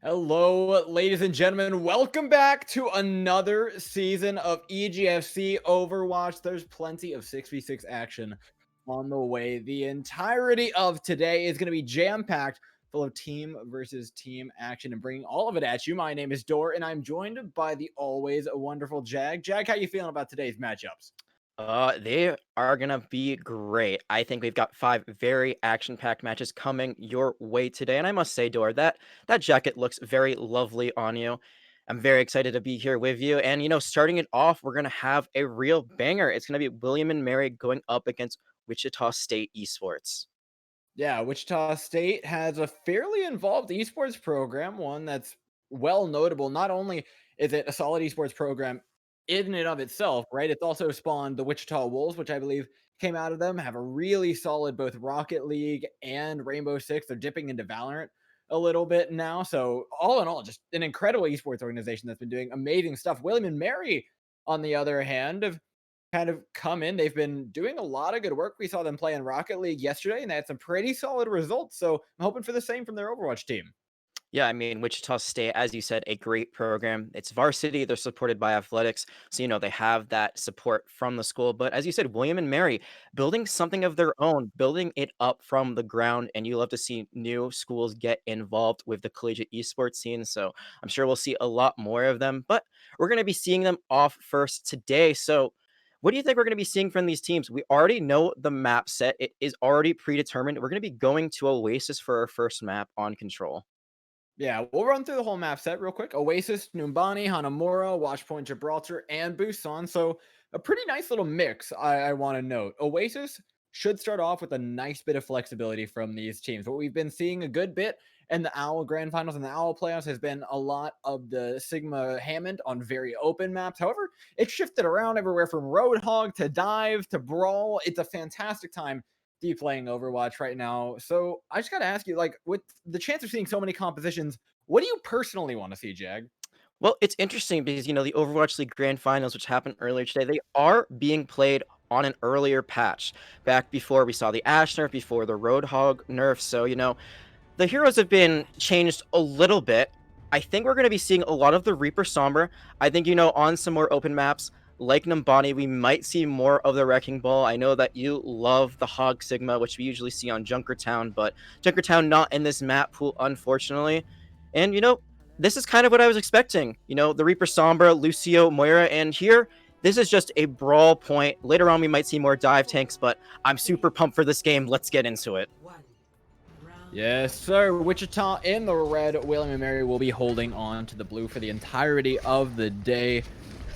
Hello, ladies and gentlemen. Welcome back to another season of EGFC Overwatch. There's plenty of 6v6 action on the way. The entirety of today is going to be jam-packed, full of team versus team action, and bringing all of it at you. My name is Dor, and I'm joined by the always wonderful Jag. Jag, how you feeling about today's matchups? They are gonna be great. I think we've got 5 very action-packed matches coming your way today, and I must say, Dor, that jacket looks very lovely on you. I'm very excited to be here with you, and, starting it off, we're gonna have a real banger. It's gonna be William and Mary going up against Wichita State Esports. Yeah, Wichita State has a fairly involved esports program, one that's well notable. Not only is it a solid esports program in and of itself, right? It's also spawned the Wichita Wolves, which I believe came out of them, have a really solid both Rocket League and Rainbow Six. They're dipping into Valorant a little bit now. So, all in all, just an incredible esports organization that's been doing amazing stuff. William and Mary, on the other hand, have kind of come in. They've been doing a lot of good work. We saw them play in Rocket League yesterday, and they had some pretty solid results. So I'm hoping for the same from their Overwatch team. Yeah, I mean, Wichita State, as you said, a great program. It's varsity. They're supported by athletics. So, they have that support from the school. But as you said, William and Mary building something of their own, building it up from the ground. And you love to see new schools get involved with the collegiate esports scene. So I'm sure we'll see a lot more of them. But we're going to be seeing them off first today. So, what do you think we're going to be seeing from these teams? We already know the map set, it is already predetermined. We're going to be going to Oasis for our first map on Control. Yeah, we'll run through the whole map set real quick. Oasis, Numbani, Hanamura, Watchpoint Gibraltar, and Busan. So a pretty nice little mix, I want to note. Oasis should start off with a nice bit of flexibility from these teams. What we've been seeing a good bit in the OWL Grand Finals and the OWL Playoffs has been a lot of the Sigma Hammond on very open maps. However, it's shifted around everywhere from Roadhog to Dive to Brawl. It's a fantastic time be playing Overwatch right now. So I just got to ask you, like, with the chance of seeing so many compositions, what do you personally want to see, Jag? Well, it's interesting because, the Overwatch League Grand Finals, which happened earlier today, they are being played on an earlier patch back before we saw the Ash nerf, before the Roadhog nerf. So, the heroes have been changed a little bit. I think we're going to be seeing a lot of the Reaper Sombra. I think, on some more open maps like Numbani, we might see more of the Wrecking Ball. I know that you love the Hog Sigma, which we usually see on Junkertown, but Junkertown not in this map pool, unfortunately. And, this is kind of what I was expecting. The Reaper Sombra, Lucio, Moira, and here, this is just a brawl point. Later on, we might see more dive tanks, but I'm super pumped for this game. Let's get into it. Yes, sir. Wichita in the red. William and Mary will be holding on to the blue for the entirety of the day.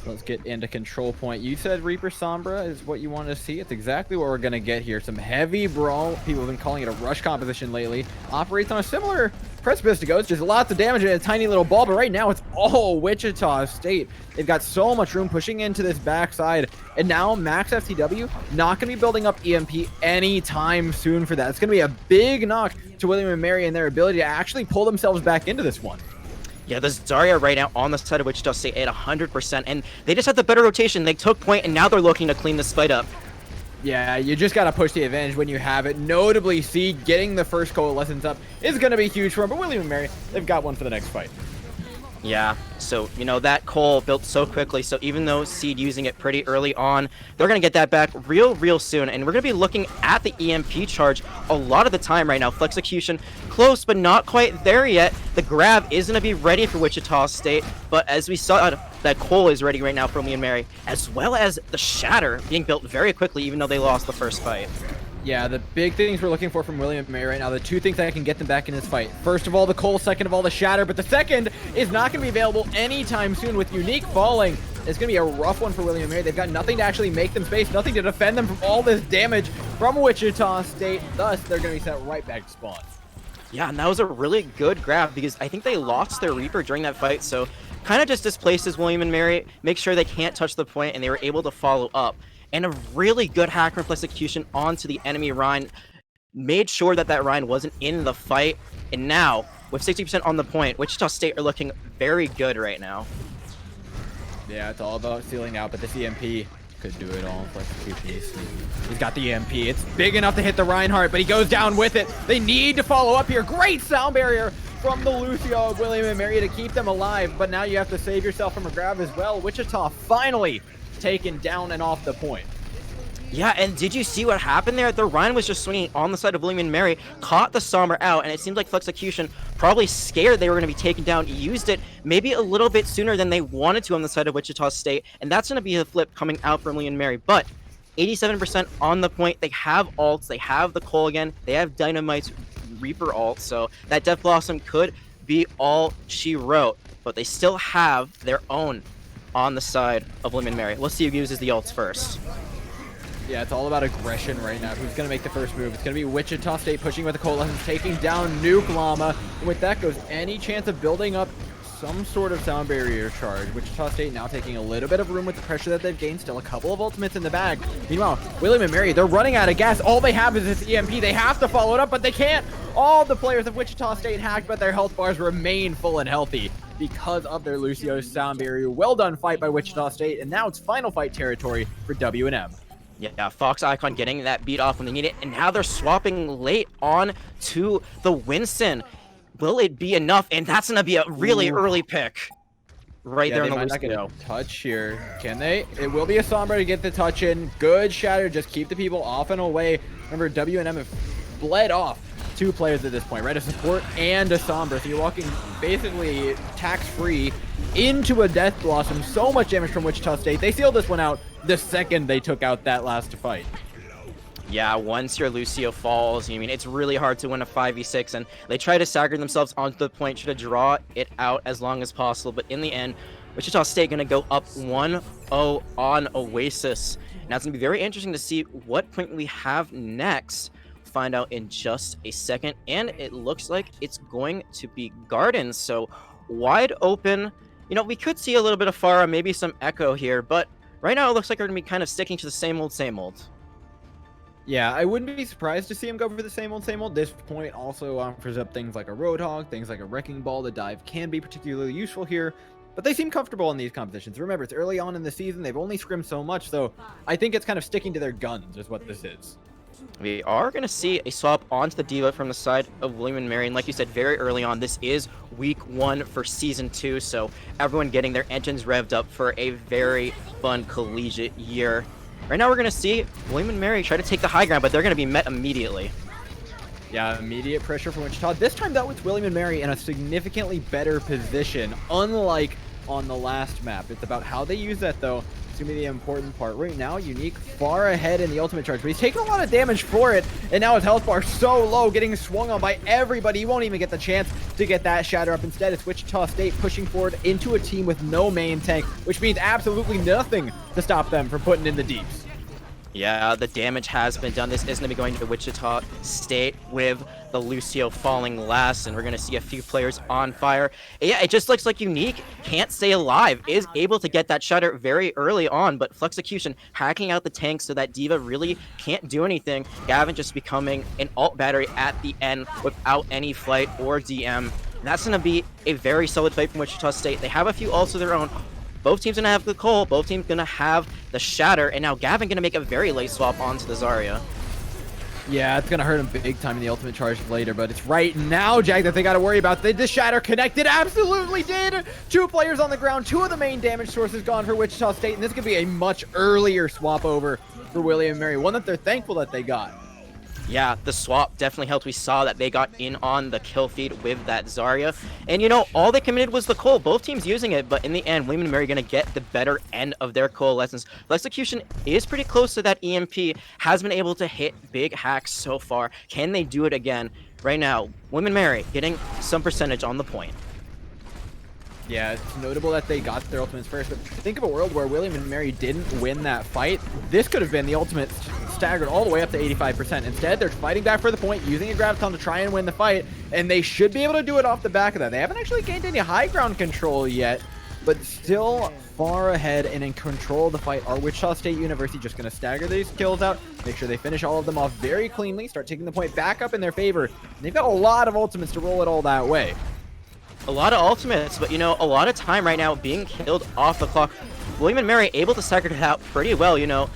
Let's get into control point. You said Reaper Sombra is what you wanted to see. It's exactly what we're going to get here. Some heavy brawl. People have been calling it a rush composition lately. Operates on a similar precipice to Ghost. Just lots of damage in a tiny little ball. But right now, it's all Wichita State. They've got so much room pushing into this backside. And now Max FTW not going to be building up EMP anytime soon for that. It's going to be a big knock to William and Mary and their ability to actually pull themselves back into this one. Yeah, this Zarya right now on the side of Wichita State at 100%, and they just had the better rotation. They took point, and now they're looking to clean this fight up. Yeah, you just got to push the advantage when you have it. Notably, Seed getting the first coalescence up is going to be huge for him, but William and Mary, they've got one for the next fight. Yeah, so, that Cole built so quickly, so even though Seed using it pretty early on, they're going to get that back real soon, and we're going to be looking at the EMP charge a lot of the time right now. Flex execution close, but not quite there yet. The grab is going to be ready for Wichita State, but as we saw, that Cole is ready right now for me and Mary, as well as the Shatter being built very quickly, even though they lost the first fight. Yeah, the big things we're looking for from William and Mary right now, the two things that can get them back in this fight. First of all, the Cole, second of all, the Shatter, but the second is not going to be available anytime soon with Unique falling. It's going to be a rough one for William and Mary. They've got nothing to actually make them space, nothing to defend them from all this damage from Wichita State. Thus, they're going to be sent right back to spawn. Yeah, and that was a really good grab because I think they lost their Reaper during that fight, so kind of just displaces William and Mary, make sure they can't touch the point, and they were able to follow up. And a really good hack reflex execution onto the enemy Rhine. Made sure that Rhine wasn't in the fight. And now, with 60% on the point, Wichita State are looking very good right now. Yeah, it's all about sealing out, but this EMP could do it all. He's got the EMP. It's big enough to hit the Reinhardt, but he goes down with it. They need to follow up here. Great sound barrier from the Lucio of William and Mary to keep them alive, but now you have to save yourself from a grab as well. Wichita finally taken down and off the point. Yeah, and did you see what happened there? The Ryan was just swinging on the side of William and Mary, caught the Sombra out, and it seemed like Flexecution, probably scared they were going to be taken down, used it maybe a little bit sooner than they wanted to on the side of Wichita State, and that's going to be a flip coming out from William and Mary. But 87% on the point. They have ults, they have the Cole again, they have Dynamite's Reaper ult, so that Death Blossom could be all she wrote, but they still have their own on the side of William and Mary. Let's see who uses the ults first. Yeah, it's all about aggression right now. Who's going to make the first move? It's going to be Wichita State pushing with the Coalescence, taking down Nuke Llama. And with that goes any chance of building up some sort of sound barrier charge. Wichita State now taking a little bit of room with the pressure that they've gained. Still a couple of ultimates in the bag. Meanwhile, William and Mary, they're running out of gas. All they have is this EMP. They have to follow it up, but they can't. All the players of Wichita State hacked, but their health bars remain full and healthy because of their Lucio's sound barrier. Well done fight by Wichita State, and now it's final fight territory for W&M. Yeah, Fox Icon getting that beat off when they need it, and now they're swapping late on to the Winston. Will it be enough? And that's going to be a really early pick right there in the Lucio. Touch here. Can they? It will be a Sombra to get the touch in. Good shatter. Just keep the people off and away. Remember, W&M have bled off 2 players at this point, right? A support and a Sombra. So you're walking basically tax-free into a Death Blossom. So much damage from Wichita State. They sealed this one out the second they took out that last fight. Yeah, once your Lucio falls, I mean, it's really hard to win a 5v6, and they try to stagger themselves onto the point, try to draw it out as long as possible, but in the end, Wichita State going to go up 1-0 on Oasis. Now, it's going to be very interesting to see what point we have next. Find out in just a second, and it looks like it's going to be Gardens, so wide open. You know, we could see a little bit of Pharah, maybe some Echo here, but right now it looks like we're going to be kind of sticking to the same old, same old. Yeah, I wouldn't be surprised to see him go for the same old, same old. This point also offers up things like a Roadhog, things like a Wrecking Ball. The dive can be particularly useful here, but they seem comfortable in these competitions. Remember, it's early on in the season. They've only scrimmed so much, so I think it's kind of sticking to their guns is what this is. We are going to see a swap onto the D.Va from the side of William and Mary, and like you said, very early on, this is week 1 for season 2, so everyone getting their engines revved up for a very fun collegiate year. Right now, we're going to see William and Mary try to take the high ground, but they're going to be met immediately. Yeah, immediate pressure from Wichita. This time, though, it's William and Mary in a significantly better position, unlike on the last map. It's about how they use that, though. It's going to be the important part. Right now, Unique far ahead in the ultimate charge, but he's taking a lot of damage for it, and now his health bar so low, getting swung on by everybody. He won't even get the chance to get that shatter up. Instead, it's Wichita State pushing forward into a team with no main tank, which means absolutely nothing to stop them from putting in the deeps. Yeah, the damage has been done. This is going to be going to Wichita State with the Lucio falling last, and we're going to see a few players on fire. Yeah, it just looks like Unique can't stay alive, is able to get that shutter very early on, but Flexecution hacking out the tank so that D.Va really can't do anything. Gavin just becoming an ult battery at the end without any flight or DM. That's going to be a very solid fight from Wichita State. They have a few ults of their own. Both teams going to have the Cole, both teams going to have the Shatter, and now Gavin going to make a very late swap onto the Zarya. Yeah, it's going to hurt him big time in the ultimate charge later, but it's right now, Jack, that they got to worry about. The Shatter connected, absolutely did! 2 players on the ground, 2 of the main damage sources gone for Wichita State, and this could be a much earlier swap over for William and Mary, one that they're thankful that they got. Yeah, the swap definitely helped. We saw that they got in on the kill feed with that Zarya. And, you know, all they committed was the Cole. Both teams using it, but in the end, William and Mary are going to get the better end of their Coalescence. Execution is pretty close to that EMP, has been able to hit big hacks so far. Can they do it again? Right now, William and Mary getting some percentage on the point. Yeah, it's notable that they got their ultimates first, but think of a world where William and Mary didn't win that fight. This could have been the ultimate staggered all the way up to 85%. Instead, they're fighting back for the point, using a Graviton to try and win the fight, and they should be able to do it off the back of that. They haven't actually gained any high ground control yet, but still far ahead and in control of the fight are Wichita State University. Just going to stagger these kills out, make sure they finish all of them off very cleanly, start taking the point back up in their favor. And they've got a lot of ultimates to roll it all that way. A lot of ultimates, but, you know, a lot of time right now being killed off the clock. William and Mary able to stagger it out pretty well, you know.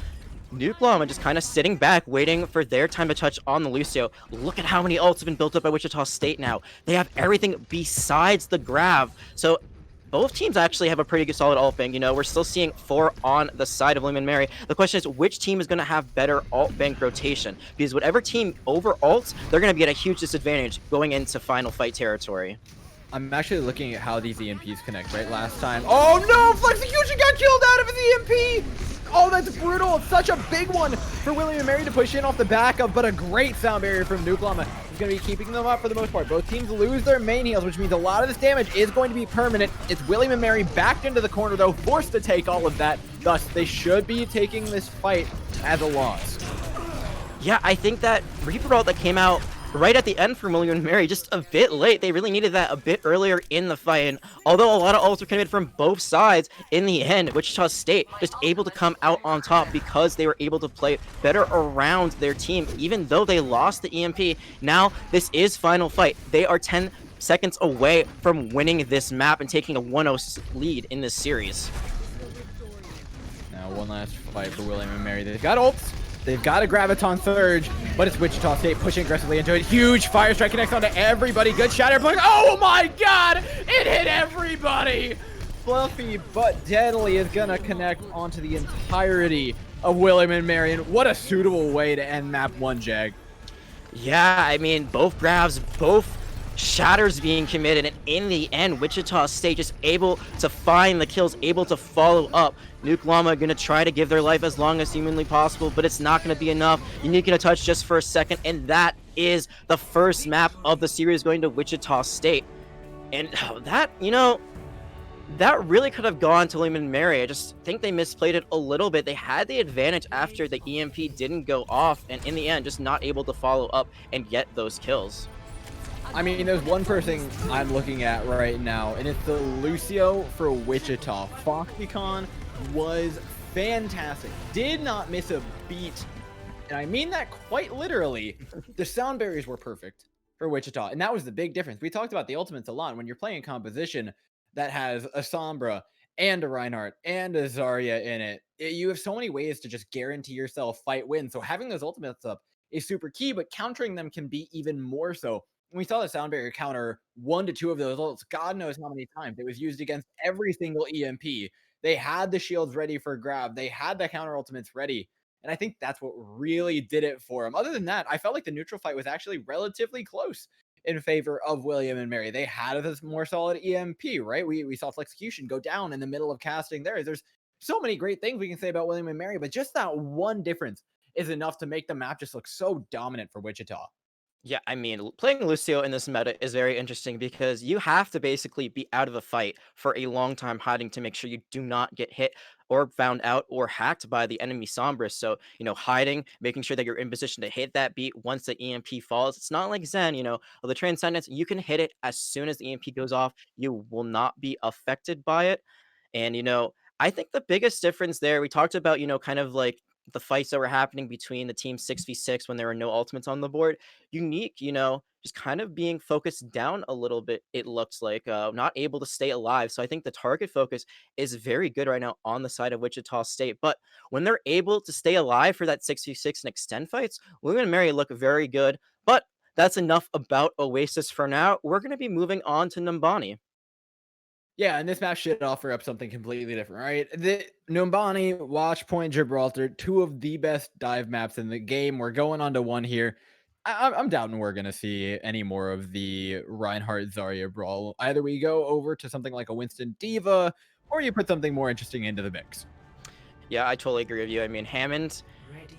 Nuke Llama just kind of sitting back, waiting for their time to touch on the Lucio. Look at how many ults have been built up by Wichita State now. They have everything besides the grab. So both teams actually have a pretty good solid ult bank. You know, we're still seeing 4 on the side of William and Mary. The question is, which team is going to have better ult bank rotation? Because whatever team over ults, they're going to be at a huge disadvantage going into final fight territory. I'm actually looking at how these EMPs connect, right? Last time. Oh no! Flexecution got killed out of his EMP! Oh, that's brutal. It's such a big one for William and Mary to push in off the back of, but a great sound barrier from Nuke Llama. He's going to be keeping them up for the most part. Both teams lose their main heals, which means a lot of this damage is going to be permanent. It's William and Mary backed into the corner, though, forced to take all of that. Thus, they should be taking this fight as a loss. Yeah, I think that Reaper ult that came out right at the end for William and Mary, just a bit late. They really needed that a bit earlier in the fight. And although a lot of ults were committed from both sides, in the end, Wichita State just able to come out on top because they were able to play better around their team, even though they lost the EMP. Now, this is final fight. They are 10 seconds away from winning this map and taking a 1-0 lead in this series. Now, one last fight for William and Mary. They've got ults. They've got a Graviton Surge, but it's Wichita State pushing aggressively into it. Huge Fire Strike connects onto everybody. Good shatter. Oh my god! It hit everybody! Fluffy but deadly is gonna connect onto the entirety of William and Mary. And what a suitable way to end map 1, Jag. Yeah, I mean, both grabs, both shatters being committed, and in the end, Wichita State just able to find the kills, able to follow up. Nuke Llama gonna try to give their life as long as humanly possible, but it's not gonna be enough. Unique gonna touch just for a second, and that is the first map of the series going to Wichita State. And that, you know, that really could have gone to William and Mary. I just think they misplayed it a little bit. They had the advantage after the EMP didn't go off, and in the end, just not able to follow up and get those kills. I mean, there's one person I'm looking at right now, and it's the Lucio for Wichita. FoxyCon was fantastic. Did not miss a beat. And I mean that quite literally. The sound barriers were perfect for Wichita. And that was the big difference. We talked about the ultimates a lot. When you're playing a composition that has a Sombra and a Reinhardt and a Zarya in it, you have so many ways to just guarantee yourself fight win. So having those ultimates up is super key, but countering them can be even more so. We saw the sound barrier counter 1 to 2 of those ults. God knows how many times. It was used against every single EMP. They had the shields ready for grab. They had the counter ultimates ready. And I think that's what really did it for them. Other than that, I felt like the neutral fight was actually relatively close in favor of William and Mary. They had a more solid EMP, right? We saw Flexecution go down in the middle of casting there. There's so many great things we can say about William and Mary, but just that one difference is enough to make the map just look so dominant for Wichita. Yeah, I mean, playing Lucio in this meta is very interesting because you have to basically be out of a fight for a long time hiding to make sure you do not get hit or found out or hacked by the enemy Sombra. So, you know, hiding, making sure that you're in position to hit that beat once the EMP falls. It's not like Zen, you know, or the Transcendence. You can hit it as soon as the EMP goes off. You will not be affected by it. And, you know, I think the biggest difference there, we talked about, you know, kind of like the fights that were happening between the team 6v6 when there were no ultimates on the board. Unique, you know, just kind of being focused down a little bit, it looks like, not able to stay alive. So I think the target focus is very good right now on the side of Wichita State. But when they're able to stay alive for that 6v6 and extend fights, William and Mary look very good. But that's enough about Oasis for now. We're going to be moving on to Numbani. Yeah, and this map should offer up something completely different, right? The Numbani, Watchpoint, Gibraltar, 2 of the best dive maps in the game. We're going on to 1 here. I'm doubting we're going to see any more of the Reinhardt Zarya brawl. Either we go over to something like a Winston Diva, or you put something more interesting into the mix. Yeah, I totally agree with you. I mean, Hammond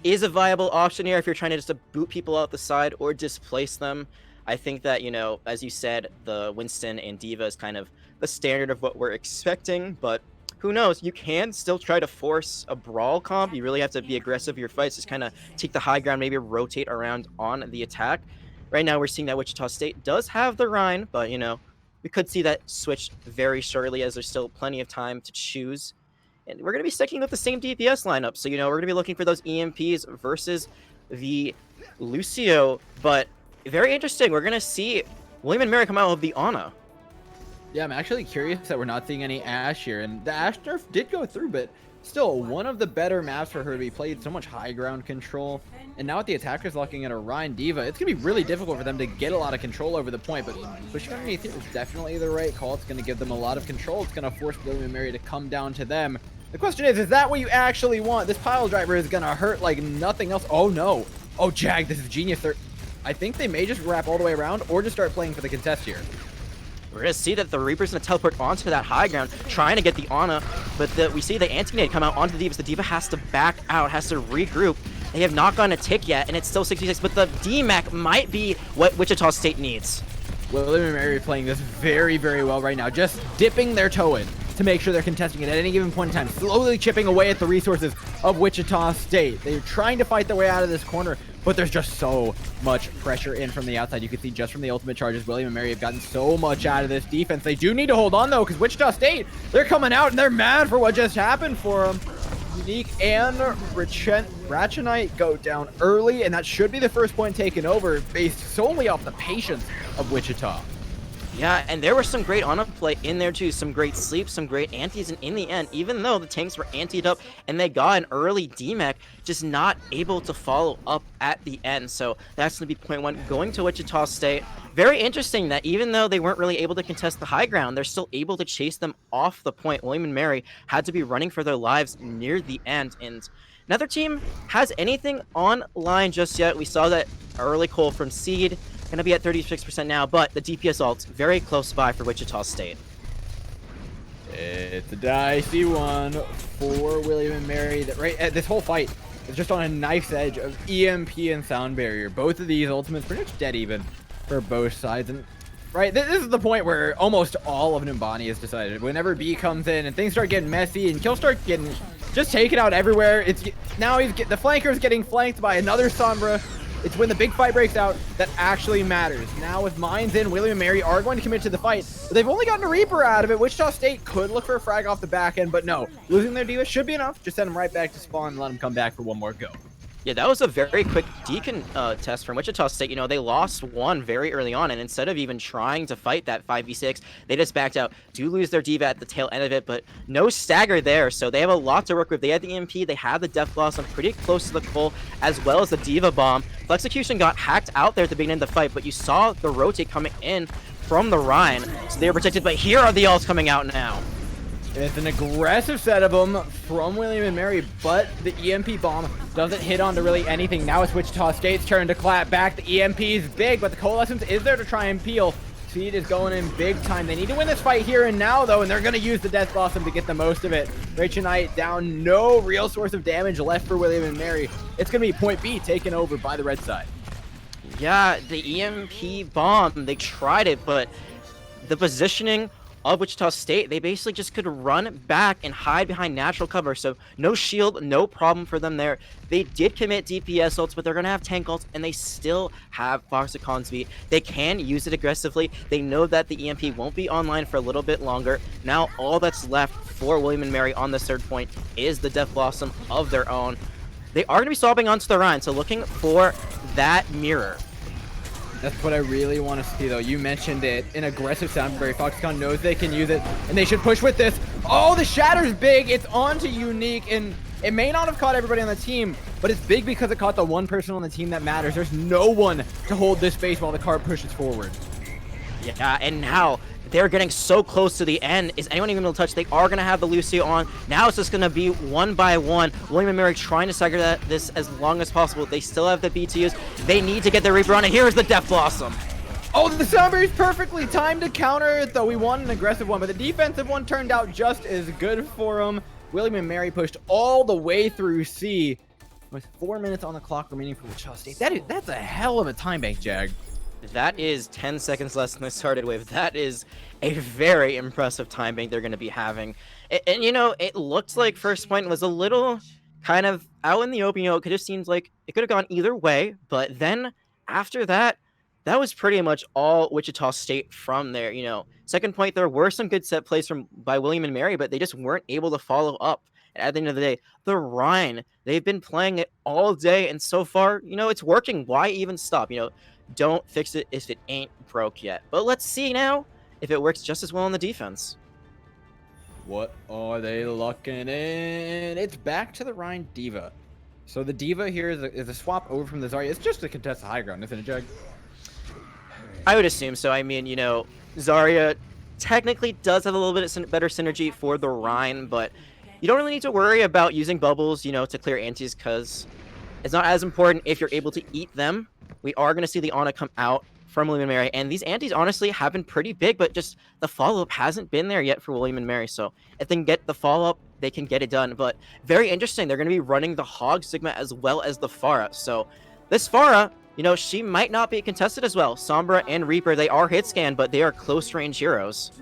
is a viable option here if you're trying to just boot people out the side or displace them. I think that, you know, as you said, the Winston and Diva is kind of the standard of what we're expecting, but who knows? You can still try to force a brawl comp. You really have to be aggressive in your fights, just kind of take the high ground, maybe rotate around on the attack. Right now, we're seeing that Wichita State does have the Rhine, but, you know, we could see that switch very shortly as there's still plenty of time to choose. And we're going to be sticking with the same DPS lineup. So, you know, we're going to be looking for those EMPs versus the Lucio. But very interesting. We're going to see William and Mary come out of the Ana. Yeah, I'm actually curious that we're not seeing any Ashe here, and the Ashe nerf did go through, but still one of the better maps for her to be played. So much high ground control, and now with the attackers locking in a Rhine Diva, it's gonna be really difficult for them to get a lot of control over the point. But pushing underneath here is definitely the right call. It's gonna give them a lot of control. It's gonna force William and Mary to come down to them. The question is that what you actually want? This pile driver is gonna hurt like nothing else. Oh no! Oh Jag, this is genius. I think they may just wrap all the way around or just start playing for the contest here. We're going to see that the Reaper's going to teleport onto that high ground, trying to get the Ana, but we see the anti-nade come out onto the Diva. The Diva has to back out, has to regroup. They have not gotten a tick yet, and it's still 66, but the DMAC might be what Wichita State needs. William and Mary playing this very, very well right now, just dipping their toe in to make sure they're contesting it at any given point in time, slowly chipping away at the resources of Wichita State. They're trying to fight their way out of this corner, but there's just so much pressure in from the outside. You can see just from the ultimate charges, William and Mary have gotten so much out of this defense. They do need to hold on, though, because Wichita State, they're coming out, and they're mad for what just happened for them. Unique and Ratchenite go down early, and that should be the first point taken over based solely off the patience of Wichita. Yeah, and there was some great Ana play in there too, some great sleep, some great antis, and in the end, even though the tanks were antied up and they got an early DMAC, just not able to follow up at the end. So that's going to be point one, going to Wichita State. Very interesting that even though they weren't really able to contest the high ground, they're still able to chase them off the point. William and Mary had to be running for their lives near the end, and neither team has anything online just yet. We saw that early call from Seed. Going to be at 36% now, but the DPS ult's very close by for Wichita State. It's a dicey one for William and Mary. This whole fight is just on a knife's edge of EMP and Sound Barrier. Both of these ultimates pretty much dead even for both sides. And this is the point where almost all of Numbani is decided. Whenever B comes in and things start getting messy and kills start getting just taken out everywhere, the flanker is getting flanked by another Sombra. It's when the big fight breaks out that actually matters. Now with mines in, William and Mary are going to commit to the fight, but they've only gotten a Reaper out of it. Wichita State could look for a frag off the back end, but no. Losing their Diva should be enough. Just send them right back to spawn and let them come back for one more go. Yeah, that was a very quick decon test from Wichita State. You know, they lost one very early on, and instead of even trying to fight that 5v6, they just backed out. Do lose their Diva at the tail end of it, but no stagger there, so they have a lot to work with. They had the EMP, they have the Death Blossom pretty close to the Cole, as well as the Diva Bomb. Flexecution got hacked out there at the beginning of the fight, but you saw the rotate coming in from the Rhine, so they were protected, but here are the ults coming out now. It's an aggressive set of them from William and Mary, but the EMP bomb doesn't hit onto really anything. Now it's Wichita State's turn to clap back. The EMP is big, but the Coalescence is there to try and peel. Seed is going in big time. They need to win this fight here and now, though, and they're going to use the Death Blossom to get the most of it. Ratchenite down, no real source of damage left for William and Mary. It's going to be point B taken over by the red side. Yeah, the EMP bomb, they tried it, but the positioning of Wichita State, they basically just could run back and hide behind natural cover, so no shield, no problem for them there. They did commit DPS ults, but they're gonna have tank ults, and they still have Foxacon's beat. They can use it aggressively. They know that the EMP won't be online for a little bit longer. Now all that's left for William and Mary on this third point is the Death Blossom of their own. They are gonna be swapping onto the Rhine, so looking for that mirror. That's what I really want to see, though. You mentioned it. An aggressive Sound Barrier. Foxconn knows they can use it, and they should push with this. Oh, the Shatter's big. It's onto Unique, and it may not have caught everybody on the team, but it's big because it caught the one person on the team that matters. There's no one to hold this space while the car pushes forward. Yeah, and now they're getting so close to the end. Is anyone even able to touch? They are going to have the Lucio on. Now it's just going to be one by one. William and Mary trying to stagger this as long as possible. They still have the BTUs. They need to get the Reaper on, and here's the Death Blossom. Oh, the Sound Barrier's perfectly timed to counter it, though. We want an aggressive one, but the defensive one turned out just as good for him. William and Mary pushed all the way through C with 4 minutes on the clock remaining for Wichita State. That's a hell of a time bank, Jag. That is 10 seconds less than the started wave. That is a very impressive time bank they're going to be having. And, you know, it looked like first point was a little kind of out in the open. You know, it could have seemed like it could have gone either way. But then after that, that was pretty much all Wichita State from there. You know, second point, there were some good set plays by William and Mary, but they just weren't able to follow up. And at the end of the day, the Rhine, they've been playing it all day. And so far, you know, it's working. Why even stop? You know, don't fix it if it ain't broke yet. But let's see now if it works just as well on the defense. What are they looking in? It's back to the Rhine Diva. So the Diva here is a swap over from the Zarya. It's just to contest the high ground, isn't it, Jag? I would assume so. I mean, you know, Zarya technically does have a little bit of better synergy for the Rhine, but you don't really need to worry about using bubbles, you know, to clear antis, because it's not as important if you're able to eat them. We are going to see the Ana come out from William and Mary, and these antis honestly have been pretty big, but just the follow-up hasn't been there yet for William and Mary. So if they can get the follow-up, they can get it done. But very interesting, they're going to be running the Hog Sigma as well as the Pharah. So this Pharah, you know, she might not be contested as well. Sombra and Reaper, they are hit scan, but they are close range heroes.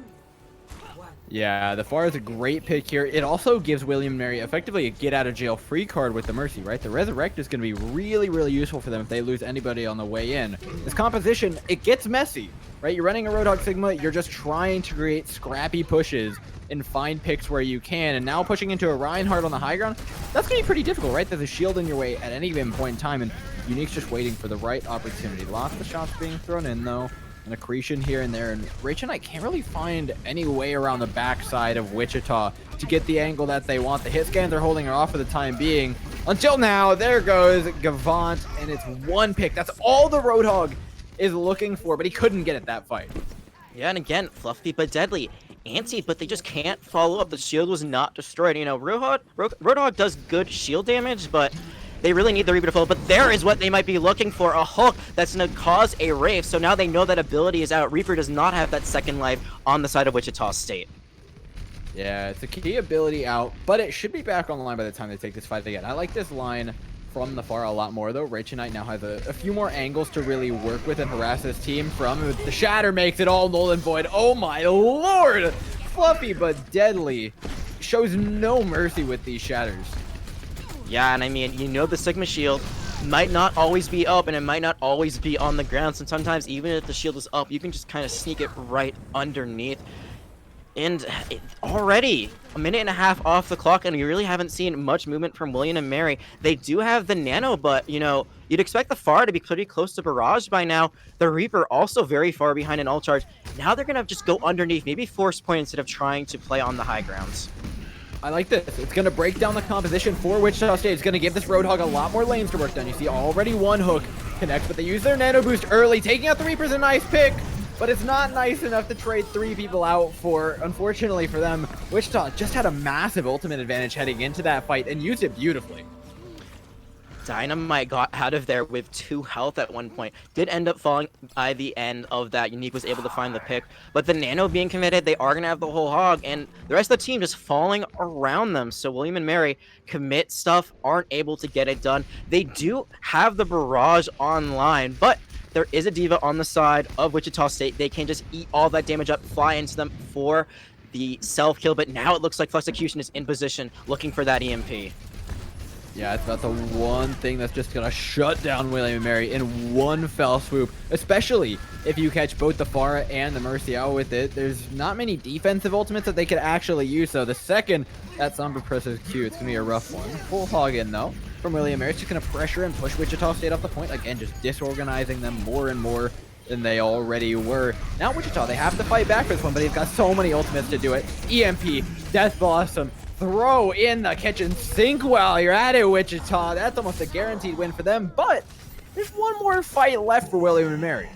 Yeah, the Pharah is a great pick here. It also gives William and Mary effectively a get-out-of-jail-free card with the Mercy, right? The Resurrect is going to be really, really useful for them if they lose anybody on the way in. This composition, it gets messy, right? You're running a Roadhog Sigma, you're just trying to create scrappy pushes and find picks where you can, and now pushing into a Reinhardt on the high ground, that's going to be pretty difficult, right? There's a shield in your way at any given point in time, and Unique's just waiting for the right opportunity. Lots of shots being thrown in, though. An accretion here and there, and Rach and I can't really find any way around the backside of Wichita to get the angle that they want. The hit scans are holding her off for the time being. Until now, there goes Gavant, and it's one pick. That's all the Roadhog is looking for, but he couldn't get it that fight. Yeah, and again, fluffy but deadly. Anti, but they just can't follow up. The shield was not destroyed. You know, Roadhog does good shield damage, but they really need the Reaper to follow, but there is what they might be looking for, a hook that's going to cause a Wraith, so now they know that ability is out. Reaper does not have that second life on the side of Wichita State. Yeah, it's a key ability out, but it should be back on the line by the time they take this fight again. I like this line from the Pharah a lot more, though. Rach Knight now has a few more angles to really work with and harass this team from. The Shatter makes it all null and void. Oh my lord! Fluffy but deadly. Shows no mercy with these Shatters. Yeah, and I mean, you know the Sigma shield might not always be up, and it might not always be on the ground. So sometimes, even if the shield is up, you can just kind of sneak it right underneath. And already a minute and a half off the clock, and we really haven't seen much movement from William and Mary. They do have the Nano, but, you know, you'd expect the Pharah to be pretty close to Barrage by now. The Reaper also very far behind an ult charge. Now they're going to just go underneath, maybe force point instead of trying to play on the high grounds. I like this. It's going to break down the composition for Wichita State. It's going to give this Roadhog a lot more lanes to work down. You see already one hook connects, but they use their Nano Boost early. Taking out the Reaper's a nice pick, but it's not nice enough to trade 3 people out for. Unfortunately for them, Wichita just had a massive ultimate advantage heading into that fight and used it beautifully. Dynamite got out of there with 2 health at one point. Did end up falling by the end of that. Unique was able to find the pick. But the Nano being committed, they are going to have the whole hog. And the rest of the team just falling around them. So William and Mary commit stuff, aren't able to get it done. They do have the Barrage online, but there is a Diva on the side of Wichita State. They can just eat all that damage up, fly into them for the self-kill. But now it looks like Flexecution is in position, looking for that EMP. Yeah, it's about the one thing that's just going to shut down William and Mary in one fell swoop, especially if you catch both the Pharah and the Mercy out with it. There's not many defensive ultimates that they could actually use, so the second that Sombra presses Q, it's going to be a rough one. Full hog in, though, from William and Mary. It's just going to pressure and push Wichita State off the point. Again, just disorganizing them more and more than they already were. Now Wichita, they have to fight back for this one, but he's got so many ultimates to do it. EMP, Death Blossom, throw in the kitchen sink while you're at it, Wichita. That's almost a guaranteed win for them, but there's one more fight left for William and Mary.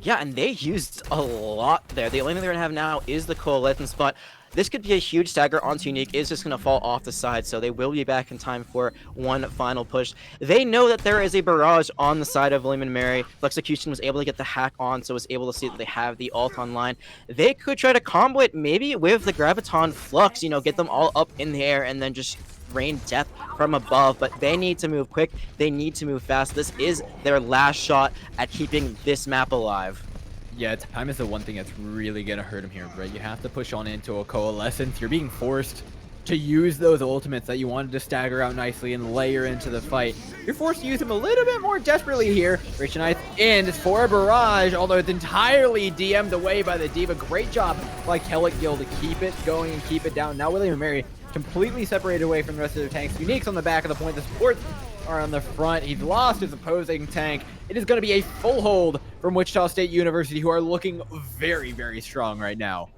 Yeah, and they used a lot there. The only thing they're going to have now is the Coalition spot. This could be a huge stagger onto Unique. It's just going to fall off the side, so they will be back in time for one final push. They know that there is a Barrage on the side of William and Mary. Flexecution was able to get the hack on, so was able to see that they have the ult online. They could try to combo it maybe with the Graviton Flux, you know, get them all up in the air and then just rain death from above, but they need to move quick. They need to move fast. This is their last shot at keeping this map alive. Yeah, time is the one thing that's really going to hurt him here, right? You have to push on into a Coalescence. You're being forced to use those ultimates that you wanted to stagger out nicely and layer into the fight. You're forced to use them a little bit more desperately here. Rich Knight in for a Barrage, although it's entirely DM'd away by the Diva. Great job by Kellic Gill to keep it going and keep it down. Now William and Mary completely separated away from the rest of their tanks. Unique's on the back of the point. The supports are on the front. He's lost his opposing tank. It is going to be a full hold from Wichita State University, who are looking very, very strong right now.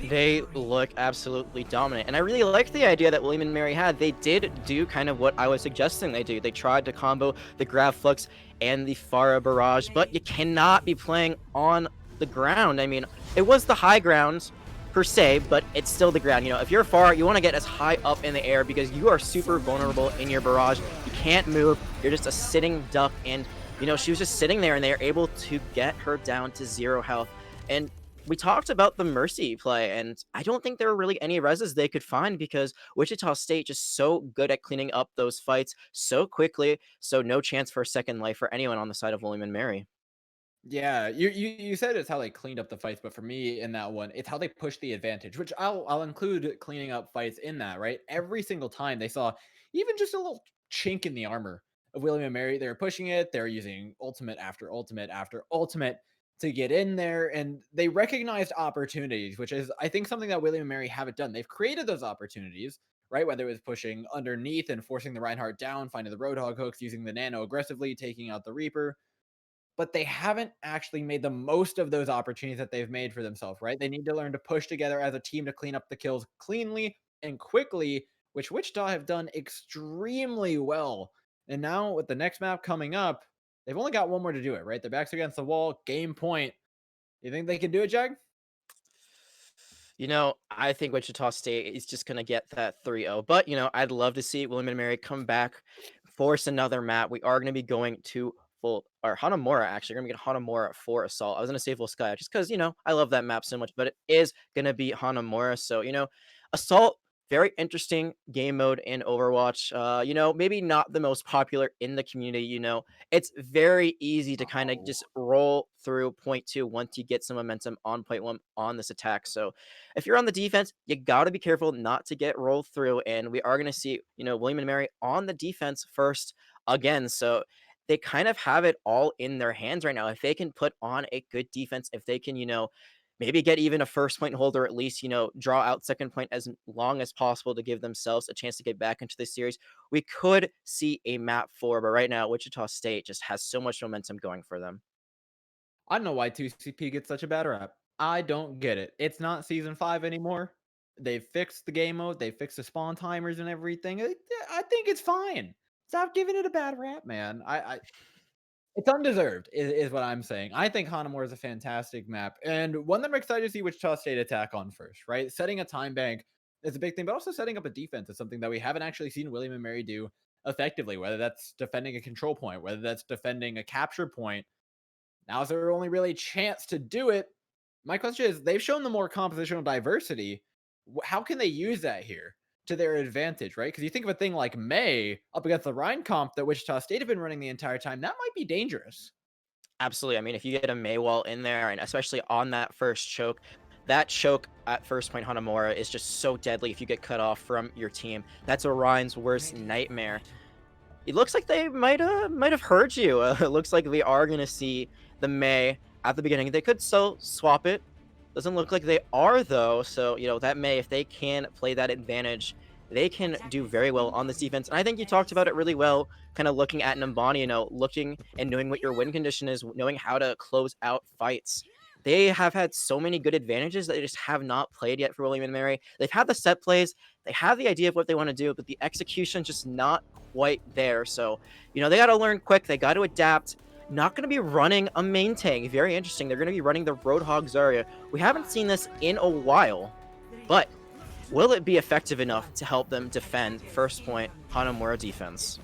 They look absolutely dominant. And I really like the idea that William and Mary had. They did do kind of what I was suggesting they do. They tried to combo the Grav Flux and the Pharah Barrage, but you cannot be playing on the ground. I mean, it was the high ground per se, but it's still the ground. You know, if you're Pharah, you want to get as high up in the air because you are super vulnerable in your barrage. You can't move. You're just a sitting duck. And, you know, she was just sitting there and they were able to get her down to 0 health. And we talked about the Mercy play, and I don't think there were really any reses they could find because Wichita State just so good at cleaning up those fights so quickly, so no chance for a second life for anyone on the side of William and Mary. Yeah, you said it's how they cleaned up the fights, but for me in that one, it's how they pushed the advantage, which I'll include cleaning up fights in that, right? Every single time they saw even just a little chink in the armor of William and Mary, they were pushing it, they're using ultimate after ultimate after ultimate to get in there, and they recognized opportunities, which is I think something that William and Mary haven't done. They've created those opportunities, right? Whether it was pushing underneath and forcing the Reinhardt down, finding the Roadhog hooks, using the Nano aggressively, taking out the Reaper, but they haven't actually made the most of those opportunities that they've made for themselves, right? They need to learn to push together as a team to clean up the kills cleanly and quickly, which Wichita have done extremely well. And now with the next map coming up, they've only got one more to do it, right? Their backs against the wall, game point. You think they can do it, Jag? You know, I think Wichita State is just going to get that 3-0. But, you know, I'd love to see William and Mary come back, force another map. We are going to be going to full, or Hanamura, actually. We're going to get Hanamura for Assault. I was going to say Full Sky just because, you know, I love that map so much, but it is going to be Hanamura. So, you know, Assault, very interesting game mode in Overwatch. You know, maybe not the most popular in the community. You know, it's very easy to kind of Oh. just roll through point two once you get some momentum on point one on this attack. So if you're on the defense, you got to be careful not to get rolled through. And we are going to see, you know, William and Mary on the defense first again. So they kind of have it all in their hands right now. If they can put on a good defense, if they can, you know, maybe get even a first point holder, at least, you know, draw out second point as long as possible to give themselves a chance to get back into this series, we could see a map 4. But right now, Wichita State just has so much momentum going for them. I don't know why 2CP gets such a bad rap. I don't get it. It's not season 5 anymore. They've fixed the game mode. They fixed the spawn timers and everything. I think it's fine. Stop giving it a bad rap, man. It's undeserved, is what I'm saying. I think Hanamura is a fantastic map, and one that I'm excited to see Wichita State attack on first, right? Setting a time bank is a big thing, but also setting up a defense is something that we haven't actually seen William and Mary do effectively, whether that's defending a control point, whether that's defending a capture point. Now's their only really chance to do it. My question is, they've shown the more compositional diversity. How can they use that here to their advantage, right? Because you think of a thing like May up against the Rhine comp that Wichita State have been running the entire time, that might be dangerous. Absolutely. I mean, if you get a Maywall in there, and especially on that choke at first point Hanamura is just so deadly if you get cut off from your team. That's Orion's worst nightmare. It looks like they might have heard you. It looks like we are gonna see the May at the beginning. They could still swap it. Doesn't look like they are though. So you know that May, if they can play that advantage, they can do very well on this defense. And I think you talked about it really well. Kind of looking at Nambani, you know, looking and knowing what your win condition is, knowing how to close out fights. They have had so many good advantages that they just have not played yet for William and Mary. They've had the set plays, they have the idea of what they want to do, but the execution just not quite there. So, you know, they got to learn quick. They got to adapt. Not going to be running a main tank. Very interesting. They're going to be running the Roadhog Zarya. We haven't seen this in a while, but will it be effective enough to help them defend first point Hanamura defense?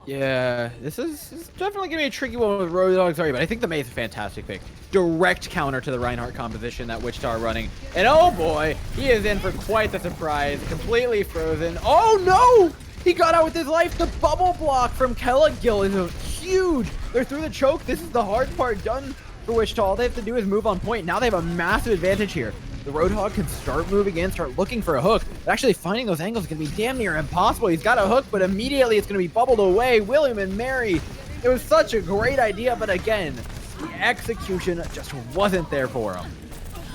Yeah, this is definitely going to be a tricky one with Roadhog, sorry, but I think the May is a fantastic pick. Direct counter to the Reinhardt composition that Wichita are running. And oh boy, he is in for quite the surprise. Completely frozen. Oh no! He got out with his life. The bubble block from Kelligill is huge. They're through the choke. This is the hard part done for Wichita. All they have to do is move on point. Now they have a massive advantage here. The Roadhog can start moving in, start looking for a hook. But actually finding those angles is going to be damn near impossible. He's got a hook, but immediately it's going to be bubbled away. William and Mary, it was such a great idea, but again, the execution just wasn't there for him.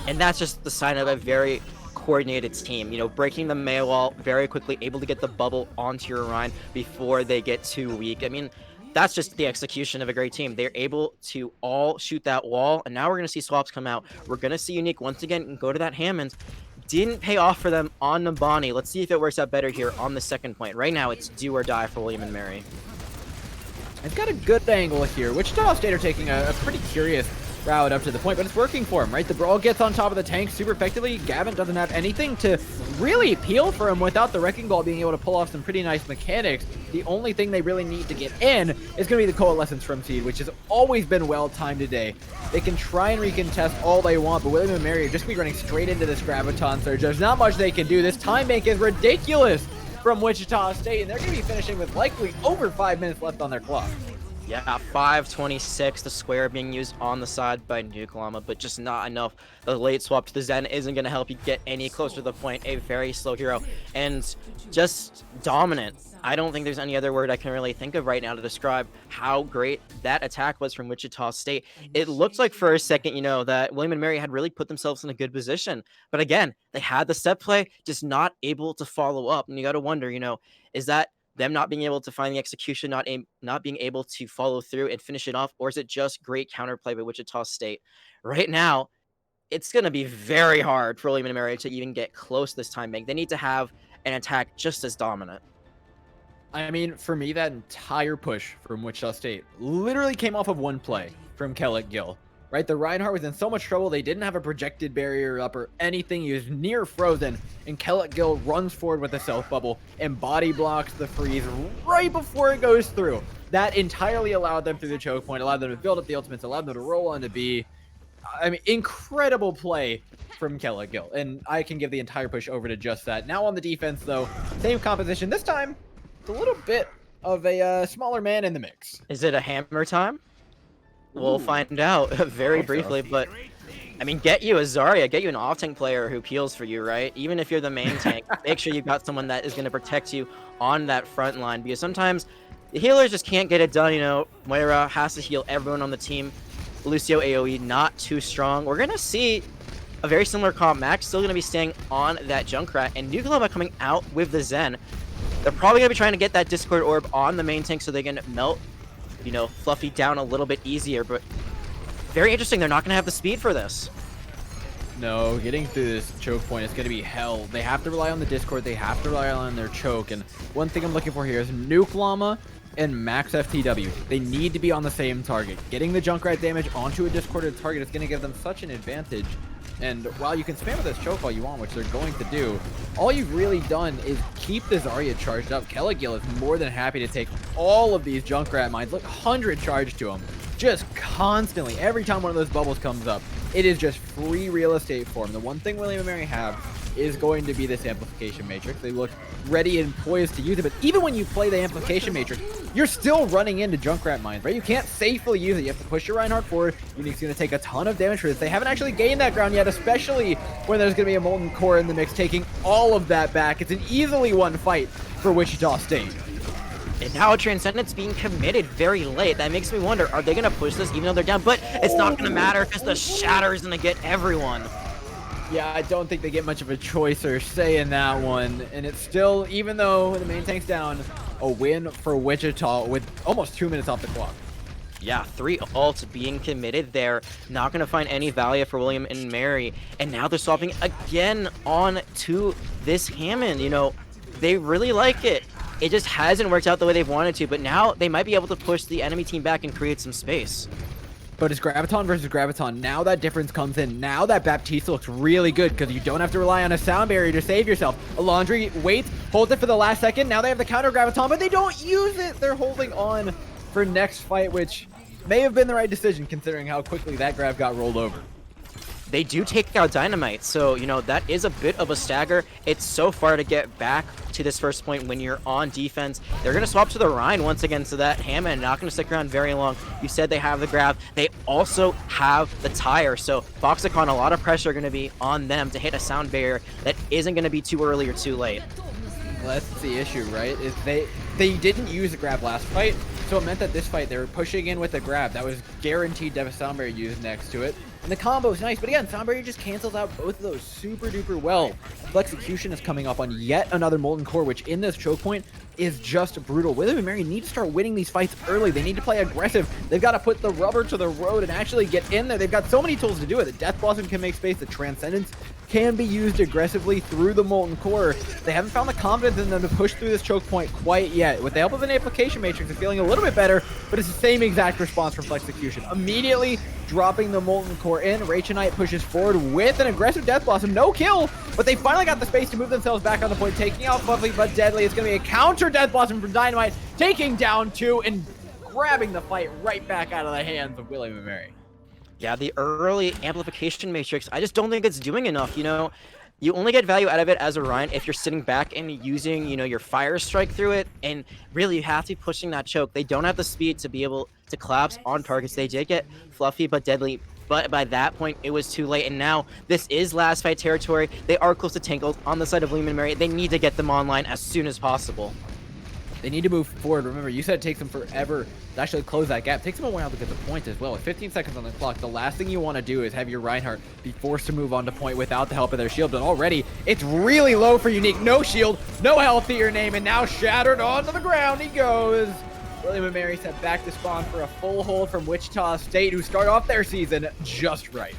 And that's just the sign of a very coordinated team. You know, breaking the May wall very quickly, able to get the bubble onto your Rhine before they get too weak. I mean, that's just the execution of a great team. They're able to all shoot that wall, and now we're going to see swaps come out. We're going to see Unique once again go to that Hammond. Didn't pay off for them on Nabani. Let's see if it works out better here on the second point. Right now, it's do or die for William and Mary. It's got a good angle here. Wichita State are taking a pretty curious route up to the point, but it's working for him, right? The Brawl gets on top of the tank super effectively. Gavin doesn't have anything to really peel for him without the Wrecking Ball being able to pull off some pretty nice mechanics. The only thing they really need to get in is going to be the Coalescence from Seed, which has always been well-timed today. They can try and recontest all they want, but William and Mary are just be running straight into this Graviton Surge. There's not much they can do. This time bank is ridiculous from Wichita State, and they're going to be finishing with likely over 5 minutes left on their clock. Yeah, 5:26, the square being used on the side by Nuke Llama, but just not enough. The late swap to the Zen isn't going to help you get any closer to the point. A very slow hero, and just dominant. I don't think there's any other word I can really think of right now to describe how great that attack was from Wichita State. It looked like for a second, you know, that William and Mary had really put themselves in a good position. But again, they had the step play, just not able to follow up. And you got to wonder, you know, is that them not being able to find the execution, not being able to follow through and finish it off, or is it just great counterplay by Wichita State? Right now, it's going to be very hard for William and Mary to even get close this time bank. They need to have an attack just as dominant. I mean, for me, that entire push from Wichita State literally came off of one play from Kellic Gill, right? The Reinhardt was in so much trouble. They didn't have a projected barrier up or anything. He was near frozen, and Kellic Gill runs forward with a self bubble and body blocks the freeze right before it goes through. That entirely allowed them through the choke point, allowed them to build up the ultimates, allowed them to roll on to B. I mean, incredible play from Kellic Gill, and I can give the entire push over to just that. Now on the defense, though, same composition. This time, it's a little bit of a smaller man in the mix. Is it a hammer time? We'll find out very briefly, but I mean, get you a Zarya, get you an off-tank player who peels for you, right? Even if you're the main tank, make sure you've got someone that is going to protect you on that front line, because sometimes the healers just can't get it done, you know. Moira has to heal everyone on the team. Lucio AoE not too strong. We're going to see a very similar comp. Max still going to be staying on that Junkrat, and Nuke Llama coming out with the Zen. They're probably going to be trying to get that Discord Orb on the main tank so they can melt, you know, Fluffy down a little bit easier, but very interesting. They're not going to have the speed for this. No, getting through this choke point is going to be hell. They have to rely on the Discord. They have to rely on their choke. And one thing I'm looking for here is Nuke Llama and Max FTW. They need to be on the same target. Getting the Junkrat damage onto a discorded target is going to give them such an advantage. And while you can spam with this choke all you want, which they're going to do, all you've really done is keep the Zarya charged up. Kellic Gill is more than happy to take all of these Junkrat mines. Look, 100 charged to him. Just constantly. Every time one of those bubbles comes up, it is just free real estate for him. The one thing William and Mary have is going to be this amplification matrix. They look ready and poised to use it, but even when you play the amplification matrix, you're still running into Junkrat mines, right? You can't safely use it. You have to push your Reinhardt forward. Unique's going to take a ton of damage for this. They haven't actually gained that ground yet, especially when there's going to be a Molten Core in the mix, taking all of that back. It's an easily won fight for Wichita State. And now Transcendence being committed very late. That makes me wonder, are they going to push this even though they're down? But it's not going to matter because the Shatter is going to get everyone. Yeah, I don't think they get much of a choice or say in that one. And it's still, even though the main tank's down, a win for Wichita with almost 2 minutes off the clock. Yeah, 3 ults being committed there. Not going to find any value for William and Mary. And now they're swapping again on to this Hammond. You know, they really like it. It just hasn't worked out the way they've wanted to, but now they might be able to push the enemy team back and create some space. But it's Graviton versus Graviton. Now that difference comes in. Now that Baptiste looks really good because you don't have to rely on a sound barrier to save yourself. Alondri waits, holds it for the last second. Now they have the counter Graviton, but they don't use it. They're holding on for next fight, which may have been the right decision considering how quickly that grab got rolled over. They do take out Dynamite, so, you know, that is a bit of a stagger. It's so far to get back to this first point when you're on defense. They're going to swap to the Rhine once again, so that Hammond not going to stick around very long. You said they have the grab. They also have the tire, so Foxicon, a lot of pressure going to be on them to hit a sound barrier that isn't going to be too early or too late. Well, that's the issue, right? Is they didn't use the grab last fight, so it meant that this fight they were pushing in with the grab. That was guaranteed to have a sound barrier used next to it. And the combo is nice, but again, sound barrier just cancels out both of those super duper well. Flexecution is coming up on yet another Molten Core, which in this choke point is just brutal. William and Mary need to start winning these fights early. They need to play aggressive. They've got to put the rubber to the road and actually get in there. They've got so many tools to do it. The Death Blossom can make space. The Transcendence can be used aggressively through the Molten Core. They haven't found the confidence in them to push through this choke point quite yet. With the help of an Amplification Matrix, they're feeling a little bit better, but it's the same exact response from Flexecution. Immediately dropping the Molten Core in. Rachel pushes forward with an aggressive Death Blossom. No kill, but they finally got the space to move themselves back on the point, taking out Fluffy but Deadly. It's going to be a counter Death Blossom from Dynamite, taking down 2 and grabbing the fight right back out of the hands of William and Mary. Yeah, the early Amplification Matrix, I just don't think it's doing enough, you know? You only get value out of it as a Ryan if you're sitting back and using, you know, your Fire Strike through it, and really you have to be pushing that choke. They don't have the speed to be able to collapse on targets. They did get Fluffy but Deadly, but by that point it was too late, and now this is last fight territory. They are close to Tangled on the side of William and Mary. They need to get them online as soon as possible. They need to move forward. Remember, you said it takes them forever to actually close that gap. It takes them a while to get the point as well. With 15 seconds on the clock, the last thing you want to do is have your Reinhardt be forced to move on to point without the help of their shield. But already, it's really low for Unique. No shield, no health to your name, and now shattered onto the ground he goes. William and Mary set back to spawn for a full hold from Wichita State, who start off their season just right.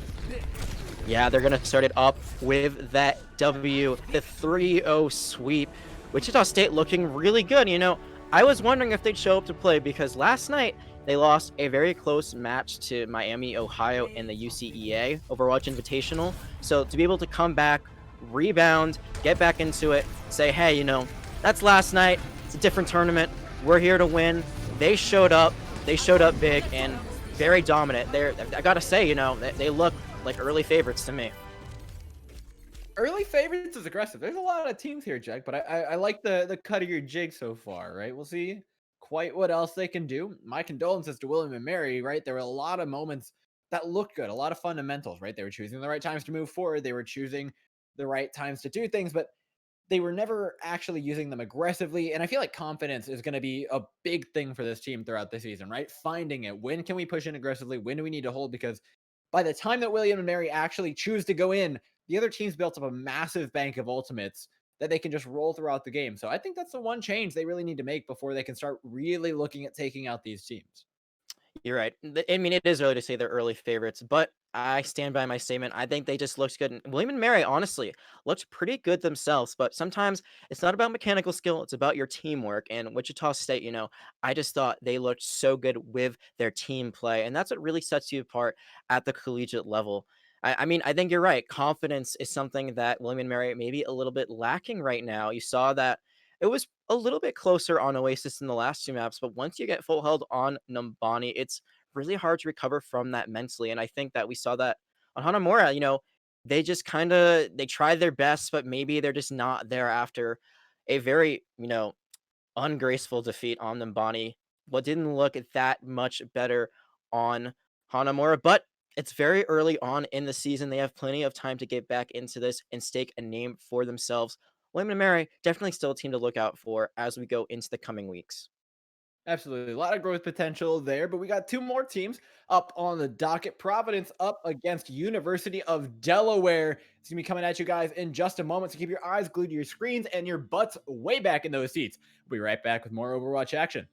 Yeah, they're going to start it up with that W, the 3-0 sweep. Wichita State looking really good. You know, I was wondering if they'd show up to play because last night they lost a very close match to Miami, Ohio in the UCEA Overwatch Invitational. So to be able to come back, rebound, get back into it, say, hey, you know, that's last night. It's a different tournament. We're here to win. They showed up. They showed up big and very dominant. I got to say, you know, they look like early favorites to me. Early favorites is aggressive. There's a lot of teams here, Jack, but I like the cut of your jig so far, right? We'll see quite what else they can do. My condolences to William and Mary, right? There were a lot of moments that looked good, a lot of fundamentals, right? They were choosing the right times to move forward. They were choosing the right times to do things, but they were never actually using them aggressively. And I feel like confidence is going to be a big thing for this team throughout the season, right? Finding it. When can we push in aggressively? When do we need to hold? Because by the time that William and Mary actually choose to go in, the other team's built up a massive bank of ultimates that they can just roll throughout the game. So I think that's the one change they really need to make before they can start really looking at taking out these teams. You're right. I mean, it is early to say they're early favorites, but I stand by my statement. I think they just looked good. And William and Mary, honestly, looked pretty good themselves. But sometimes it's not about mechanical skill. It's about your teamwork. And Wichita State, you know, I just thought they looked so good with their team play. And that's what really sets you apart at the collegiate level. I mean, I think you're right. Confidence is something that William and Mary may be a little bit lacking right now. You saw that it was a little bit closer on Oasis in the last 2 maps, but once you get full held on Numbani, it's really hard to recover from that mentally. And I think that we saw that on Hanamura. You know, they just they tried their best, but maybe they're just not there after a very, you know, ungraceful defeat on Numbani. What didn't look that much better on Hanamura, but it's very early on in the season. They have plenty of time to get back into this and stake a name for themselves. William and Mary, definitely still a team to look out for as we go into the coming weeks. Absolutely. A lot of growth potential there, but we got 2 more teams up on the docket. Providence up against University of Delaware. It's going to be coming at you guys in just a moment, so keep your eyes glued to your screens and your butts way back in those seats. We'll be right back with more Overwatch action.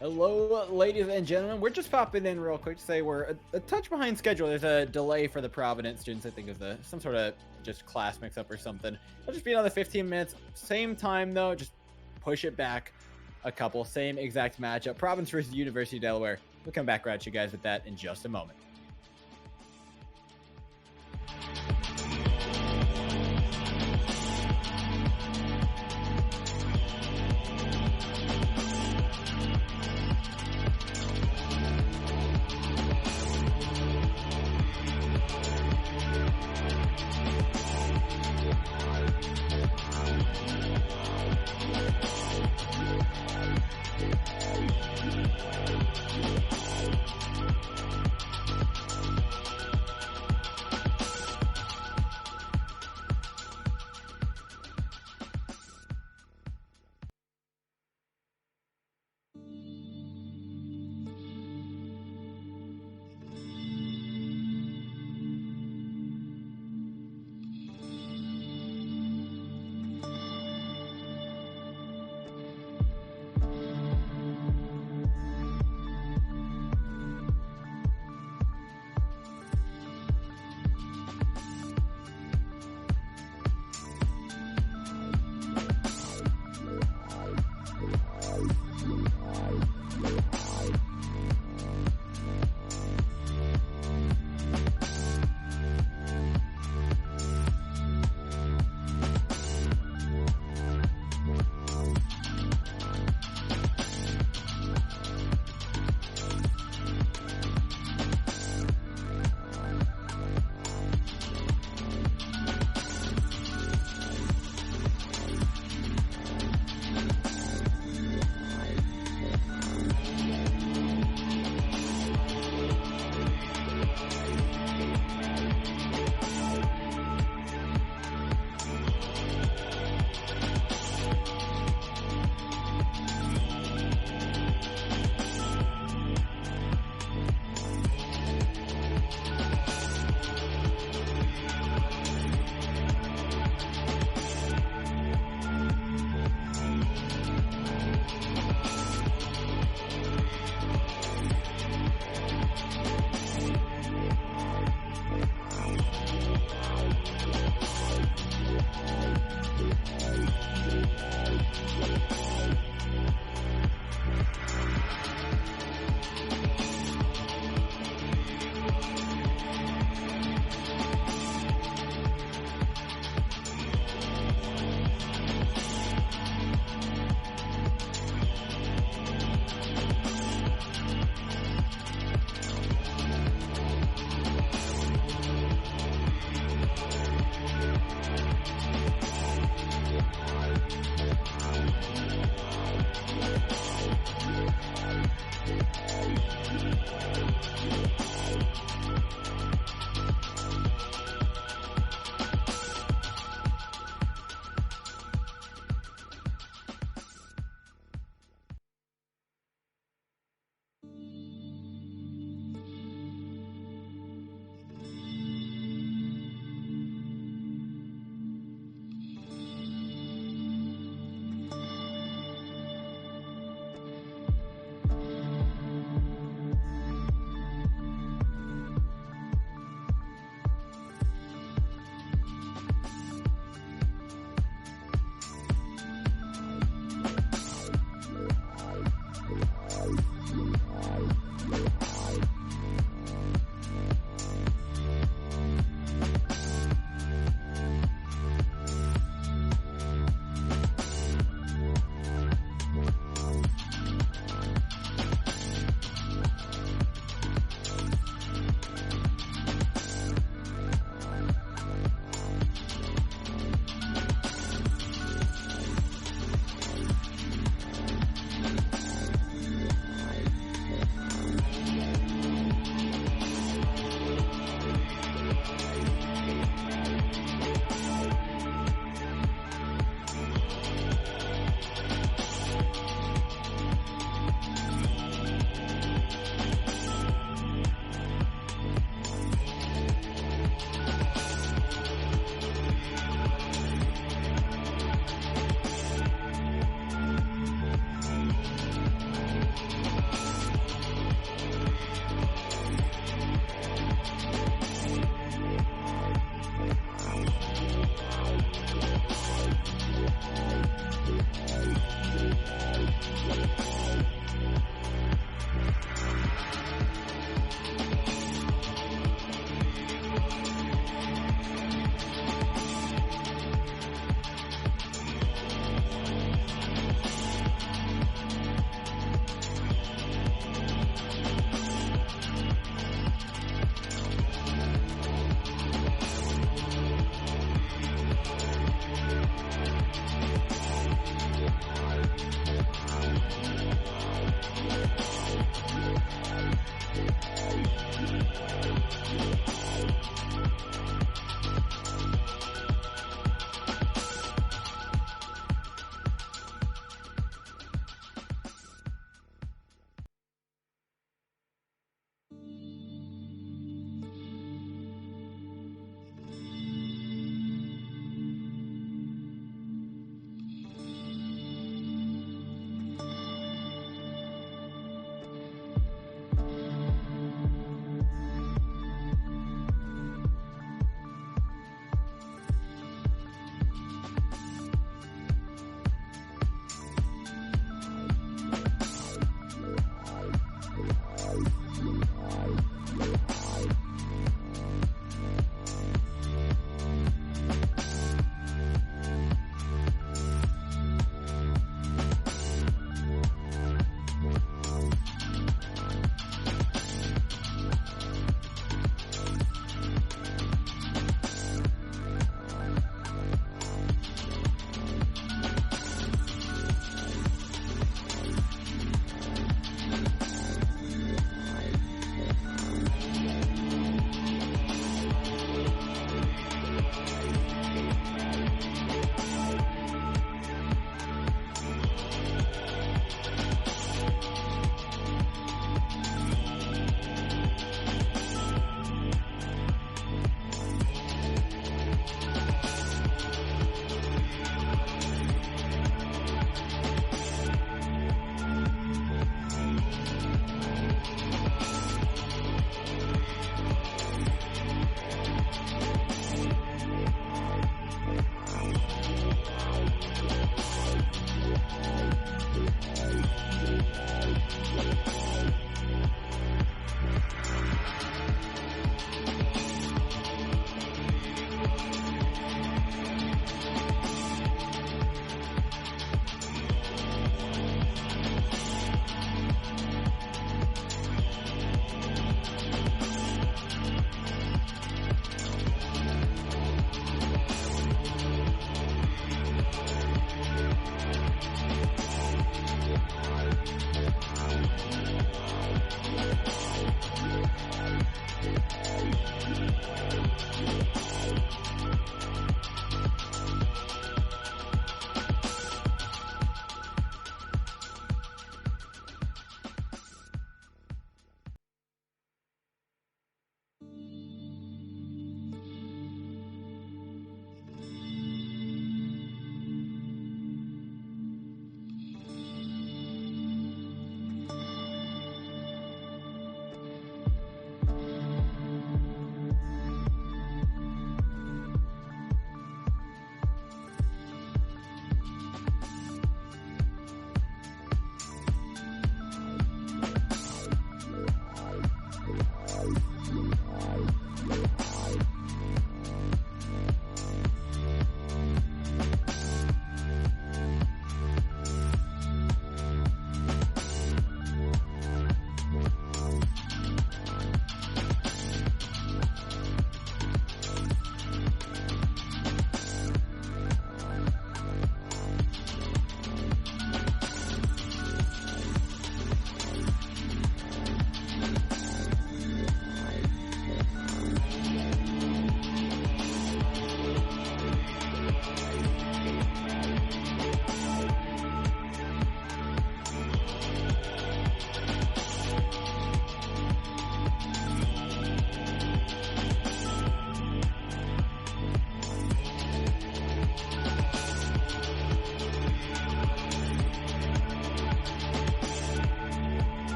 Hello, ladies and gentlemen. We're just popping in real quick to say we're a touch behind schedule. There's a delay for the Providence students. I think of some sort of just class mix-up or something. It'll just be another 15 minutes. Same time, though. Just push it back a couple. Same exact matchup. Providence versus University of Delaware. We'll come back right at you guys with that in just a moment.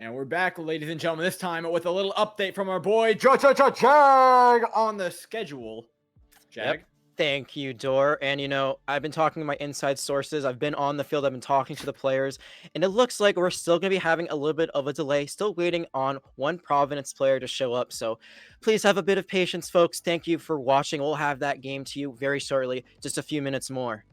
And we're back, ladies and gentlemen, this time with a little update from our boy Jag on the schedule. Jag? Yep. Thank you, Dor. And, I've been talking to my inside sources. I've been on the field. I've been talking to the players. And it looks like we're still going to be having a little bit of a delay, still waiting on one Providence player to show up. So please have a bit of patience, folks. Thank you for watching. We'll have that game to you very shortly, just a few minutes more.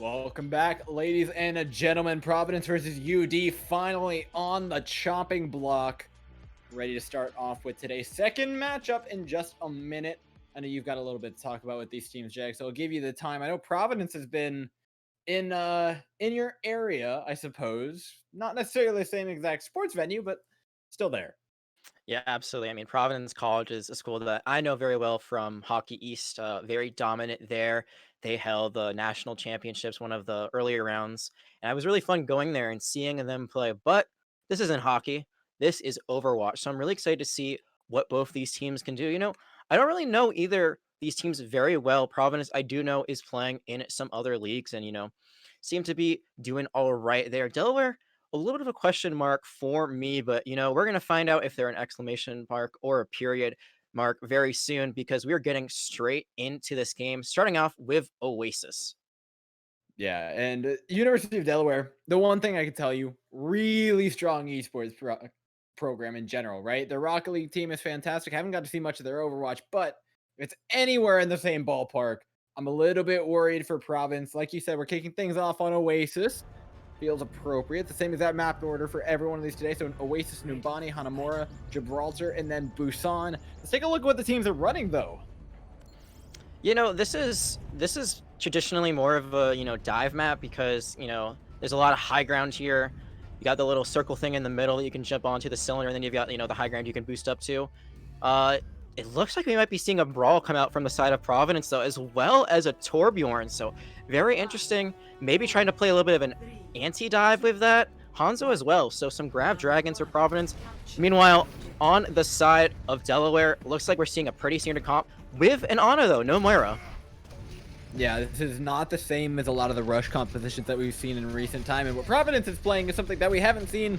Welcome back, ladies and gentlemen. Providence versus UD finally on the chopping block. Ready to start off with today's second matchup in just a minute. I know you've got a little bit to talk about with these teams, Jag, so I'll give you the time. I know Providence has been in your area, I suppose. Not necessarily the same exact sports venue, but still there. Yeah, absolutely. I mean, Providence College is a school that I know very well from Hockey East. Very dominant there. They held the national championships one of the earlier rounds, and it was really fun going there and seeing them play. But this isn't hockey. This is Overwatch. So I'm really excited to see what both these teams can do. I don't really know either these teams very well. Providence, I do know, is playing in some other leagues and seem to be doing all right there. Delaware, a little bit of a question mark for me, but we're going to find out if they're an exclamation mark or a period mark very soon because we're getting straight into this game, starting off with Oasis. Yeah, and University of Delaware, the one thing I can tell you, really strong esports program in general, right? Their Rocket League team is fantastic. Haven't got to see much of their Overwatch, but if it's anywhere in the same ballpark, I'm a little bit worried for Province. Like you said, we're kicking things off on Oasis. Feels appropriate. The same exact map order for every one of these today. So in Oasis, Numbani, Hanamura, Gibraltar, and then Busan. Let's take a look at what the teams are running, though. This is traditionally more of a dive map because there's a lot of high ground here. You got the little circle thing in the middle that you can jump onto the cylinder, and then you've got the high ground you can boost up to. It looks like we might be seeing a brawl come out from the side of Providence though, as well as a Torbjorn. So very interesting. Maybe trying to play a little bit of an anti-dive with that. Hanzo as well. So some grab dragons for Providence. Meanwhile, on the side of Delaware, looks like we're seeing a pretty standard comp with an Ana though, no Moira. Yeah, this is not the same as a lot of the rush compositions that we've seen in recent time. And what Providence is playing is something that we haven't seen,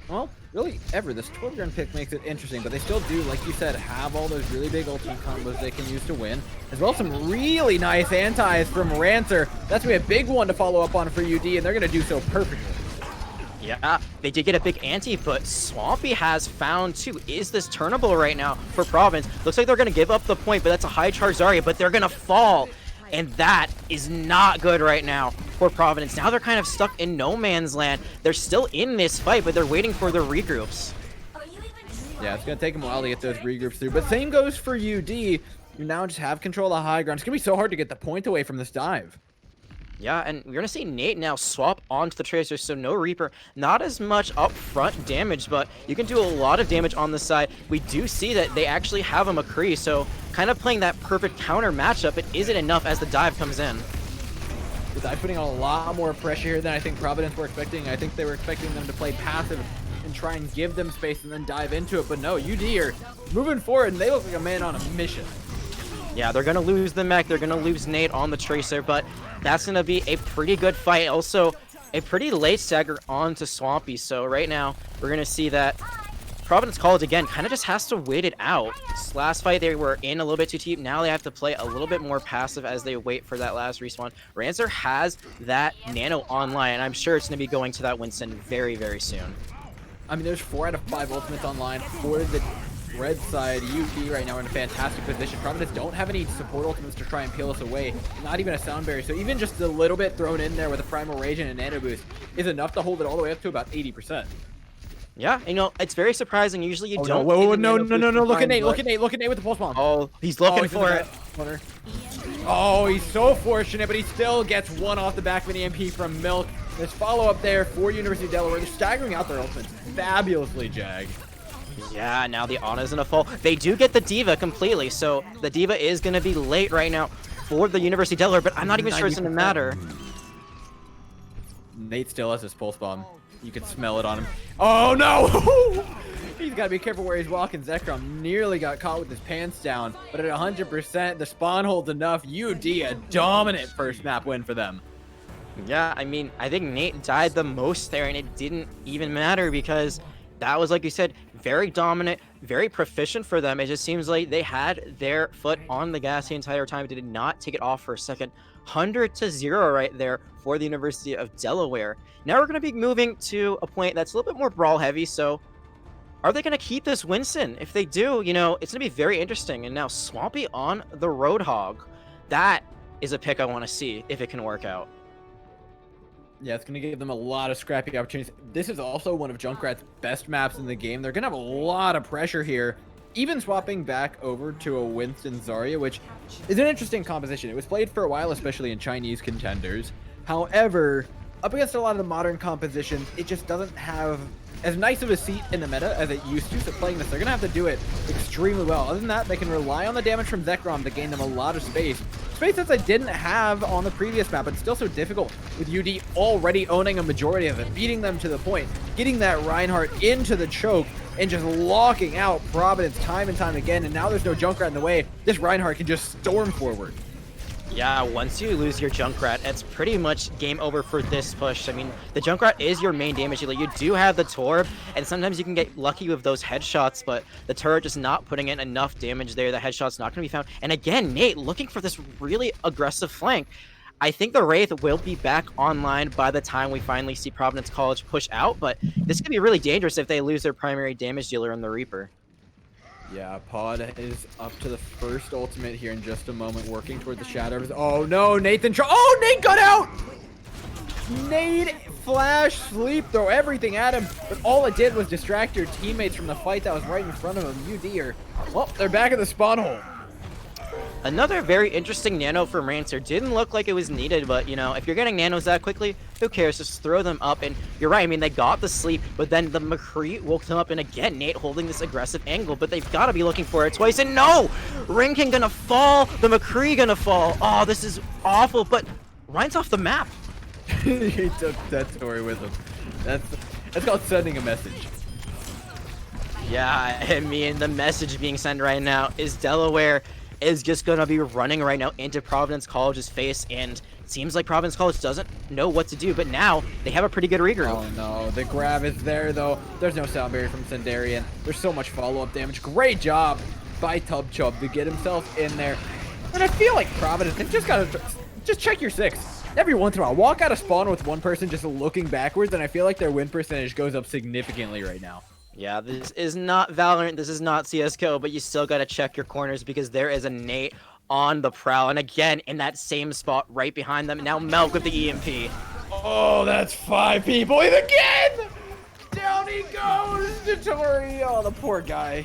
well, really ever. This Torbjorn pick makes it interesting, but they still do, like you said, have all those really big ultimate combos they can use to win, as well as some really nice antis from Rancer. That's going to be a big one to follow up on for UD, and they're going to do so perfectly. Yeah, they did get a big anti, but Swampy has found too. Is this turnable right now for Province? Looks like they're going to give up the point, but that's a high charge Zarya, but they're going to fall. And that is not good right now for Providence. Now they're kind of stuck in no man's land. They're still in this fight, but they're waiting for their regroups. Yeah, it's going to take them a while to get those regroups through. But same goes for UD. You now just have control of high ground. It's going to be so hard to get the point away from this dive. Yeah, and we're going to see Nate now swap onto the Tracer, so no Reaper. Not as much upfront damage, but you can do a lot of damage on the side. We do see that they actually have a McCree, so kind of playing that perfect counter matchup, but is it enough as the dive comes in? The dive putting on a lot more pressure here than I think Providence were expecting. I think they were expecting them to play passive and try and give them space and then dive into it, but no, UD are moving forward, and they look like a man on a mission. Yeah, they're going to lose the mech. They're going to lose Nate on the Tracer, but that's going to be a pretty good fight. Also, a pretty late stagger onto Swampy. So right now, we're going to see that Providence College, again, kind of just has to wait it out. This last fight, they were in a little bit too deep. Now they have to play a little bit more passive as they wait for that last respawn. Rancer has that Nano online, and I'm sure it's going to be going to that Winston very, very soon. I mean, there's 4 out of 5 ultimates online for the red side. UD right now are in a fantastic position. Providence don't have any support ultimates to try and peel us away. Not even a sound barrier. So even just a little bit thrown in there with a primal rage and a nano boost is enough to hold it all the way up to about 80%. Yeah, it's very surprising. Usually you don't. Whoa, no. Look at Nate. Look at Nate with the pulse bomb. Oh, he's looking for it. Oh, he's so fortunate, but he still gets one off the back of an EMP from Milk. There's follow-up there for University of Delaware. They're staggering out their ultimates fabulously, Jag. Yeah, now the Ana's in a fall. They do get the D.Va completely, so the D.Va is going to be late right now for the University of Delaware, but I'm not even sure it's going to matter. Nate still has his pulse bomb. You can smell it on him. Oh, no! He's got to be careful where he's walking. Zekrom nearly got caught with his pants down, but at 100%, the spawn holds enough. UD, a dominant first map win for them. Yeah, I mean, I think Nate died the most there, and it didn't even matter because that was, like you said, very dominant, very proficient for them. It just seems like they had their foot on the gas the entire time. They did not take it off for a second. 100-0 right there for the University of Delaware. Now we're going to be moving to a point that's a little bit more brawl heavy. So are they going to keep this Winston? If they do, it's going to be very interesting. And now Swampy on the Roadhog. That is a pick I want to see if it can work out. Yeah, it's going to give them a lot of scrappy opportunities. This is also one of Junkrat's best maps in the game. They're going to have a lot of pressure here, even swapping back over to a Winston Zarya, which is an interesting composition. It was played for a while, especially in Chinese contenders. However, up against a lot of the modern compositions, it just doesn't have as nice of a seat in the meta as it used to. So playing this, they're going to have to do it extremely well. Other than that, they can rely on the damage from Zekrom to gain them a lot of space. Space that I didn't have on the previous map, but still so difficult with UD already owning a majority of it, beating them to the point, getting that Reinhardt into the choke, and just locking out Providence time and time again. And now there's no Junkrat in the way. This Reinhardt can just storm forward. Yeah, once you lose your Junkrat, it's pretty much game over for this push. I mean, the Junkrat is your main damage dealer. You do have the Torb, and sometimes you can get lucky with those headshots, but the turret just not putting in enough damage there. The headshot's not going to be found. And again, Nate looking for this really aggressive flank. I think the Wraith will be back online by the time we finally see Providence College push out, but this could be really dangerous if they lose their primary damage dealer in the Reaper. Yeah, Pod is up to the first ultimate here in just a moment, working toward the shadows. Oh no, Nathan! Oh, Nate got out! Nate flash, sleep, throw everything at him, but all it did was distract your teammates from the fight that was right in front of them. UD are, well, they're back at the spawn hole. Another very interesting nano from Rancer. Didn't look like it was needed, but, you know, if you're getting nanos that quickly, who cares? Just throw them up, and you're right. I mean, they got the sleep, but then the McCree woke them up, and again, Nate holding this aggressive angle, but they've got to be looking for it twice, and no! Ringkin gonna fall, the McCree gonna fall. Oh, this is awful, but Ryan's off the map. He took that story with him. That's called sending a message. Yeah, I mean, the message being sent right now is Delaware is just going to be running right now into Providence College's face, and it seems like Providence College doesn't know what to do, but now they have a pretty good regroup. Oh no, the grab is there though. There's no sound barrier from Sendarian. There's so much follow-up damage. Great job by Tub Chub to get himself in there. And I feel like Providence, they've just got to just check your six. Every once in a while, walk out of spawn with one person just looking backwards, and I feel like their win percentage goes up significantly right now. Yeah, this is not Valorant, this is not CSGO, but you still gotta check your corners because there is a Nate on the prowl. And again, in that same spot right behind them, now Melk with the EMP. Oh, that's 5 people again! Down he goes, Notori. Oh, the poor guy.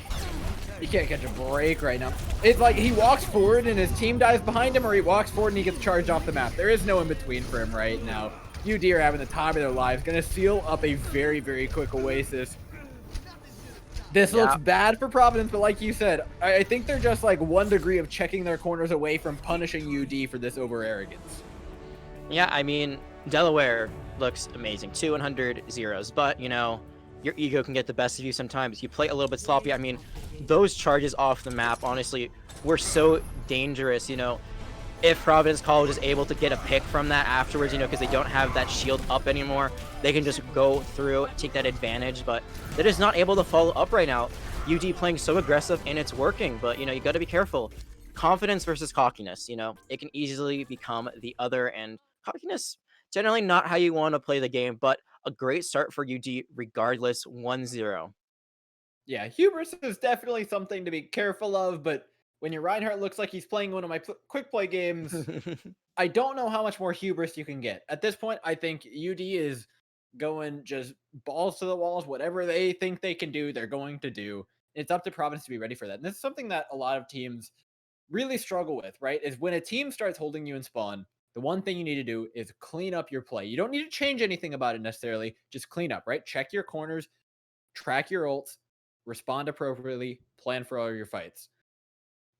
He can't catch a break right now. It's like he walks forward and his team dies behind him, or he walks forward and he gets charged off the map. There is no in between for him right now. UD are having the time of their lives. Gonna seal up a very, very quick Oasis. This looks bad for Providence, but like you said, I think they're just like 1 degree of checking their corners away from punishing UD for this over-arrogance. Yeah, I mean, Delaware looks amazing. 200 zeros, but, you know, your ego can get the best of you sometimes. You play a little bit sloppy. I mean, those charges off the map, honestly, were so dangerous, you know. If Providence College is able to get a pick from that afterwards, you know, because they don't have that shield up anymore, they can just go through, take that advantage, but they're just not able to follow up right now. UD playing so aggressive, and it's working, but, you know, you got to be careful. Confidence versus cockiness, you know, it can easily become the other, and cockiness, generally not how you want to play the game, but a great start for UD regardless, 1-0. Yeah, hubris is definitely something to be careful of, but when your Reinhardt looks like he's playing one of my quick play games, I don't know how much more hubris you can get. At this point, I think UD is going just balls to the walls. Whatever they think they can do, they're going to do. It's up to Providence to be ready for that. And this is something that a lot of teams really struggle with, right? Is when a team starts holding you in spawn, the one thing you need to do is clean up your play. You don't need to change anything about it necessarily. Just clean up, right? Check your corners, track your ults, respond appropriately, plan for all your fights.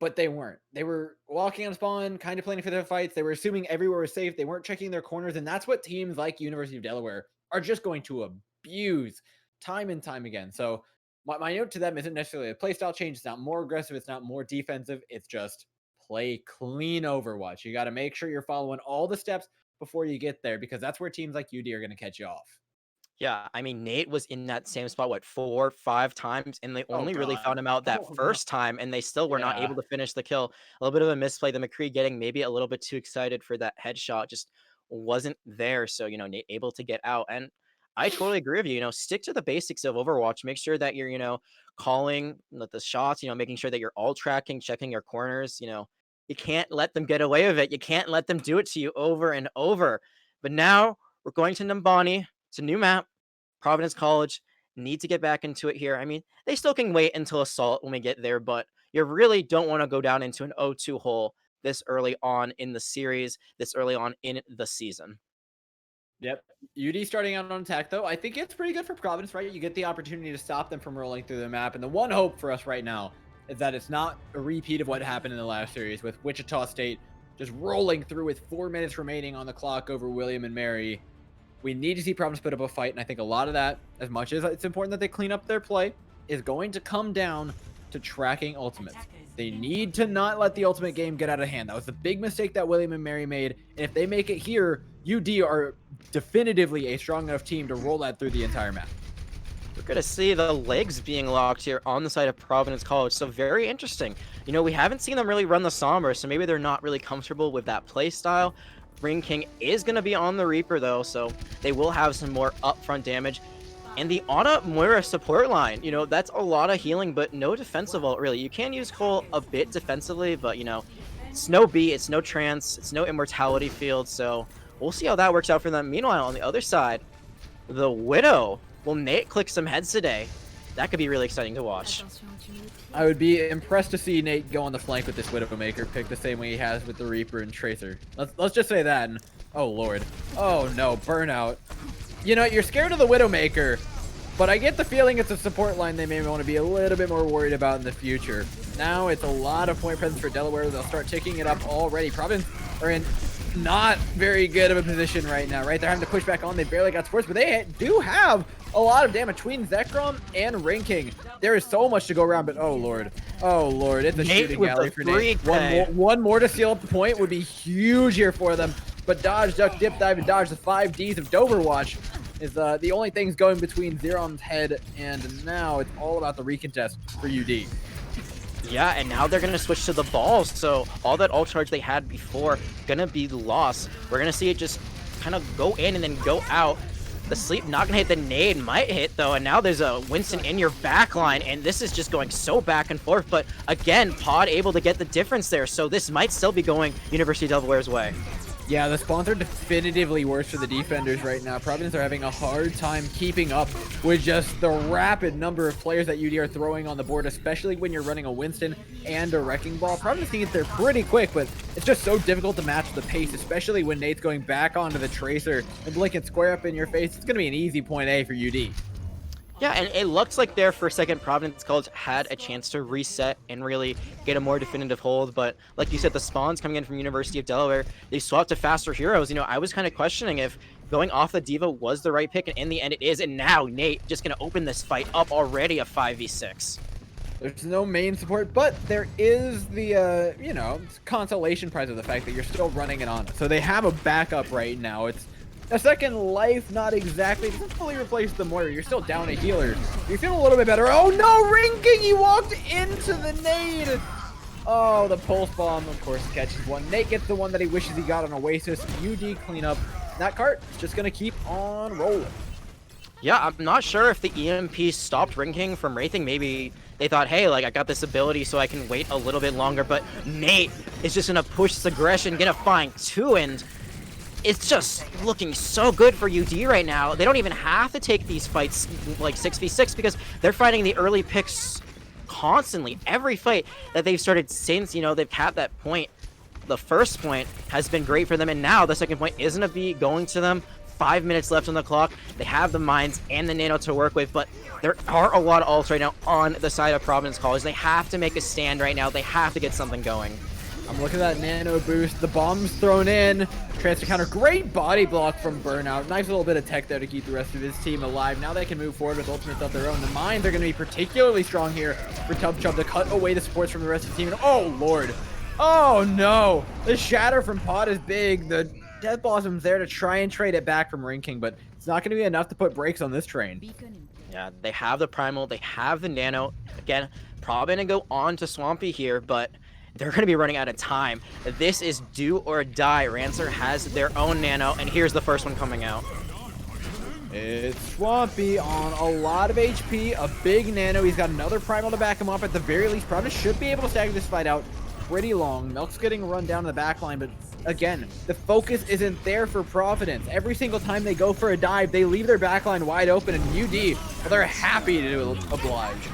But they weren't. They were walking on spawn, kind of planning for their fights. They were assuming everywhere was safe. They weren't checking their corners, and that's what teams like University of Delaware are just going to abuse time and time again. So my note to them isn't necessarily a playstyle change. It's not more aggressive. It's not more defensive. It's just play clean Overwatch. You got to make sure you're following all the steps before you get there, because that's where teams like UD are going to catch you off. Yeah, I mean, Nate was in that same spot, what, 4, 5 times, and they Oh only really God. found him out that Oh no. first time, and they still were not Yeah. able to finish the kill. A little bit of a misplay. The McCree getting maybe a little bit too excited for that headshot just wasn't there. So, you know, Nate able to get out. And I totally agree with you. You know, stick to the basics of Overwatch. Make sure that you're, you know, calling the shots, you know, making sure that you're all tracking, checking your corners. You know, you can't let them get away with it. You can't let them do it to you over and over. But now we're going to Numbani. It's a new map. Providence College need to get back into it here. I mean, they still can wait until Assault when we get there, but you really don't want to go down into an 0-2 hole this early on in the series, this early on in the season. Yep. UD starting out on attack, though. I think it's pretty good for Providence, right? You get the opportunity to stop them from rolling through the map. And the one hope for us right now is that it's not a repeat of what happened in the last series with Wichita State just rolling through with 4 minutes remaining on the clock over William and Mary. We need to see Providence put up a fight. And I think a lot of that, as much as it's important that they clean up their play, is going to come down to tracking ultimates. They need to not let the ultimate game get out of hand. That was the big mistake that William and Mary made. And if they make it here, UD are definitively a strong enough team to roll that through the entire map. We're going to see the legs being locked here on the side of Providence College. So very interesting. You know, we haven't seen them really run the Sombra, so maybe they're not really comfortable with that play style. Ring King is going to be on the Reaper, though, so they will have some more upfront damage. And the Ana Moira support line, you know, that's a lot of healing, but no defensive ult, really. You can use Cole a bit defensively, but, you know, it's no B, it's no trance, it's no immortality field, so we'll see how that works out for them. Meanwhile, on the other side, the Widow. Will Nate click some heads today? That could be really exciting to watch. I would be impressed to see Nate go on the flank with this Widowmaker pick the same way he has with the Reaper and Tracer. Let's just say that. And, oh, Lord. Oh, no. Burnout. You know, you're scared of the Widowmaker, but I get the feeling it's a support line they may want to be a little bit more worried about in the future. Now it's a lot of point presence for Delaware. They'll start ticking it up already. Providence are in not very good of a position right now, right? They're having to push back on. They barely got sports, but they do have a lot of damage between Zekrom and Ring King. There is so much to go around, but oh lord, it's a Nate shooting with gallery the for Nate. One more to seal up the point would be huge here for them. But dodge, duck, dip, dive, and dodge, the 5Ds of Overwatch is the only things going between Zerom's head, and now it's all about the recontest for UD. Yeah, and now they're going to switch to the balls, so all that ult charge they had before going to be lost. We're going to see it just kind of go in and then go out. The sleep not going to hit, the nade might hit, though, and now there's a Winston in your back line, and this is just going so back and forth, but again, Pod able to get the difference there, so this might still be going University of Delaware's way. Yeah, the spawns are definitively worse for the defenders right now. Providence are having a hard time keeping up with just the rapid number of players that UD are throwing on the board, especially when you're running a Winston and a Wrecking Ball. Providence can get there pretty quick, but it's just so difficult to match the pace, especially when Nate's going back onto the Tracer and blinking square up in your face. It's going to be an easy point A for UD. Yeah, and it looks like there for a second Providence College had a chance to reset and really get a more definitive hold, but like you said, the spawns coming in from University of Delaware, they swapped to faster heroes. You know, I was kind of questioning if going off the D.Va was the right pick, and in the end it is, and now Nate just going to open this fight up already a 5v6. There's no main support, but there is the, you know, consolation prize of the fact that you're still running it on. So they have a backup right now. It's a second life, not exactly. It doesn't fully replace the Moira. You're still down a healer. You're feeling a little bit better. Oh no, Ring King! He walked into the nade. Oh, the pulse bomb, of course, catches one. Nate gets the one that he wishes he got on Oasis. UD cleanup. That cart is just going to keep on rolling. Yeah, I'm not sure if the EMP stopped Ring King from wraithing. Maybe they thought, hey, like, I got this ability so I can wait a little bit longer. But Nate is just going to push this aggression, going to find two, and it's just looking so good for UD right now. They don't even have to take these fights like 6v6 because they're fighting the early picks constantly. Every fight that they've started since, you know, they've had that point. The first point has been great for them, and now the second point isn't a B going to them. 5 minutes left on the clock. They have the mines and the nano to work with, but there are a lot of ults right now on the side of Providence College. They have to make a stand right now. They have to get something going. I'm looking at that nano boost. The bomb's thrown in. Transfer counter. Great body block from Burnout. Nice little bit of tech there to keep the rest of his team alive. Now they can move forward with ultimates of their own. The mines are going to be particularly strong here for Tub Chub to cut away the supports from the rest of the team. And oh, Lord. Oh, no. The shatter from Pod is big. The Death Blossom's there to try and trade it back from Ring King, but it's not going to be enough to put brakes on this train. Yeah, they have the Primal. They have the Nano. Again, probably going to go on to Swampy here, but they're going to be running out of time. This is do or die. Rancer has their own Nano, and here's the first one coming out. It's Swampy on a lot of HP, a big Nano. He's got another Primal to back him up. At the very least, Providence should be able to stagger this fight out pretty long. Milk's getting run down in the back line, but again, the focus isn't there for Providence. Every single time they go for a dive, they leave their backline wide open, and UD, well, they're happy to oblige.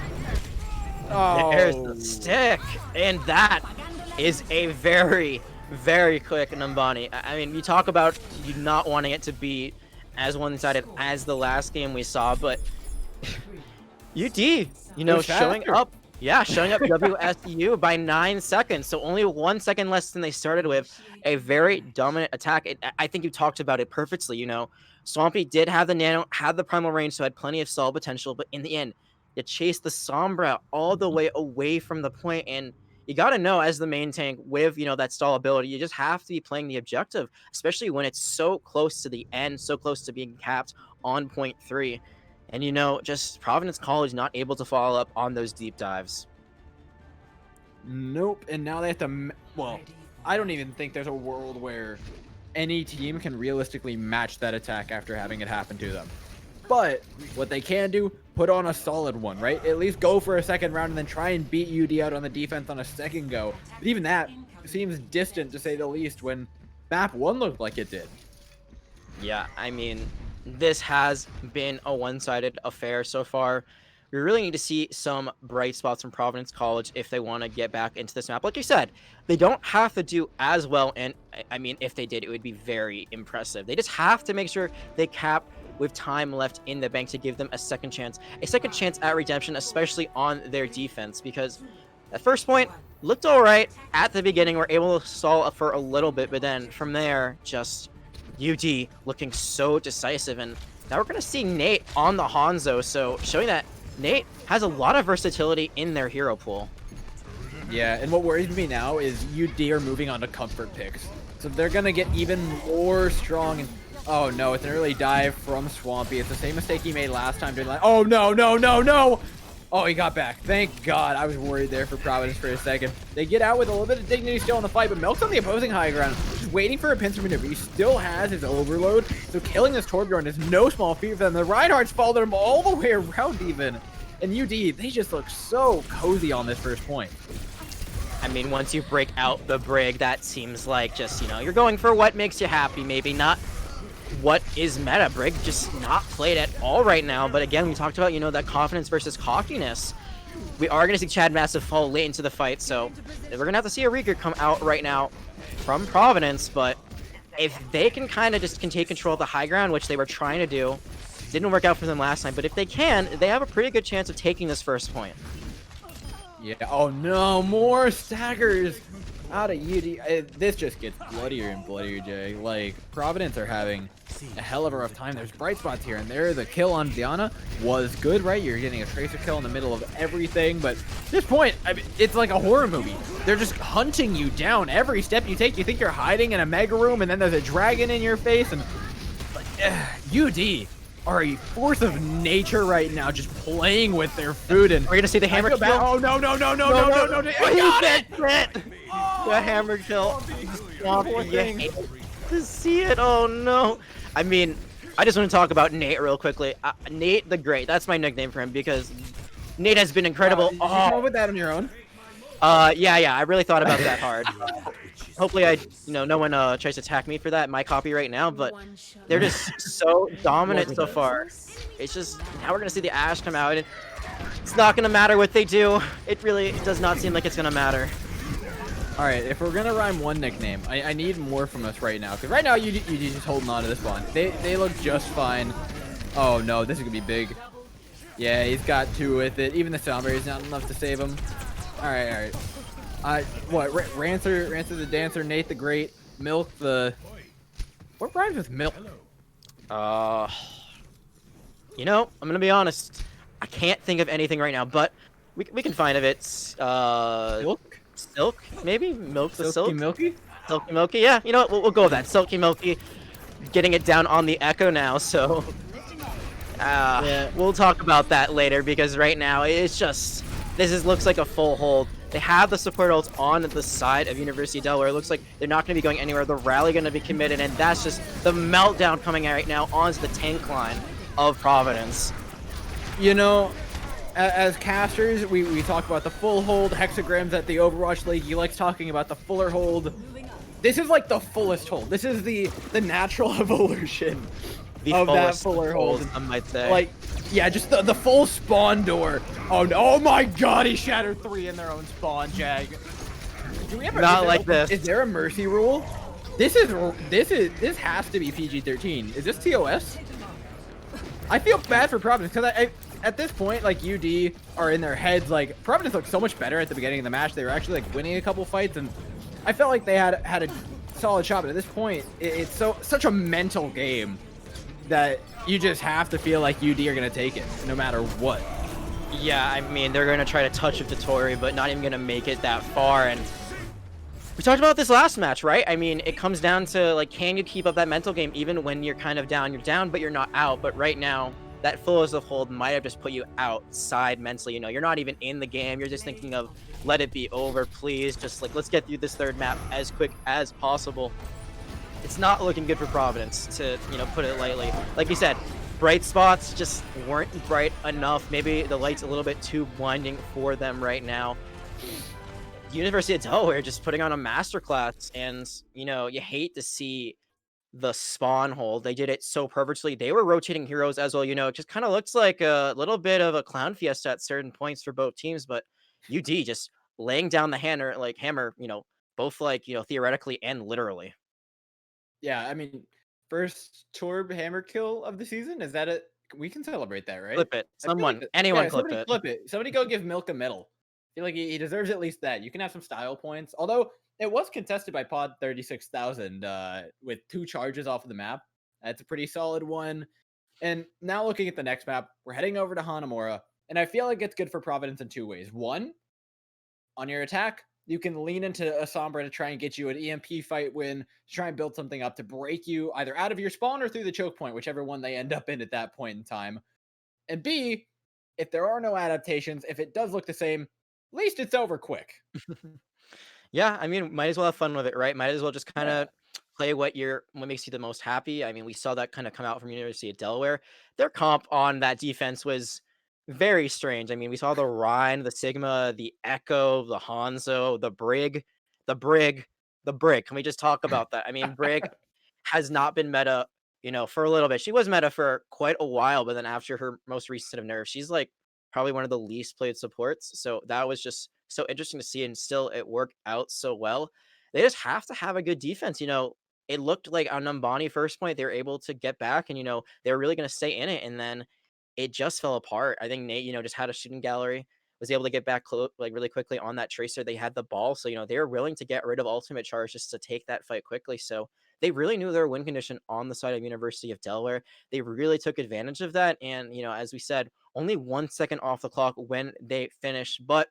Oh. There's the stick, and that is a very, very quick Numbani. I mean, you talk about you not wanting it to be as one-sided as the last game we saw, but UD, you know, showing up WSU by 9 seconds, so only 1 second less than they started with. A very dominant attack. I think you talked about it perfectly. You know, Swampy did have the nano, had the primal range, so had plenty of stall potential, but in the end, you chase the Sombra all the way away from the point, and you got to know as the main tank with, you know, that stall ability, you just have to be playing the objective, especially when it's so close to the end, so close to being capped on point 3. And, you know, just Providence College not able to follow up on those deep dives. Nope. And now they have to, well, I don't even think there's a world where any team can realistically match that attack after having it happen to them. But what they can do, put on a solid one, right? At least go for a second round and then try and beat UD out on the defense on a second go. But even that seems distant, to say the least, when map 1 looked like it did. Yeah, I mean, this has been a one-sided affair so far. We really need to see some bright spots from Providence College if they want to get back into this map. Like you said, they don't have to do as well, and I mean, if they did, it would be very impressive. They just have to make sure they cap with time left in the bank to give them a second chance at redemption, especially on their defense, because that first point looked all right at the beginning. We're able to stall up for a little bit, but then from there, just UD looking so decisive. And now we're going to see Nate on the Hanzo, so showing that Nate has a lot of versatility in their hero pool. Yeah, and what worries me now is UD are moving on to comfort picks. So they're going to get even more strong. And oh no, it's an early dive from Swampy. It's the same mistake he made last time. Oh no, no, no, no! Oh, he got back. Thank God. I was worried there for Providence for a second. They get out with a little bit of dignity still in the fight, but Milk's on the opposing high ground. Just waiting for a pincer maneuver. He still has his overload, so killing this Torbjorn is no small feat for them. The Reinhardt's followed him all the way around even. And UD, they just look so cozy on this first point. I mean, once you break out the Brig, that seems like just, you know, you're going for what makes you happy, maybe not what is meta. Brig just not played at all right now. But again, we talked about, you know, that confidence versus cockiness. We are going to see Chad Massive fall late into the fight, so we're going to have to see a Rieger come out right now from Providence. But if they can kind of just take control of the high ground, which they were trying to do, didn't work out for them last time, but if they can, they have a pretty good chance of taking this first point. Yeah, oh no, more staggers out of UD. This just gets bloodier and bloodier, Jay. Like, Providence are having a hell of a rough time. There's bright spots here and there. The kill on Diana was good, right? You're getting a tracer kill in the middle of everything, but at this point, I mean, it's like a horror movie. They're just hunting you down every step you take. You think you're hiding in a mega room, and then there's a dragon in your face, and like, UD are a force of nature right now, just playing with their food. And we're gonna see the hammer kill. Oh no, no, no, no, no, no, no, no! I got it! The hammer kill. To see it. Oh no. I mean, I just want to talk about Nate real quickly. Nate the Great. That's my nickname for him because Nate has been incredible. Did you come up with that on your own? Yeah. I really thought about that hard. Hopefully, no one tries to attack me for that. My copy right now, but they're just so dominant so far. It's just now we're gonna see the Ashe come out, and it's not gonna matter what they do. It really does not seem like it's gonna matter. All right, if we're gonna rhyme one nickname, I need more from us right now. Because right now you just holding on to this one. They look just fine. Oh no, this is gonna be big. Yeah, he's got two with it. Even the Sombra is not enough to save him. All right. What? Rancer the Dancer, Nate the Great, Milk the. What rhymes with Milk? You know, I'm gonna be honest. I can't think of anything right now, but we can find of it. Silk, maybe? Milk the Silk? Milky? Silky Milky, yeah. You know what? We'll go with that. Silky Milky. Getting it down on the Echo now, so. Yeah. We'll talk about that later because right now it's just. Looks like a full hold. They have the support ults on the side of University of Delaware. It looks like they're not going to be going anywhere. The rally going to be committed, and that's just the meltdown coming out right now onto the tank line of Providence. You know, as casters, we talk about the full hold hexagrams at the Overwatch League. He likes talking about the fuller hold. This is like the fullest hold. This is the natural evolution of that fuller hold. I might say. Like, yeah, just the full spawn door. Oh no! Oh my God! He shattered 3 in their own spawn, Jag. Do we ever? Not like this. Is there a mercy rule? This has to be PG-13. Is this TOS? I feel bad for Providence because at this point, like, UD are in their heads. Like, Providence looked so much better at the beginning of the match. They were actually like winning a couple fights, and I felt like they had a solid shot. But at this point, it's such a mental game that you just have to feel like UD are gonna take it no matter what. Yeah, I mean, they're gonna try to touch with Tori, but not even gonna make it that far. And we talked about this last match, right? I mean, it comes down to, like, can you keep up that mental game even when you're kind of down? You're down, but you're not out. But right now, that fullest of hold might have just put you outside mentally. You know, you're not even in the game. You're just thinking of, let it be over, please. Just, like, let's get through this third map as quick as possible. It's not looking good for Providence, to, you know, put it lightly. Like you said, bright spots just weren't bright enough. Maybe the light's a little bit too blinding for them right now. University of Delaware just putting on a masterclass, and, you know, you hate to see the spawn hold. They did it so perfectly. They were rotating heroes as well. You know, it just kind of looks like a little bit of a clown fiesta at certain points for both teams, but UD just laying down the hammer, you know, both, like, you know, theoretically and literally. Yeah, I mean, first Torb hammer kill of the season. Is that it? We can celebrate that, right? Clip it. Someone, like anyone clip it. Flip it. Somebody go give Milk a medal. I feel like he deserves at least that. You can have some style points. Although it was contested by Pod 36,000 with 2 charges off of the map. That's a pretty solid one. And now looking at the next map, we're heading over to Hanamura. And I feel like it's good for Providence in 2 ways. One, on your attack, you can lean into a Sombra to try and get you an EMP fight win, to try and build something up to break you either out of your spawn or through the choke point, whichever one they end up in at that point in time. And B, if there are no adaptations, if it does look the same, at least it's over quick. Yeah, I mean, might as well have fun with it, right? Might as well just kind of play what makes you the most happy. I mean, we saw that kind of come out from University of Delaware. Their comp on that defense was very strange. I mean, we saw the Rhine, the Sigma, the Echo, the Hanzo, the Brig, the Brig, the Brig. Can we just talk about that? I mean, Brig has not been meta, you know, for a little bit. She was meta for quite a while, but then after her most recent set of nerfs, she's like probably one of the least played supports. So that was just so interesting to see, and still it worked out so well. They just have to have a good defense. You know, it looked like on Numbani first point, they were able to get back, and, you know, they were really going to stay in it. And then it just fell apart. I think Nate, you know, just had a shooting gallery, was able to get back like really quickly on that tracer. They had the ball. So, you know, they were willing to get rid of ultimate charge just to take that fight quickly. So they really knew their win condition on the side of University of Delaware. They really took advantage of that. And, you know, as we said, only 1 second off the clock when they finished. But,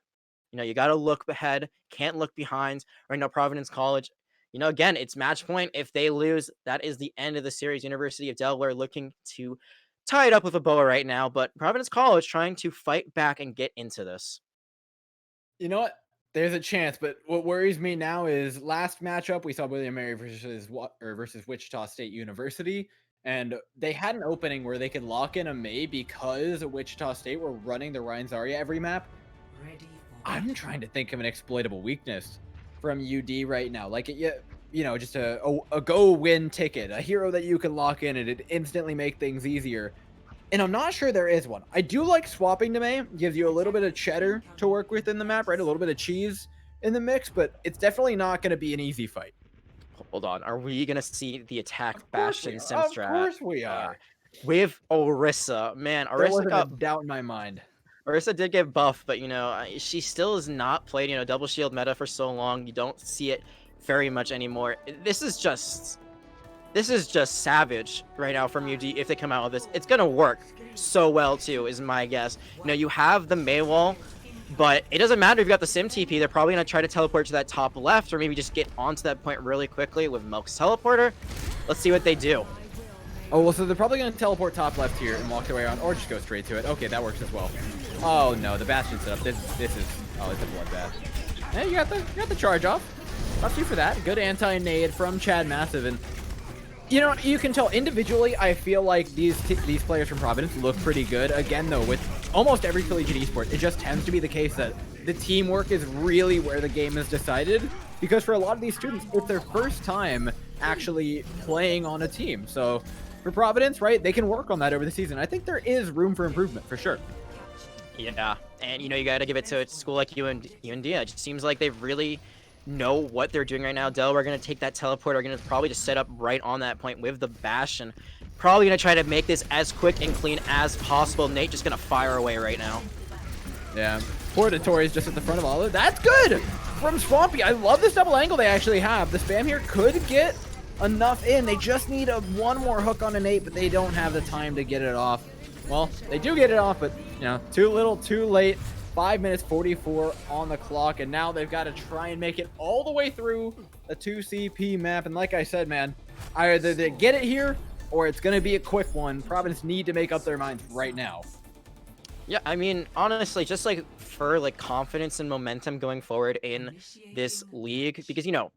you know, you got to look ahead, can't look behind. Right now, Providence College, you know, again, it's match point. If they lose, that is the end of the series. University of Delaware looking to tie it up with a boa right now, but Providence College trying to fight back and get into this. You know what? There's a chance, but what worries me now is last matchup we saw William Mary versus Wichita State University, and they had an opening where they could lock in a May because Wichita State were running the Ryan Zarya every map. I'm trying to think of an exploitable weakness from UD right now, like you know, just a go win ticket, a hero that you can lock in and it instantly make things easier. And I'm not sure there is one. I do like swapping to May. Gives you a little bit of cheddar to work with in the map, right? A little bit of cheese in the mix, but it's definitely not going to be an easy fight. Hold on. Are we going to see the attack Bastion Simstrat? Of course we are. With Orisa. Man, Orisa got a doubt in my mind. Orisa did get buffed, but, you know, she still has not played, you know, double shield meta for so long. You don't see it very much anymore. This is just savage right now from UD. If they come out with this, it's gonna work so well too, is my guess. You know, you have the May wall, but it doesn't matter if you got the sim TP. They're probably gonna try to teleport to that top left, or maybe just get onto that point really quickly with Milk's teleporter. Let's see what they do. Oh, well, so they're probably gonna teleport top left here and walk their way around, or just go straight to it. Okay, that works as well. Oh no, the Bastion setup. This is it's a bloodbath. Hey, you got the charge off. Love you for that. Good anti-nade from Chad Massive. And, you know, you can tell individually, I feel like these players from Providence look pretty good. Again, though, with almost every collegiate esport, it just tends to be the case that the teamwork is really where the game is decided, because for a lot of these students, it's their first time actually playing on a team. So for Providence, right, they can work on that over the season. I think there is room for improvement for sure. Yeah, and you got to give it to a school like UND. It just seems like they really know what they're doing right now. Delaware going to take that teleport, are going to probably just set up right on that point with the bash, and probably going to try to make this as quick and clean as possible. Nate just going to fire away right now. Yeah, poor Dottore is just at the front of all of it. That's good from Swampy. I love this double angle they actually have. The spam here could get enough in. They just need one more hook on an 8, but they don't have the time to get it off. Well, they do get it off, but, you know, too little, too late. 5 minutes 44 on the clock, and now they've got to try and make it all the way through a 2CP map. And like I said, man, either they get it here or it's going to be a quick one. Providence need to make up their minds right now. Yeah, I mean, honestly, just like for like confidence and momentum going forward in this league, because, you know,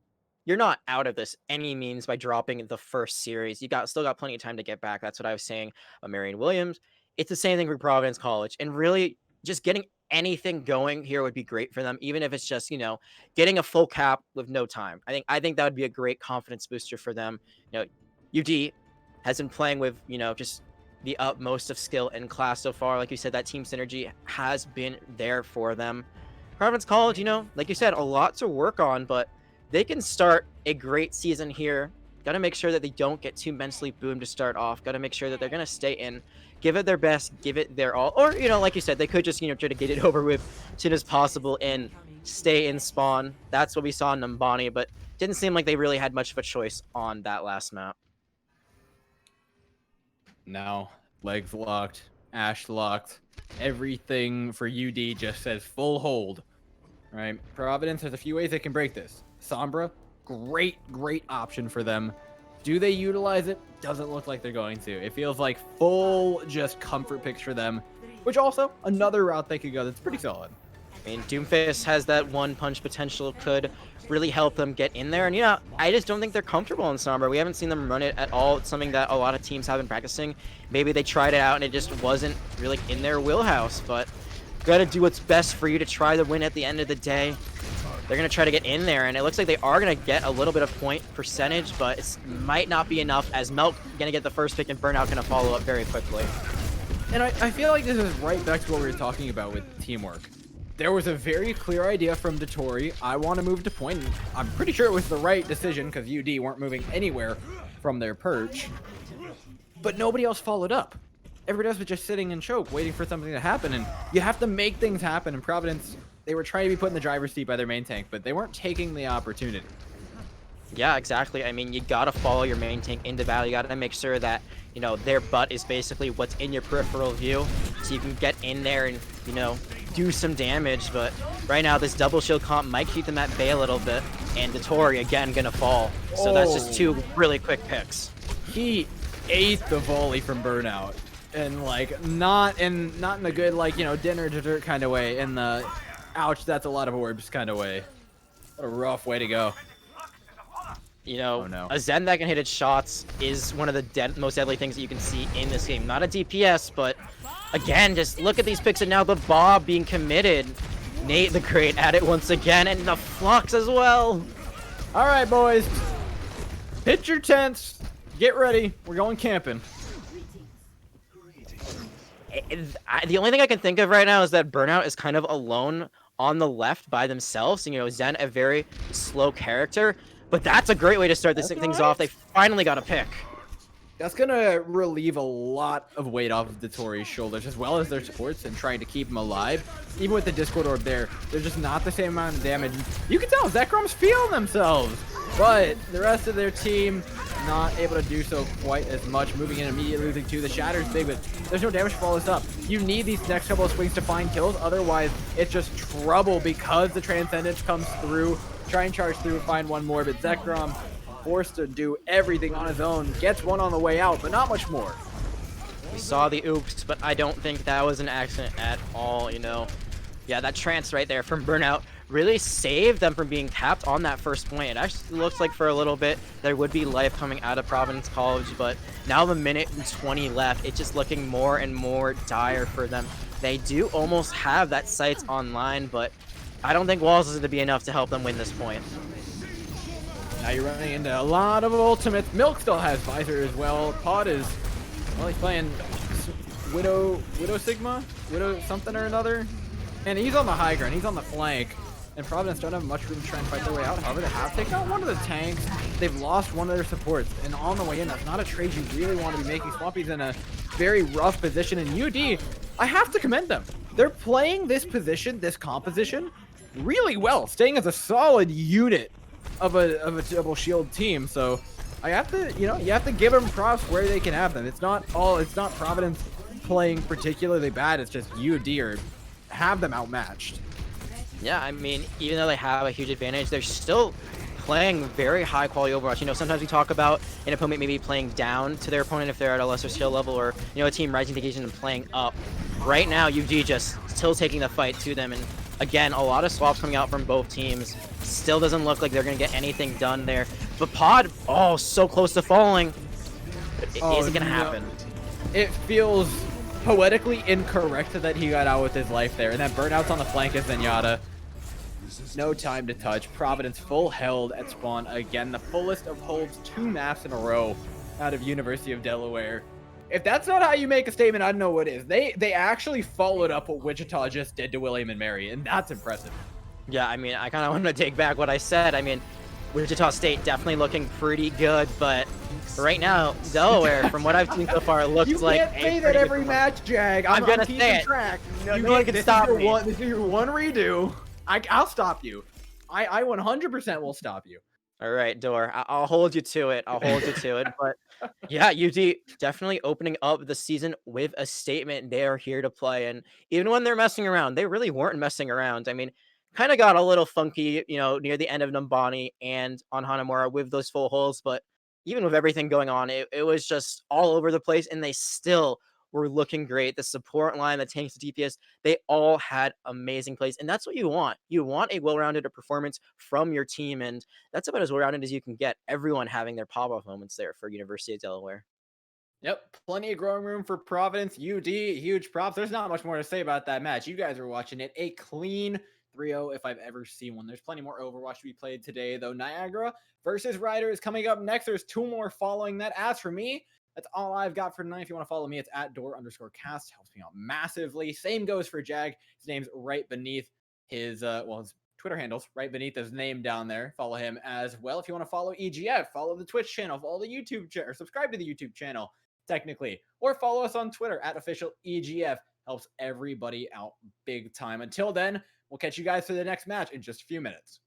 you're not out of this any means by dropping the first series. You still got plenty of time to get back. That's what I was saying about Marion Williams. It's the same thing for Providence College, and really just getting anything going here would be great for them, even if it's just, you know, getting a full cap with no time. I think that would be a great confidence booster for them. You know, UD has been playing with, you know, just the utmost of skill in class so far. Like you said, that team synergy has been there for them. Providence College, you know, like you said, a lot to work on, but they can start a great season here. Got to make sure that they don't get too mentally boomed to start off. Got to make sure that they're going to stay in, give it their best, give it their all. Or, you know, like you said, they could just, you know, try to get it over with as soon as possible and stay in spawn. That's what we saw in Numbani, but didn't seem like they really had much of a choice on that last map. Now, legs locked, Ash locked. Everything for UD just says full hold. Right? Providence has a few ways they can break this. Sombra, great option for them. Do they utilize it? Doesn't look like they're going to. It feels like full just comfort picks for them, which also another route they could go that's pretty solid. I mean, Doomfist has that one punch potential, could really help them get in there. And yeah, I just don't think they're comfortable in Sombra. We haven't seen them run it at all. It's something that a lot of teams have been practicing. Maybe they tried it out and it just wasn't really in their wheelhouse, but gotta do what's best for you to try to win at the end of the day. They're going to try to get in there, and it looks like they are going to get a little bit of point percentage, but it might not be enough, as Melk going to get the first pick and Burnout going to follow up very quickly. And I feel like this is right back to what we were talking about with teamwork. There was a very clear idea from Dottore. I want to move to point. And I'm pretty sure it was the right decision because UD weren't moving anywhere from their perch. But nobody else followed up. Everybody else was just sitting in choke, waiting for something to happen. And you have to make things happen. And Providence, they were trying to be put in the driver's seat by their main tank, but they weren't taking the opportunity. Yeah, exactly. I mean, you got to follow your main tank into battle. You got to make sure that, you know, their butt is basically what's in your peripheral view, so you can get in there and, you know, do some damage. But right now, this double shield comp might keep them at bay a little bit, and Dottore, again, going to fall. So that's just two really quick picks. He ate the volley from Burnout, and, like, not in a good, like, you know, dinner dessert kind of way, in the ouch, that's a lot of orbs kind of way. What a rough way to go. You know, oh, no. A Zen that can hit its shots is one of the most deadly things that you can see in this game. Not a DPS, but again, just look at these picks, and now the Bob being committed. Nate the Great at it once again, and the Flux as well. All right, boys. Pitch your tents. Get ready. We're going camping. The only thing I can think of right now is that Burnout is kind of alone on the left by themselves. And, you know, Zen, a very slow character. But that's a great way to start things off. They finally got a pick. That's going to relieve a lot of weight off of Dottore's shoulders, as well as their supports, and trying to keep him alive. Even with the Discord Orb there, they're just not the same amount of damage. You can tell Zekrom's feeling themselves. But the rest of their team not able to do so quite as much, moving in immediately, losing two. The Shatter's big, but there's no damage to follow this up. You need these next couple of swings to find kills, otherwise it's just trouble because the Transcendence comes through. Try and charge through, find one more, but Zekrom forced to do everything on his own. Gets one on the way out, but not much more. We saw the oops, but I don't think that was an accident at all, you know. Yeah, that trance right there from Burnout really saved them from being tapped on that first point. It actually looks like for a little bit there would be life coming out of Providence College, but now the minute and 20 left, it's just looking more and more dire for them. They do almost have that sights online, but I don't think walls is going to be enough to help them win this point. Now you're running into a lot of ultimates. Milk still has Visor as well. Pod is, well, he's playing Widow Sigma? Widow something or another? And he's on the high ground. He's on the flank. And Providence don't have much room to try and fight their way out. However, they have taken out one of the tanks. They've lost one of their supports. And on the way in, that's not a trade you really want to be making. Swampy's in a very rough position. And UD, I have to commend them. They're playing this position, this composition, really well. Staying as a solid unit of a double shield team. So I have to, you have to give them props where they can have them. It's not Providence playing particularly bad. It's just UD or have them outmatched. Yeah, I mean, even though they have a huge advantage, they're still playing very high quality Overwatch. Sometimes we talk about an opponent maybe playing down to their opponent if they're at a lesser skill level, or, a team rising to occasion and playing up. Right now, UD just still taking the fight to them. And again, a lot of swaps coming out from both teams. Still doesn't look like they're going to get anything done there. But Pod, so close to falling. It isn't going to happen. It feels poetically incorrect that he got out with his life there. And that burnout's on the flank of Zenyatta. No time to touch. Providence full held at spawn again. The fullest of holds 2 maps in a row out of University of Delaware. If that's not how you make a statement, I don't know what is. They actually followed up what Wichita just did to William and Mary, and that's impressive. Yeah, I mean, I kind of want to take back what I said. I mean, Wichita State definitely looking pretty good, but right now, Delaware, from what I've seen so far, it looks like you can't say that every match, Jag. I'm gonna say it. Track. No one can stop me. This is your one redo. I'll stop you. I 100% will stop you. All right, Door. I'll hold you to it. But yeah, UD definitely opening up the season with a statement. They are here to play. And even when they're messing around, they really weren't messing around. I mean, kind of got a little funky, near the end of Numbani and on Hanamura with those full holes. But even with everything going on, it was just all over the place. And they still were looking great. The support line, the tanks, the DPS, they all had amazing plays. And that's what you want. You want a well-rounded performance from your team. And that's about as well-rounded as you can get. Everyone having their pop-off moments there for University of Delaware. Yep, plenty of growing room for Providence. UD, huge props. There's not much more to say about that match. You guys are watching it. A clean 3-0 if I've ever seen one. There's plenty more Overwatch to be played today, though. Niagara versus Ryder is coming up next. There's 2 more following that. As for me, that's all I've got for tonight. If you want to follow me, it's at @door_cast. Helps me out massively. Same goes for Jag. His name's right beneath his, his Twitter handles, right beneath his name down there. Follow him as well. If you want to follow EGF, follow the Twitch channel, follow the YouTube channel, or subscribe to the YouTube channel, technically. Or follow us on Twitter, @official EGF. Helps everybody out big time. Until then, we'll catch you guys for the next match in just a few minutes.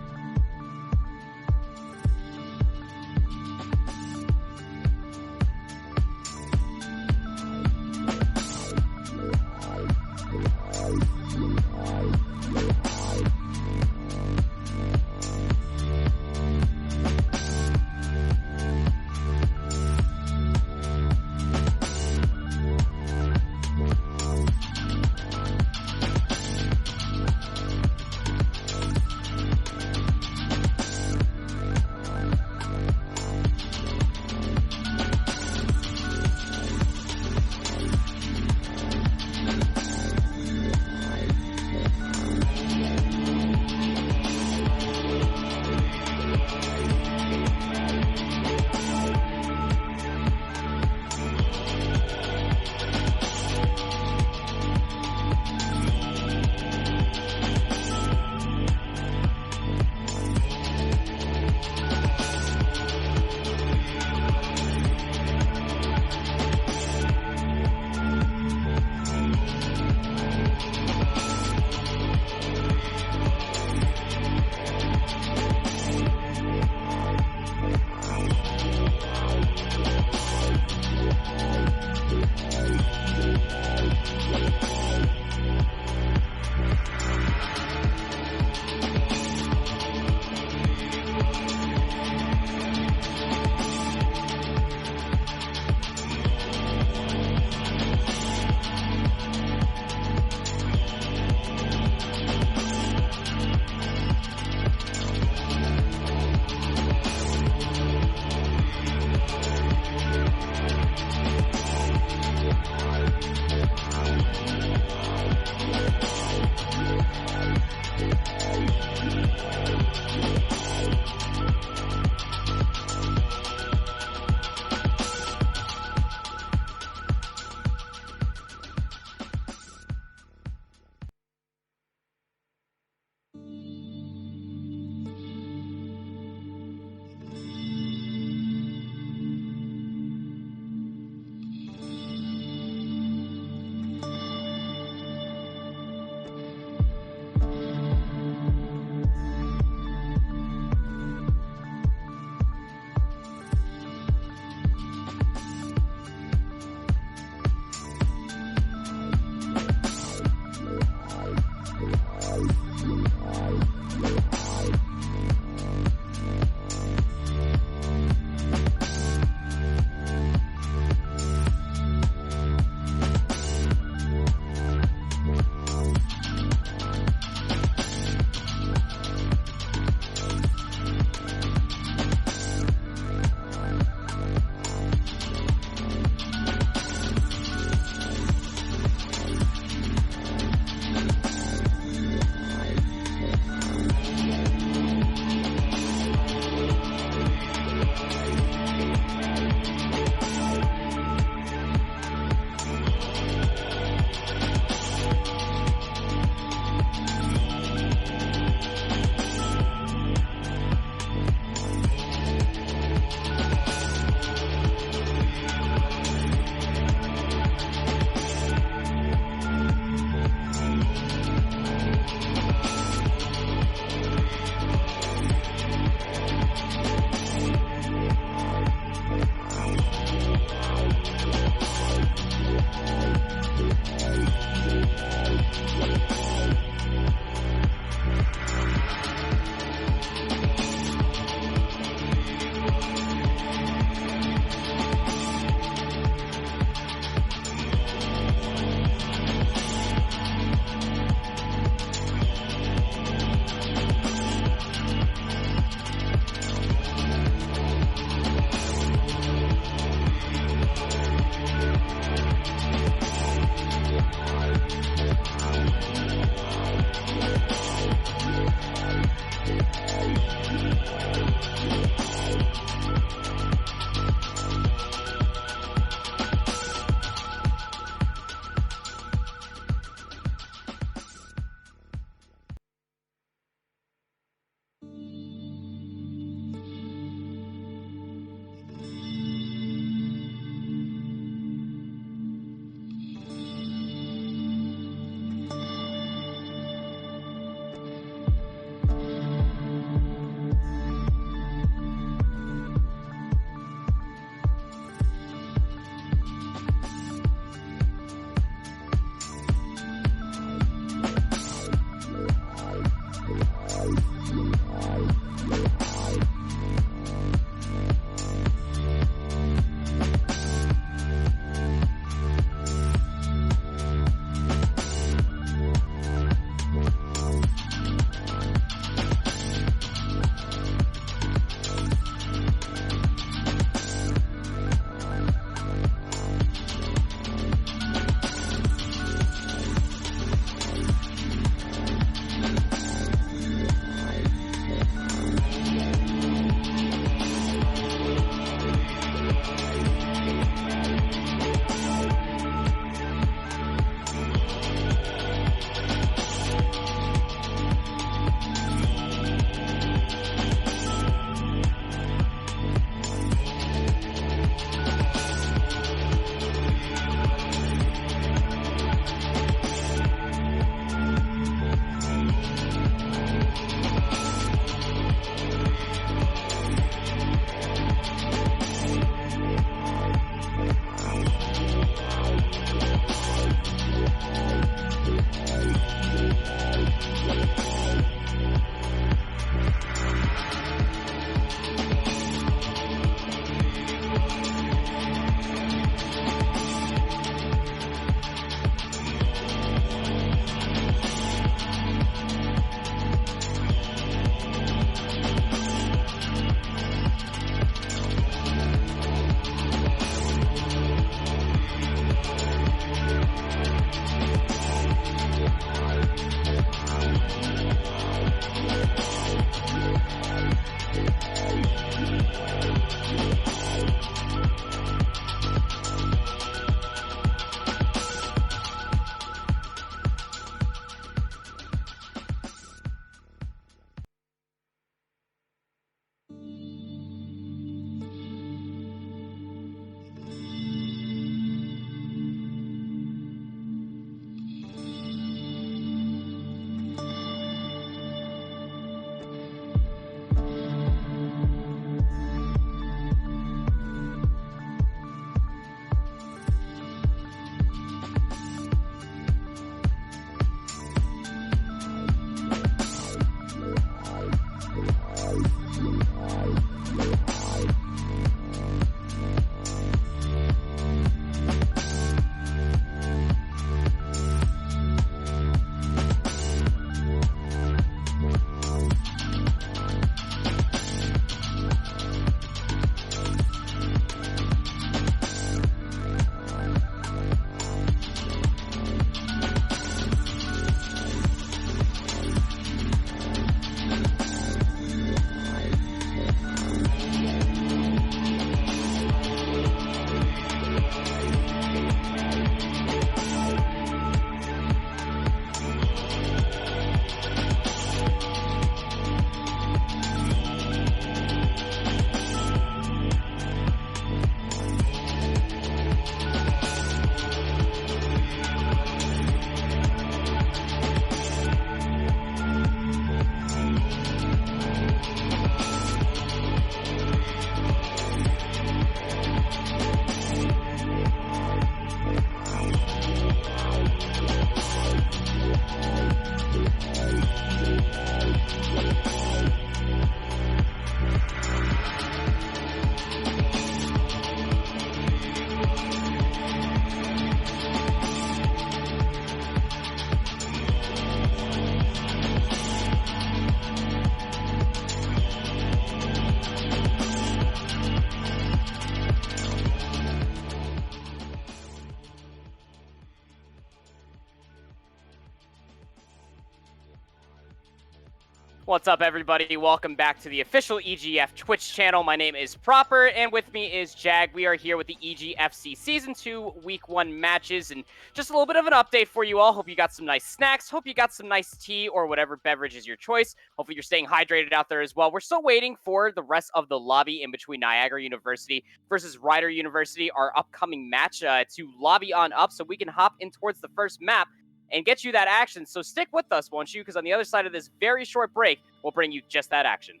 What's up, everybody? Welcome back to the official EGF Twitch channel. My name is Proper, and with me is Jag. We are here with the EGFC Season 2 Week 1 matches, and just a little bit of an update for you all. Hope you got some nice snacks. Hope you got some nice tea or whatever beverage is your choice. Hopefully you're staying hydrated out there as well. We're still waiting for the rest of the lobby in between Niagara University versus Rider University, our upcoming match, to lobby on up so we can hop in towards the first map and get you that action. So stick with us, won't you? Because on the other side of this very short break, we'll bring you just that action.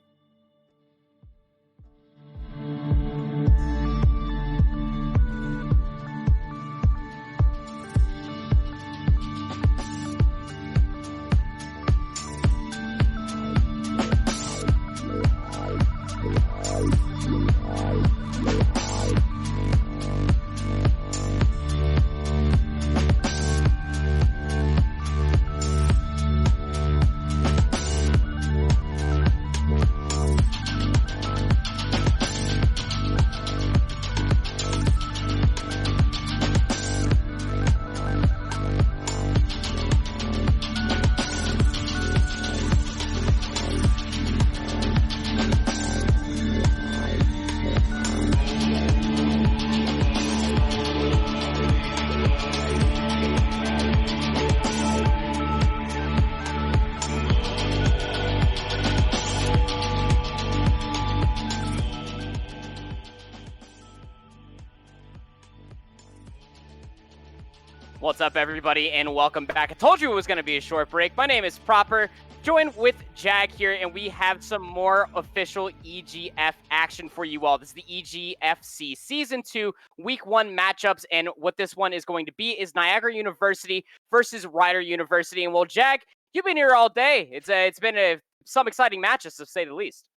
What's up, everybody, and welcome back. I told you it was going to be a short break. My name is Proper, joined with Jag here, and we have some more official EGF action for you all. This is the EGFC Season 2 Week 1 matchups, and what this one is going to be is Niagara University versus Rider University. And well, Jag, you've been here all day. It's been some exciting matches, to say the least.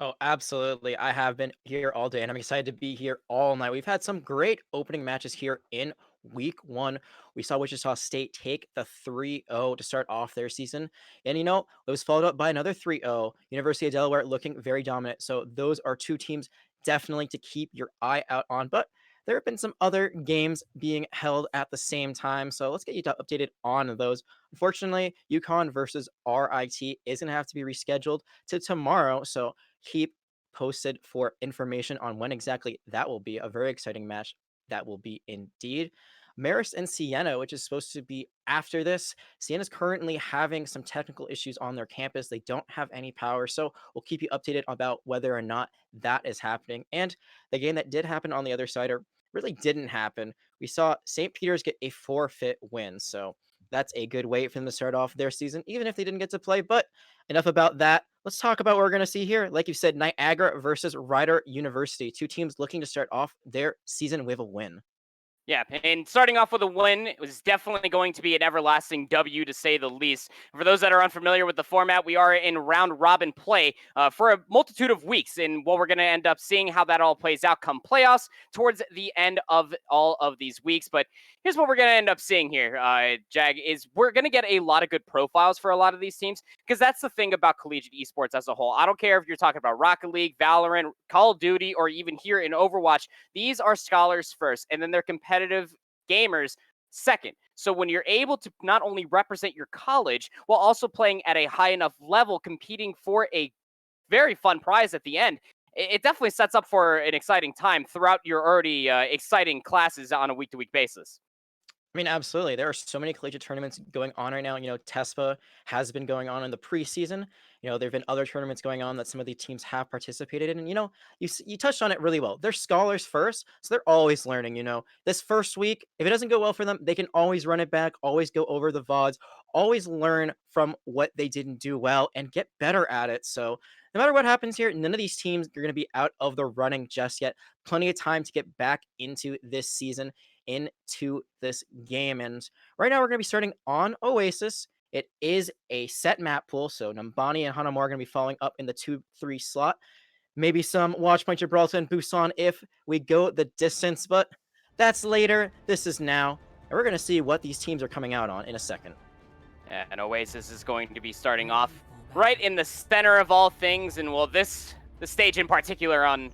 Oh, absolutely. I have been here all day, and I'm excited to be here all night. We've had some great opening matches here in Week 1. We saw Wichita State take the 3-0 to start off their season. And, it was followed up by another 3-0. University of Delaware looking very dominant. So those are two teams definitely to keep your eye out on. But there have been some other games being held at the same time. So let's get you updated on those. Unfortunately, UConn versus RIT is going to have to be rescheduled to tomorrow. So keep posted for information on when exactly that will be. A very exciting match that will be indeed. Marist and Siena, which is supposed to be after this. Siena is currently having some technical issues on their campus. They don't have any power, so we'll keep you updated about whether or not that is happening. And the game that did happen on the other side, or really didn't happen, we saw St. Peter's get a forfeit win, so that's a good way for them to start off their season, even if they didn't get to play. But enough about that. Let's talk about what we're going to see here. Like you said, Niagara versus Rider University. Two teams looking to start off their season with a win. Yeah, and starting off with a win, it was definitely going to be an everlasting W, to say the least. For those that are unfamiliar with the format, we are in round-robin play for a multitude of weeks, and what we're going to end up seeing how that all plays out come playoffs towards the end of all of these weeks. But here's what we're going to end up seeing here, Jag, is we're going to get a lot of good profiles for a lot of these teams, because that's the thing about collegiate esports as a whole. I don't care if you're talking about Rocket League, Valorant, Call of Duty, or even here in Overwatch. These are scholars first, and then they're competitive gamers second. So when you're able to not only represent your college while also playing at a high enough level, competing for a very fun prize at the end, it definitely sets up for an exciting time throughout your already exciting classes on a week-to-week basis. I mean, absolutely. There are so many collegiate tournaments going on right now. TESPA has been going on in the preseason. There have been other tournaments going on that some of these teams have participated in. And, you touched on it really well. They're scholars first, so they're always learning. This first week, if it doesn't go well for them, they can always run it back, always go over the VODs, always learn from what they didn't do well and get better at it. So no matter what happens here, none of these teams are going to be out of the running just yet. Plenty of time to get back into this season, into this game. And right now we're going to be starting on Oasis. It is a set map pool, so Nambani and Hanamura are going to be falling up in the 2-3 slot. Maybe some Watchpoint, Gibraltar, and Busan if we go the distance, but that's later. This is now, and we're going to see what these teams are coming out on in a second. And Oasis is going to be starting off right in the center of all things, and well, this stage in particular on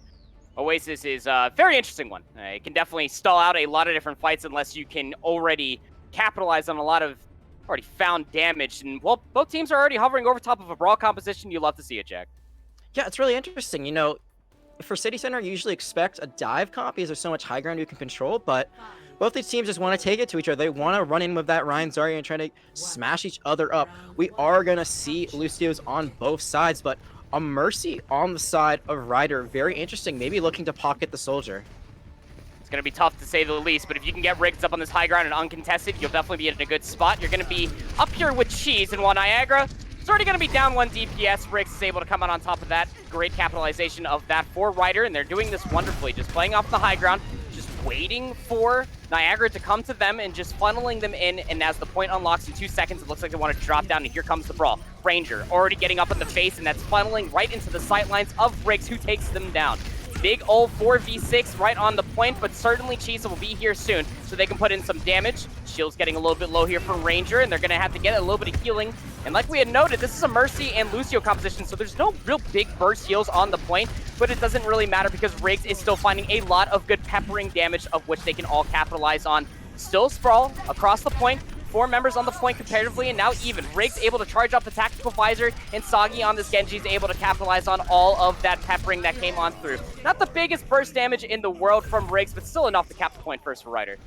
Oasis is a very interesting one. It can definitely stall out a lot of different fights unless you can already capitalize on a lot of already found damage. And, well, both teams are already hovering over top of a brawl composition. You love to see it, Jack. Yeah, it's really interesting. You know, for City Center, you usually expect a dive comp because there's so much high ground you can control, but both these teams just want to take it to each other. They want to run in with that Ryan Zarya and try to smash each other up. We are going to see Lucio's on both sides, but a Mercy on the side of Ryder. Very interesting. Maybe looking to pocket the Soldier. It's going to be tough to say the least, but if you can get Riggs up on this high ground and uncontested, you'll definitely be in a good spot. You're going to be up here with Cheese, and while Niagara is already going to be down 1 DPS, Riggs is able to come out on top of that. Great capitalization of that for Ryder, and they're doing this wonderfully, just playing off the high ground, just waiting for Niagara to come to them and just funneling them in, and as the point unlocks in 2 seconds, it looks like they want to drop down, and here comes the brawl. Ranger already getting up in the face, and that's funneling right into the sightlines of Riggs, who takes them down. Big old 4v6 right on the point, but certainly Cheesa will be here soon, so they can put in some damage. Shield's getting a little bit low here from Ranger, and they're going to have to get a little bit of healing. And like we had noted, this is a Mercy and Lucio composition, so there's no real big burst heals on the point, but it doesn't really matter because Riggs is still finding a lot of good peppering damage, of which they can all capitalize on. Still Sprawl across the point. 4 members on the point comparatively, and now even. Riggs able to charge up the Tactical Visor, and Soggy on this Genji is able to capitalize on all of that peppering that came on through. Not the biggest burst damage in the world from Riggs, but still enough to cap the point first for Ryder.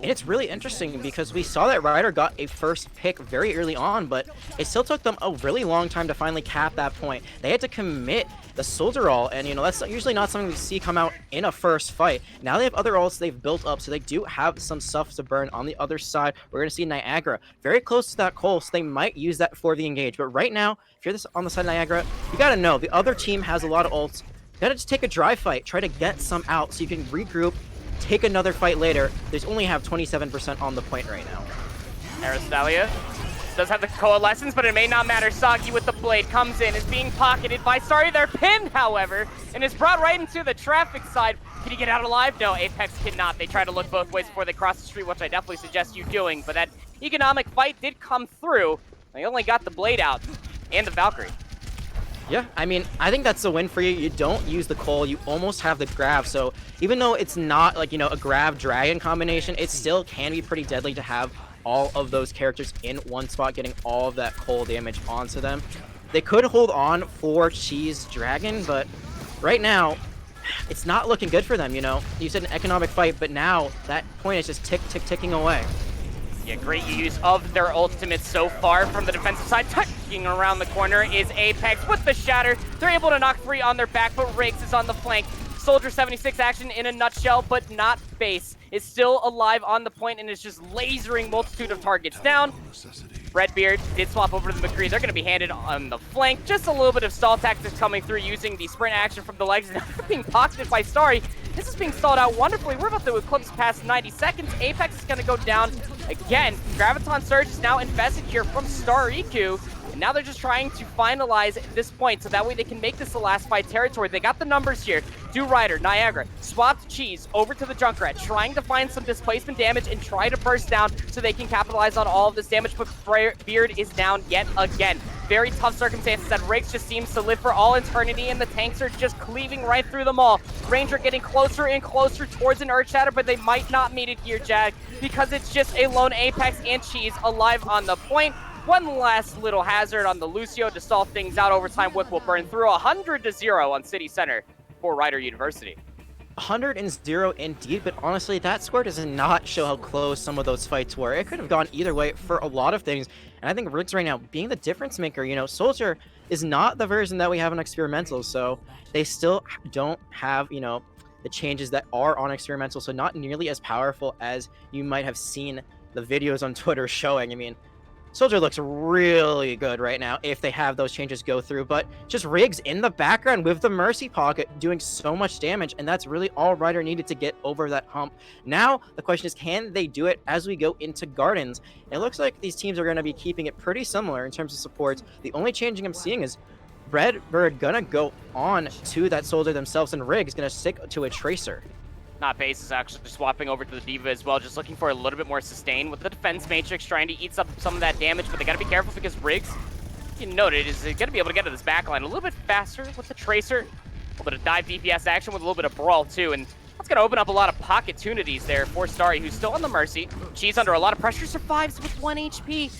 And it's really interesting because we saw that Ryder got a first pick very early on, but it still took them a really long time to finally cap that point. They had to commit the Soldier ult, and you know, that's usually not something we see come out in a first fight. Now they have other ults they've built up, so they do have some stuff to burn on the other side. We're going to see Niagara very close to that Cole, so they might use that for the engage. But right now, if you're this on the side of Niagara, you got to know the other team has a lot of ults. You got to just take a dry fight, try to get some out so you can regroup, take another fight later. There's only have 27% on the point right now. Aristalia does have the coalescence, but it may not matter. Soggy with the blade comes in, is being pocketed by Starry. They're pinned, however, and is brought right into the traffic side. Can he get out alive? No, Apex cannot. They try to look both ways before they cross the street, which I definitely suggest you doing, but that economic fight did come through. They only got the blade out and the Valkyrie. Yeah, I mean, I think that's a win for you. You don't use the Cole, you almost have the Grav, so even though it's not like, you know, a Grav-Dragon combination, it still can be pretty deadly to have all of those characters in one spot, getting all of that Cole damage onto them. They could hold on for Cheese Dragon, but right now, it's not looking good for them, you know? You said an economic fight, but now that point is just ticking away. Yeah, great use of their ultimates so far from the defensive side. Tucking around the corner is Apex with the Shatter. They're able to knock 3 on their back, but Riggs is on the flank. Soldier 76 action in a nutshell, but not base. Is still alive on the point and is just lasering multitude of targets down. Redbeard did swap over to the McCree. They're going to be handed on the flank. Just a little bit of stall tactics coming through using the sprint action from the legs. Now they're being pocketed by Starry. This is being stalled out wonderfully. We're about to eclipse past 90 seconds. Apex is going to go down again. Graviton Surge is now invested here from Stariku. And now they're just trying to finalize this point so that way they can make this the last fight territory. They got the numbers here. Do Ryder, Niagara, swapped Cheese over to the Junkrat, trying to find some displacement damage and try to burst down so they can capitalize on all of this damage, but Beard is down yet again. Very tough circumstances that Riggs just seems to live for all eternity, and the tanks are just cleaving right through them all. Ranger getting closer and closer towards an Earth Shatter, but they might not meet it here, Jag, because it's just a lone Apex and Cheese alive on the point. One last little hazard on the Lucio to stall things out. Overtime Wick will burn through 100-0 on City Center for Ryder University. 100-0 indeed, but honestly, that score does not show how close some of those fights were. It could have gone either way for a lot of things, and I think Riggs right now, being the difference maker, you know, Soldier is not the version that we have on Experimental, so they still don't have, you know, the changes that are on Experimental, so not nearly as powerful as you might have seen the videos on Twitter showing. I mean, Soldier looks really good right now if they have those changes go through, but just Riggs in the background with the Mercy Pocket doing so much damage, and that's really all Ryder needed to get over that hump. Now, the question is, can they do it as we go into Gardens? It looks like these teams are going to be keeping it pretty similar in terms of supports. The only changing I'm seeing is Redbird gonna go on to that Soldier themselves, and Riggs gonna stick to a Tracer. Not base is actually swapping over to the Diva as well, just looking for a little bit more sustain with the defense matrix, trying to eat some of that damage, but they got to be careful because Riggs, you noted, is going to be able to get to this backline a little bit faster with the Tracer. A little bit of dive DPS action with a little bit of brawl too, and that's going to open up a lot of opportunities there for Starry, who's still on the Mercy. She's under a lot of pressure, survives with 1 HP.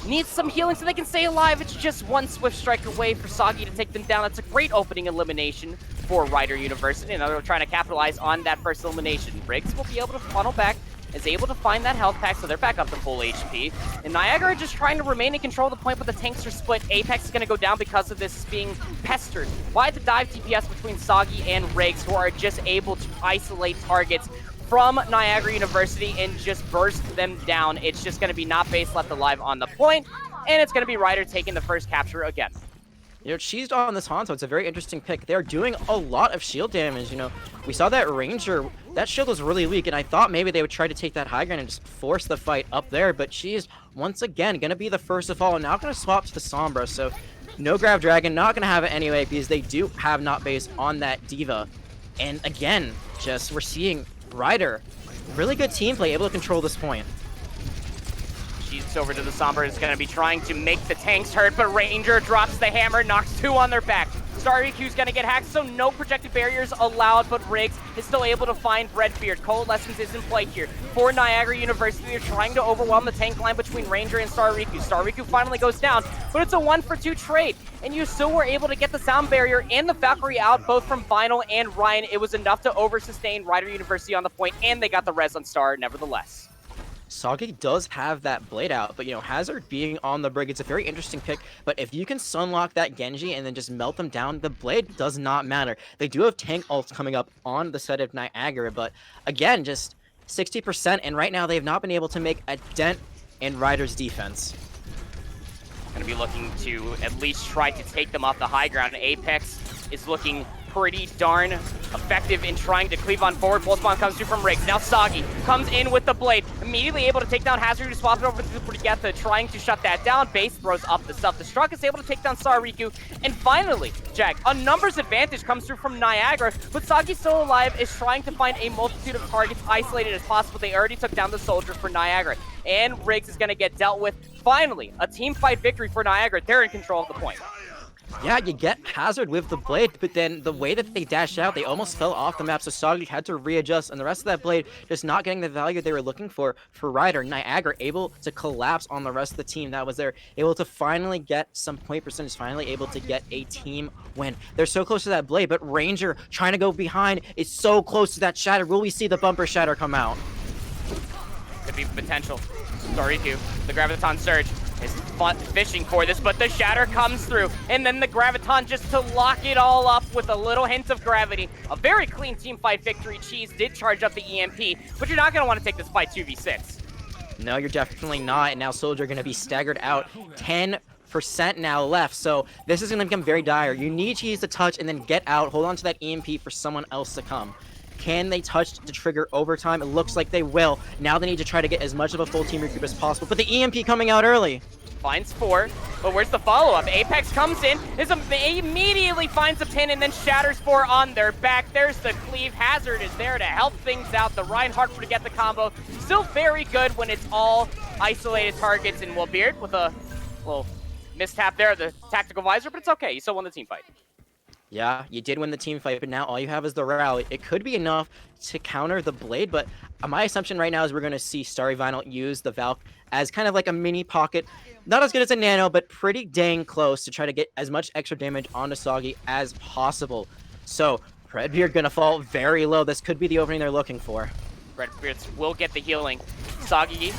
Needs some healing so they can stay alive. It's just one Swift Strike away for Soggy to take them down. That's a great opening elimination for Rider University, and they're trying to capitalize on that first elimination. Riggs will be able to funnel back, is able to find that health pack, so they're back up to full HP. And Niagara are just trying to remain in control of the point, but the tanks are split. Apex is going to go down because of this being pestered by the dive TPS between Soggy and Riggs, who are just able to isolate targets from Niagara University and just burst them down. It's just going to be not base left alive on the point, and it's going to be Ryder taking the first capture again. You know, Cheesed on this Hanzo, it's a very interesting pick. They're doing a lot of shield damage, you know. We saw that Ranger, that shield was really weak, and I thought maybe they would try to take that high ground and just force the fight up there, but Cheesed, once again, going to be the first to fall, and now going to swap to the Sombra, so no Grav Dragon, not going to have it anyway, because they do have not base on that Diva. And again, just we're seeing Ryder, really good team play, able to control this point. She's over to the Sombra, is going to be trying to make the tanks hurt, but Ranger drops the hammer, knocks 2 on their back. Star EQ's going to get hacked, so no projected barriers allowed, but Riggs is still able to find Redbeard. Coalescence is in play here for Niagara University. They're trying to overwhelm the tank line between Ranger and Star Riku. Star Riku finally goes down, but it's a 1-for-2 trade, and you still were able to get the sound barrier and the Valkyrie out, both from Vinyl and Ryan. It was enough to over-sustain Rider University on the point, and they got the res on Star nevertheless. Soggy does have that blade out, but you know, Hazard being on the Brig, it's a very interesting pick, but if you can sunlock that Genji and then just melt them down, the blade does not matter. They do have tank ults coming up on the set of Niagara, but again, just 60%, and right now they have not been able to make a dent in Ryder's defense. Going to be looking to at least try to take them off the high ground. Apex is looking pretty darn effective in trying to cleave on forward. Pulse Bomb comes through from Riggs. Now Soggy comes in with the blade. Immediately able to take down Hazard, who swapped it over to Brigitte, trying to shut that down. Base throws up the self-destruct, is able to take down Sariku. And finally, Jack, a numbers advantage comes through from Niagara, but Soggy still alive, is trying to find a multitude of targets isolated as possible. They already took down the soldier for Niagara, and Riggs is going to get dealt with. Finally, a team fight victory for Niagara. They're in control of the point. Yeah, you get Hazard with the blade, but then the way that they dashed out, they almost fell off the map, so Soggy had to readjust, and the rest of that blade just not getting the value they were looking for Ryder. Niagara able to collapse on the rest of the team that was there, able to finally get some point percentage, finally able to get a team win. They're so close to that blade, but Ranger trying to go behind is so close to that shatter. Will we see the bumper shatter come out? Could be potential. Sorry, too. The Graviton Surge is fishing for this, but the shatter comes through, and then the Graviton just to lock it all up with a little hint of gravity. A very clean team fight victory. Cheese did charge up the EMP, but you're not going to want to take this fight 2v6. No, you're definitely not, and now Soldier going to be staggered out. 10% now left, so this is going to become very dire. You need Cheese to touch and then get out, hold on to that EMP for someone else to come. Can they touch to trigger overtime? It looks like they will. Now they need to try to get as much of a full team regroup as possible, but the EMP coming out early. Finds 4, but where's the follow-up? Apex comes in, immediately finds a pin, and then shatters 4 on their back. There's the cleave. Hazard is there to help things out. The Reinhardt to get the combo. Still very good when it's all isolated targets, and Beard with a little mistap there, the tactical visor, but it's okay. You still won the team fight. Yeah, you did win the team fight, but now all you have is the rally. It could be enough to counter the blade, but my assumption right now is we're going to see Starry Vinyl use the Valk as kind of like a mini pocket. Not as good as a Nano, but pretty dang close to try to get as much extra damage onto Soggy as possible. So, Redbeard going to fall very low. This could be the opening they're looking for. Redbeards will get the healing. Soggy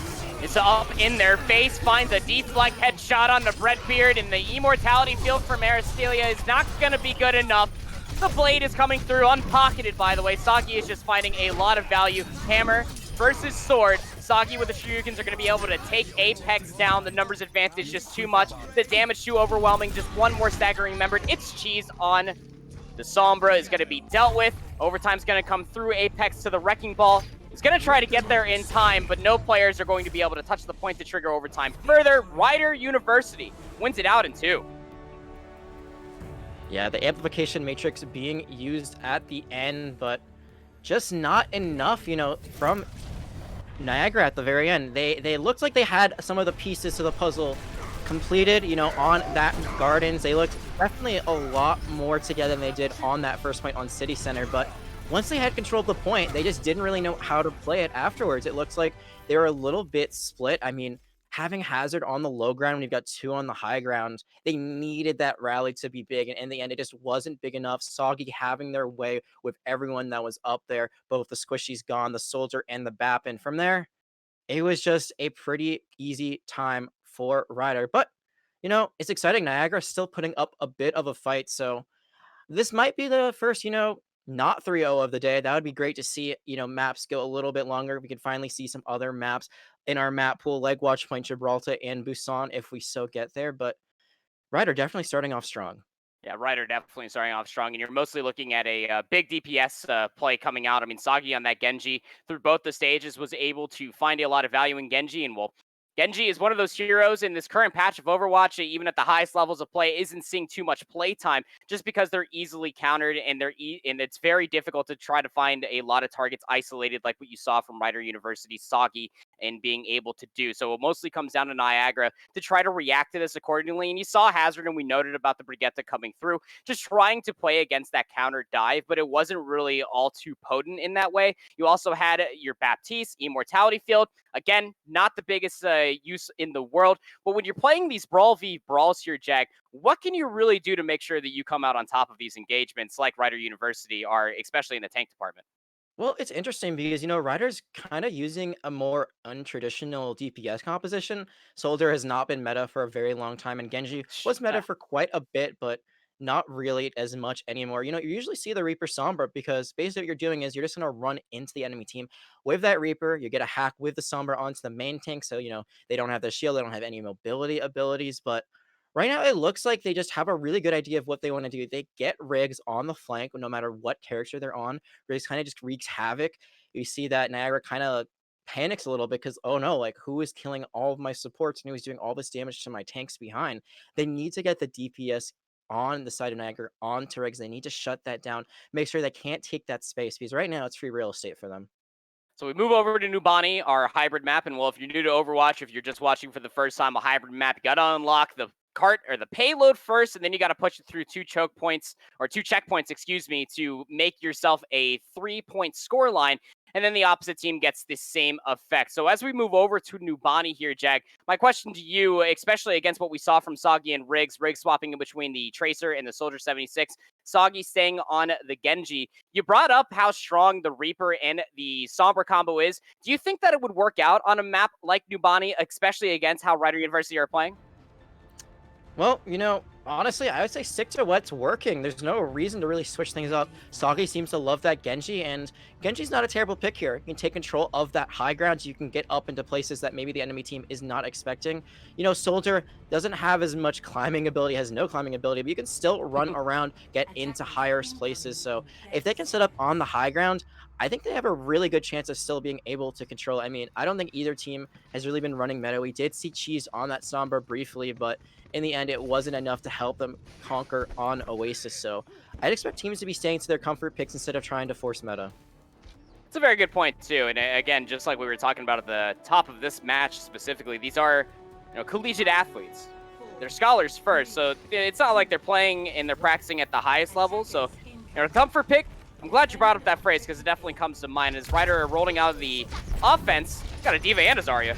is up in their face, finds a deflect headshot on the Redbeard, and the immortality field from Aristelia is not going to be good enough. The blade is coming through, unpocketed by the way. Soggy is just finding a lot of value. Hammer versus sword. Soggy with the Shurikens are going to be able to take Apex down. The numbers advantage just too much. The damage too overwhelming. Just one more staggering member. It's Cheese on the Sombra is going to be dealt with. Overtime's going to come through. Apex to the Wrecking Ball. He's going to try to get there in time, but no players are going to be able to touch the point to trigger overtime. Further, Rider University wins it out in 2. Yeah, the amplification matrix being used at the end, but just not enough, you know, from Niagara at the very end. They looked like they had some of the pieces to the puzzle completed, you know, on that Gardens. They looked definitely a lot more together than they did on that first point on City Center, but once they had control of the point, they just didn't really know how to play it afterwards. It looks like they were a little bit split. I mean, having Hazard on the low ground when you've got 2 on the high ground, they needed that rally to be big, and in the end, it just wasn't big enough. Soggy having their way with everyone that was up there, both the Squishy's gone, the Soldier, and the Bap, and from there, it was just a pretty easy time for Ryder. But, it's exciting. Niagara's still putting up a bit of a fight, so this might be the first, not 3-0 of the day. That would be great to see, maps go a little bit longer. We can finally see some other maps in our map pool, like Watch Point, Gibraltar, and Busan, if we so get there. But Ryder definitely starting off strong. Yeah, Ryder definitely starting off strong, and you're mostly looking at a big DPS play coming out. I mean, Soggy on that Genji through both the stages was able to find a lot of value in Genji, and well, Genji is one of those heroes in this current patch of Overwatch, even at the highest levels of play, isn't seeing too much play time just because they're easily countered and and it's very difficult to try to find a lot of targets isolated like what you saw from Rider University Soggy and being able to do. So it mostly comes down to Niagara to try to react to this accordingly. And you saw Hazard, and we noted about the Brigitte coming through, just trying to play against that counter dive, but it wasn't really all too potent in that way. You also had your Baptiste, Immortality Field. Again, not the biggest use in the world, but when you're playing these Brawl v Brawls here, Jack, what can you really do to make sure that you come out on top of these engagements like Rider University are, especially in the tank department? Well, it's interesting because, Ryder's kind of using a more untraditional DPS composition. Soldier has not been meta for a very long time, and Genji was meta for quite a bit, but not really as much anymore. You usually see the Reaper Sombra because basically what you're doing is you're just going to run into the enemy team with that Reaper. You get a hack with the Sombra onto the main tank, so, they don't have the shield, they don't have any mobility abilities, but right now, it looks like they just have a really good idea of what they want to do. They get Riggs on the flank no matter what character they're on. Riggs kind of just wreaks havoc. You see that Niagara kind of panics a little bit because, oh no, like who is killing all of my supports and who is doing all this damage to my tanks behind? They need to get the DPS on the side of Niagara onto Riggs. They need to shut that down, make sure they can't take that space because right now it's free real estate for them. So we move over to Nubani, our hybrid map. And well, if you're new to Overwatch, if you're just watching for the first time, a hybrid map, you got to unlock the cart or the payload first, and then you got to push it through 2 choke points or 2 checkpoints, excuse me, to make yourself a 3-point score line. And then the opposite team gets the same effect. So as we move over to Nubani here, Jag, my question to you, especially against what we saw from Soggy and Riggs swapping in between the Tracer and the Soldier 76, Soggy staying on the Genji. You brought up how strong the Reaper and the Sombra combo is. Do you think that it would work out on a map like Nubani, especially against how Rider University are playing? Well, honestly, I would say stick to what's working. There's no reason to really switch things up. Soggy seems to love that Genji, and Genji's not a terrible pick here. You can take control of that high ground so you can get up into places that maybe the enemy team is not expecting. Soldier doesn't have as much climbing ability, has no climbing ability, but you can still run around, get into higher places. So if they can set up on the high ground, I think they have a really good chance of still being able to control. I mean, I don't think either team has really been running meta. We did see Cheese on that Sombra briefly, but in the end, it wasn't enough to help them conquer on Oasis. So I'd expect teams to be staying to their comfort picks instead of trying to force meta. It's a very good point, too. And again, just like we were talking about at the top of this match specifically, these are collegiate athletes. They're scholars first, so it's not like they're playing and they're practicing at the highest level. So, comfort pick, I'm glad you brought up that phrase because it definitely comes to mind. As Ryder rolling out of the offense, got a D.Va and a Zarya.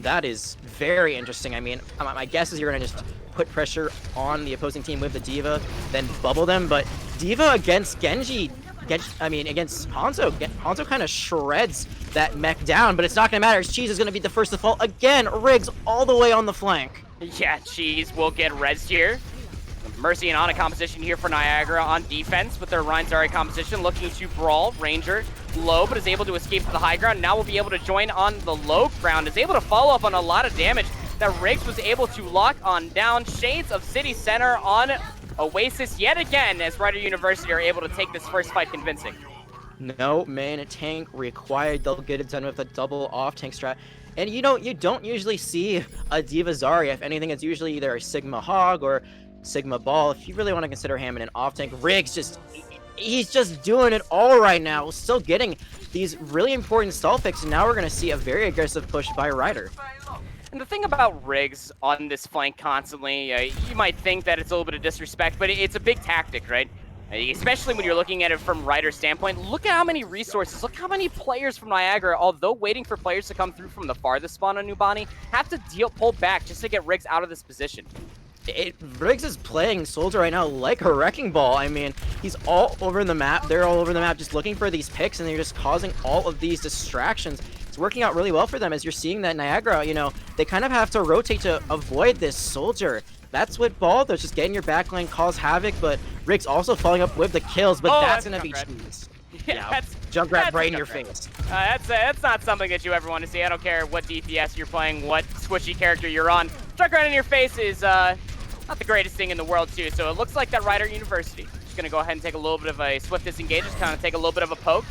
That is very interesting. I mean, my guess is you're going to just put pressure on the opposing team with the D.Va, then bubble them. But D.Va against Genji, against Hanzo. Hanzo kind of shreds that mech down, but it's not going to matter. Cheese is going to be the first to fall. Again, Riggs all the way on the flank. Yeah, Cheese will get rezzed here. Mercy and Ana composition here for Niagara on defense with their Ryan Zarya composition, looking to brawl. Ranger low, but is able to escape to the high ground. Now will be able to join on the low ground. Is able to follow up on a lot of damage that Riggs was able to lock on down. Shades of City Center on Oasis yet again as Rider University are able to take this first fight convincing. No main tank required. They'll get it done with a double off tank strat. And you don't usually see a D.Va Zarya. If anything, it's usually either a Sigma Hog or Sigma Ball. If you really want to consider him in an off tank, Riggs he's just doing it all right now. Still getting these really important stall picks, and now we're going to see a very aggressive push by Ryder. And the thing about Riggs on this flank constantly, you might think that it's a little bit of disrespect, but it's a big tactic, right? Especially when you're looking at it from Ryder's standpoint. Look at how many resources, look how many players from Niagara, although waiting for players to come through from the farthest spawn on Numbani, have to pull back just to get Riggs out of this position. Riggs is playing Soldier right now like a wrecking ball. I mean, he's all over the map. They're all over the map just looking for these picks, and they're just causing all of these distractions. It's working out really well for them, as you're seeing that Niagara, you know, they kind of have to rotate to avoid this Soldier. That's what Ball does, just getting your backline, cause havoc, but Riggs also following up with the kills, but that's going to be cheese. Yeah, that's Junkrat right in your face. That's not something that you ever want to see. I don't care what DPS you're playing, what squishy character you're on. Junkrat in your face is not the greatest thing in the world, too. So it looks like that Rider University is going to go ahead and take a little bit of a swift disengage, just kind of take a little bit of a poke.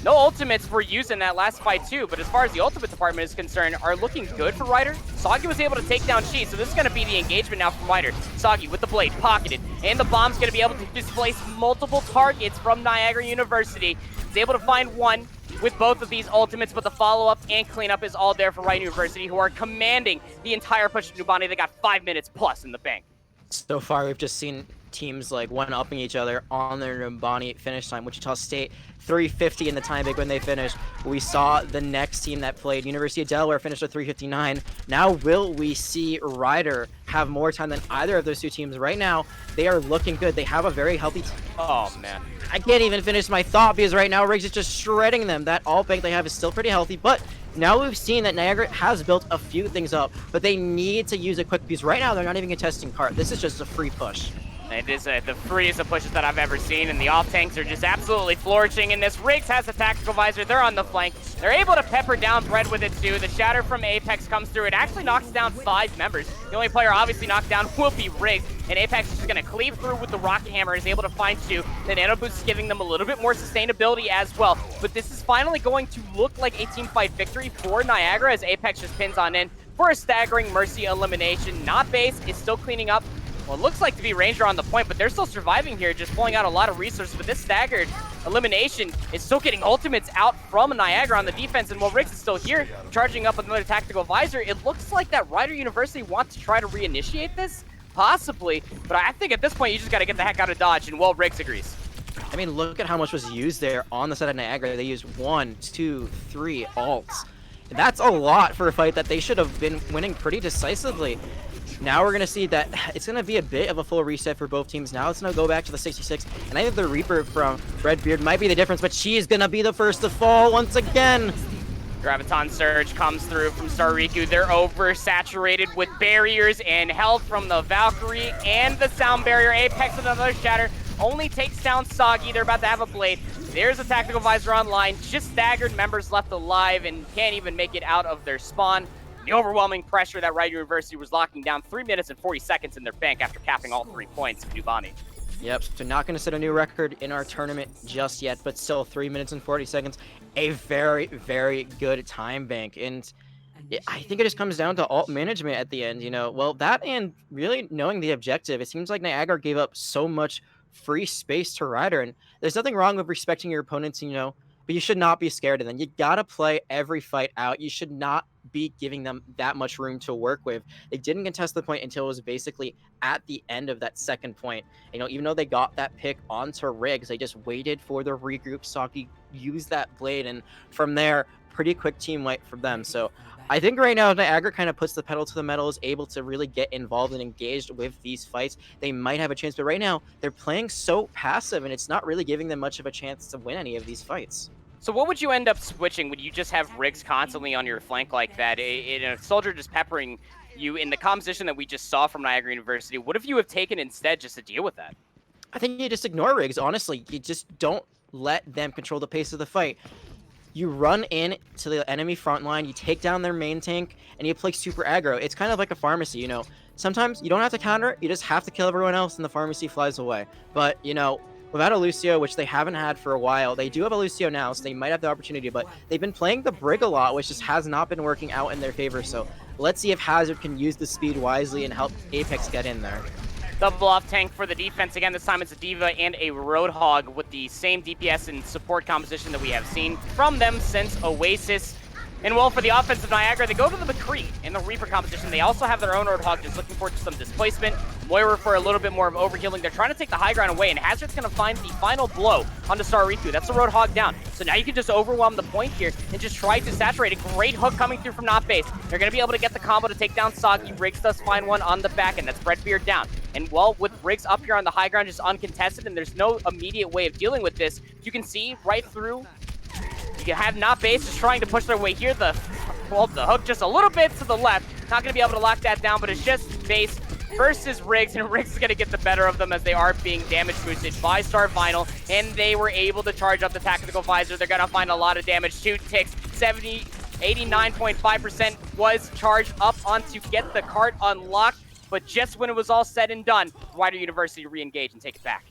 No ultimates were used in that last fight too, but as far as the ultimate department is concerned, are looking good for Ryder. Soggy was able to take down Chi, so this is going to be the engagement now from Ryder. Soggy with the blade, pocketed, and the bomb's going to be able to displace multiple targets from Niagara University. He's able to find one with both of these ultimates, but the follow-up and cleanup is all there for Ryder University, who are commanding the entire push to Numbani. They got 5 minutes plus in the bank. So far, we've just seen teams like one-upping each other on their Numbani finish time. Wichita State 350 in the time big when they finished. We saw the next team that played, University of Delaware, finished at 359. Now will we see Ryder have more time than either of those two teams? Right now, they are looking good. They have a very healthy team. Oh, man. I can't even finish my thought because right now Riggs is just shredding them. That alt bank they have is still pretty healthy, but now we've seen that Niagara has built a few things up, but they need to use it quick because right now they're not even contesting cart. This is just a free push. It is the freest of pushes that I've ever seen, and the off-tanks are just absolutely flourishing in this. Riggs has a tactical visor. They're on the flank. They're able to pepper down Bread with it, too. The shatter from Apex comes through. It actually knocks down 5 members. The only player obviously knocked down will be Riggs, and Apex is just going to cleave through with the Rocket Hammer, is able to find 2. The Nano Boost is giving them a little bit more sustainability as well. But this is finally going to look like a team fight victory for Niagara, as Apex just pins on in for a staggering Mercy elimination. Not Base is still cleaning up. Well, it looks like to be Ranger on the point, but they're still surviving here, just pulling out a lot of resources. But this staggered elimination is still getting ultimates out from Niagara on the defense. And while Riggs is still here, charging up another tactical visor, it looks like that Ryder University wants to try to reinitiate this, possibly. But I think at this point, you just got to get the heck out of Dodge, and well, Riggs agrees. I mean, look at how much was used there on the side of Niagara. They used 1, 2, 3 alts. That's a lot for a fight that they should have been winning pretty decisively. Now we're going to see that it's going to be a bit of a full reset for both teams. Now it's going to go back to the 66, and I think the Reaper from Redbeard might be the difference, but she is going to be the first to fall once again. Graviton Surge comes through from Stariku. They're oversaturated with barriers and health from the Valkyrie and the Sound Barrier. Apex with another shatter. Only takes down Soggy. They're about to have a blade. There's a tactical visor online. Just staggered members left alive and can't even make it out of their spawn. The overwhelming pressure that Ryder University was locking down 3 minutes and 40 seconds in their bank after capping all 3 points of Numbani. Yep, so not going to set a new record in our tournament just yet, but still 3 minutes and 40 seconds. A very, very good time bank. And I think it just comes down to alt management at the end, you know. Well, that and really knowing the objective. It seems like Niagara gave up so much free space to Ryder, and there's nothing wrong with respecting your opponents, you know, but you should not be scared of them. You got to play every fight out. You should not be giving them that much room to work with. They didn't contest the point until it was basically at the end of that second point. You know, even though they got that pick onto Riggs, they just waited for the regroup. Saki used that blade, and from there, pretty quick team wipe from them. So I think right now Niagara kind of puts the pedal to the metal, is able to really get involved and engaged with these fights. They might have a chance, but right now they're playing so passive, and it's not really giving them much of a chance to win any of these fights. So what would you end up switching? Would you just have Riggs constantly on your flank like that? In a Soldier just peppering you in the composition that we just saw from Niagara University, what if you have taken instead just to deal with that? I think you just ignore Riggs, honestly. You just don't let them control the pace of the fight. You run in to the enemy front line, you take down their main tank, and you play super aggro. It's kind of like a pharmacy, you know. Sometimes you don't have to counter it, you just have to kill everyone else and the pharmacy flies away. But, you know, without a Lucio, which they haven't had for a while, they do have a Lucio now, so they might have the opportunity, but they've been playing the Brig a lot, which just has not been working out in their favor. So let's see if Hazard can use the speed wisely and help Apex get in there. Double off tank for the defense. Again, this time it's a D.Va and a Roadhog with the same DPS and support composition that we have seen from them since Oasis. And well, for the offense of Niagara, they go to the McCree in the Reaper composition. They also have their own Roadhog, just looking for some displacement. Moira for a little bit more of overhealing. They're trying to take the high ground away, and Hazard's going to find the final blow onto Sariku. That's the Roadhog down. So now you can just overwhelm the point here and just try to saturate. A great hook coming through from Not Base. They're going to be able to get the combo to take down Soggy. Riggs does find one on the back end. That's Breadbeard down. And well, with Riggs up here on the high ground, just uncontested, and there's no immediate way of dealing with this, you can see right through. You can have Not Base just trying to push their way here. The hook just a little bit to the left. Not going to be able to lock that down, but it's just Base versus Riggs, and Riggs is going to get the better of them as they are being damage boosted by Star Vinyl, and they were able to charge up the Tactical Visor. They're going to find a lot of damage. 2 ticks, 89.5% was charged up on to get the cart unlocked, but just when it was all said and done, Rider University re-engage and take it back.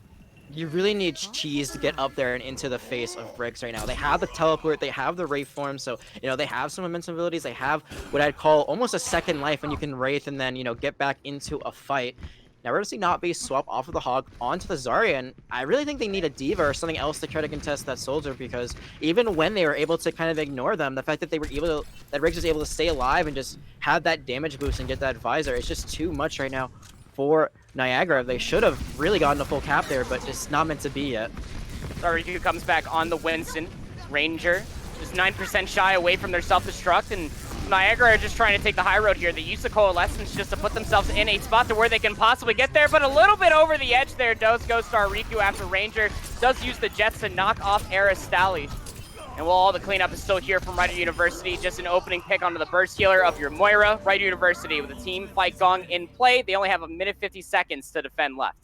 You really need Cheese to get up there and into the face of Riggs right now. They have the teleport, they have the Wraith form, so, they have some momentum abilities. They have what I'd call almost a second life when you can Wraith and then, get back into a fight. Now, we're going to see Not Base swap off of the Hog onto the Zarya, and I really think they need a Diva or something else to try to contest that Soldier, because even when they were able to kind of ignore them, the fact that that Riggs was able to stay alive and just have that damage boost and get that Visor, it's just too much right now for Niagara. They should have really gotten a full cap there, but it's not meant to be yet. Sariku comes back on the Winston. Ranger just 9% shy away from their self-destruct, and Niagara are just trying to take the high road here. They use the Coalescence just to put themselves in a spot to where they can possibly get there, but a little bit over the edge there does go Sariku after Ranger does use the Jets to knock off Aristali. And while all the cleanup is still here from Rider University, just an opening pick onto the burst healer of your Moira. Rider University with a team fight gong in play. They only have 1 minute 50 seconds to defend left.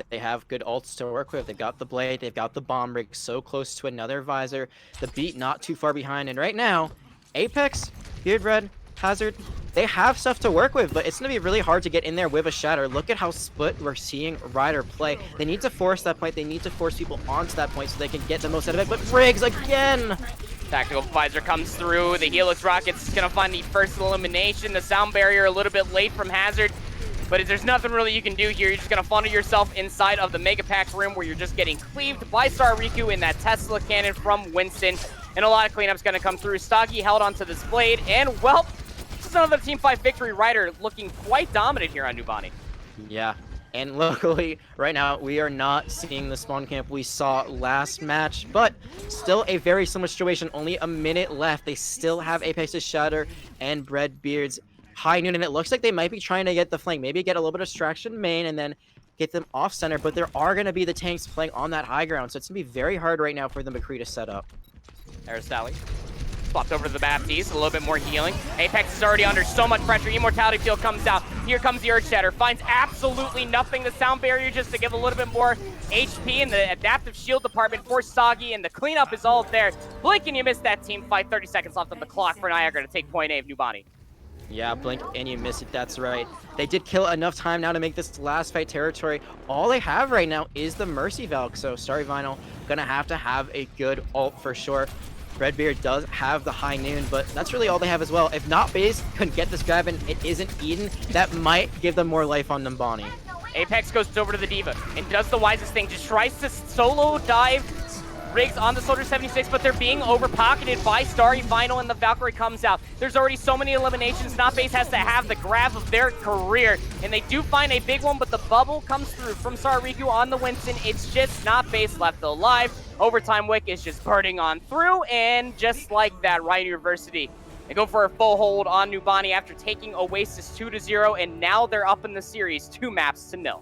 They have good ults to work with. They've got the Blade, they've got the Bomb Rig so close to another Visor. The Beat not too far behind, and right now, Apex, Beard Red, Hazard, they have stuff to work with, but it's going to be really hard to get in there with a Shatter. Look at how split we're seeing Ryder play. They need to force that point. They need to force people onto that point so they can get the most out of it. But Riggs again! Tactical Visor comes through. The Helix Rocket's going to find the first elimination. The sound barrier a little bit late from Hazard. But there's nothing really you can do here. You're just going to funnel yourself inside of the Mega Pack room where you're just getting cleaved by Sariku in that Tesla cannon from Winston. And a lot of cleanup's going to come through. Stoggy held onto this Blade. And, well, this is another Team 5 victory. Ryder looking quite dominant here on Nubani. Yeah. And luckily, right now, we are not seeing the spawn camp we saw last match. But still a very similar situation. Only a minute left. They still have Apex's Shatter and Breadbeard's High Noon, and it looks like they might be trying to get the flank, maybe get a little bit of distraction main and then get them off center, but there are going to be the tanks playing on that high ground, so it's going to be very hard right now for the McCree to set up. Aristali swapped over to the Baptiste, a little bit more healing. Apex is already under so much pressure. Immortality Field comes out. Here comes the Earth Shatter. Finds absolutely nothing. The Sound Barrier just to give a little bit more HP in the Adaptive Shield department for Soggy, and the cleanup is all there. Blink and you miss that team fight. 30 seconds left on the clock for Niagara to take point A of Nubani. Yeah, blink and you miss it, that's right. They did kill enough time now to make this last fight territory. All they have right now is the Mercy Valk, so Starry Vinyl gonna have to have a good ult for sure. Redbeard does have the High Noon, but that's really all they have as well. If Not Base couldn't get this grab and it isn't Eden, that might give them more life on Numbani. Apex goes over to the Diva and does the wisest thing, just tries to solo dive Riggs on the Soldier 76, but they're being over-pocketed by Starry Vinyl, and the Valkyrie comes out. There's already so many eliminations. Not Base has to have the grab of their career, and they do find a big one, but the bubble comes through from Sariku on the Winston. It's just Not Base left alive. Overtime Wick is just burning on through, and just like that, Rider University, they go for a full hold on Nubani after taking Oasis 2-0, and now they're up in the series 2-0.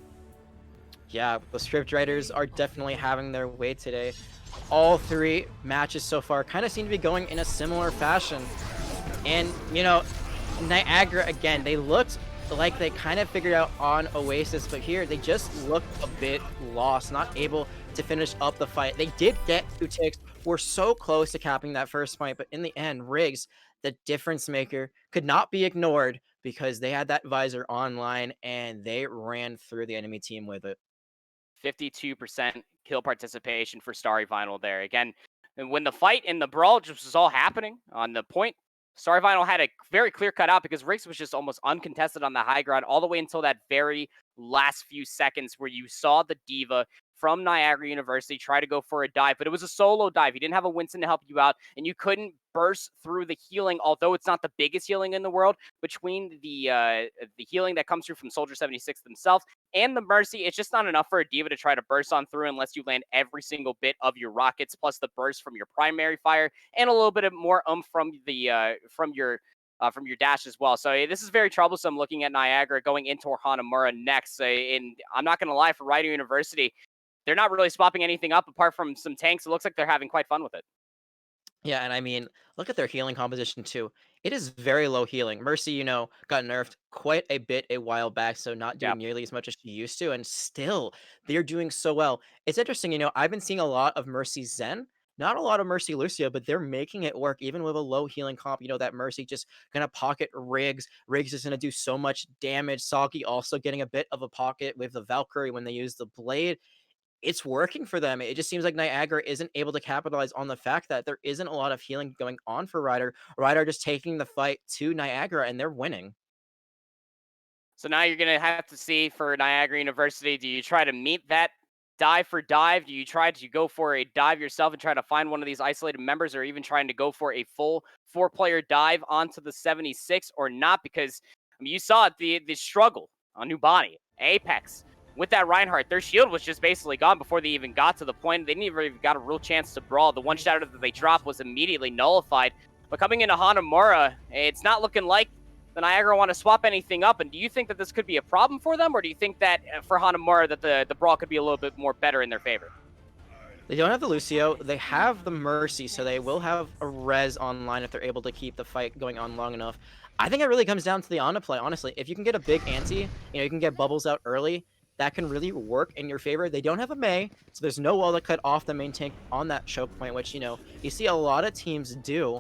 Yeah, the script writers are definitely having their way today. All three matches so far kind of seem to be going in a similar fashion. And, Niagara, again, they looked like they kind of figured out on Oasis, but here they just looked a bit lost, not able to finish up the fight. They did get 2 ticks, were so close to capping that first fight, but in the end, Riggs, the difference maker, could not be ignored because they had that visor online and they ran through the enemy team with it. 52% kill participation for Starry Vinyl there. Again, when the fight and the brawl just was all happening on the point, Starry Vinyl had a very clear cut out because Riggs was just almost uncontested on the high ground all the way until that very last few seconds where you saw the Diva from Niagara University try to go for a dive, but it was a solo dive. You didn't have a Winston to help you out, and you couldn't burst through the healing, although it's not the biggest healing in the world, between the healing that comes through from Soldier 76 themselves and the Mercy. It's just not enough for a D.Va to try to burst on through unless you land every single bit of your rockets, plus the burst from your primary fire, and a little bit of more from your dash as well. So this is very troublesome looking at Niagara going into Hanamura next. And I'm not going to lie, for Rider University, they're not really swapping anything up apart from some tanks. It looks like they're having quite fun with it. Yeah, and I mean, look at their healing composition too. It is very low healing. Mercy, got nerfed quite a bit a while back, so not doing nearly as much as she used to, and still they're doing so well. It's interesting, I've been seeing a lot of Mercy Zen, not a lot of Mercy Lucio, but they're making it work even with a low healing comp. That Mercy just gonna pocket Riggs. Riggs is gonna do so much damage. Soggy also getting a bit of a pocket with the Valkyrie when they use the blade. It's working for them. It just seems like Niagara isn't able to capitalize on the fact that there isn't a lot of healing going on for Ryder. Ryder just taking the fight to Niagara, and they're winning. So now you're going to have to see for Niagara University, do you try to meet that dive for dive? Do you try to go for a dive yourself and try to find one of these isolated members, or even trying to go for a full 4-player dive onto the 76 or not? Because you saw it, the struggle on Nubani, Apex, with that Reinhardt, their shield was just basically gone before they even got to the point. They didn't even got a real chance to brawl. The one shadow that they dropped was immediately nullified. But coming into Hanamura, it's not looking like the Niagara want to swap anything up. And do you think that this could be a problem for them? Or do you think that for Hanamura that the brawl could be a little bit more better in their favor? They don't have the Lucio. They have the Mercy, so they will have a res online if they're able to keep the fight going on long enough. I think it really comes down to the Ana play, honestly. If you can get a big ante, you can get bubbles out early, that can really work in your favor. They don't have a Mei, so there's no wall to cut off the main tank on that choke point, which, you see a lot of teams do.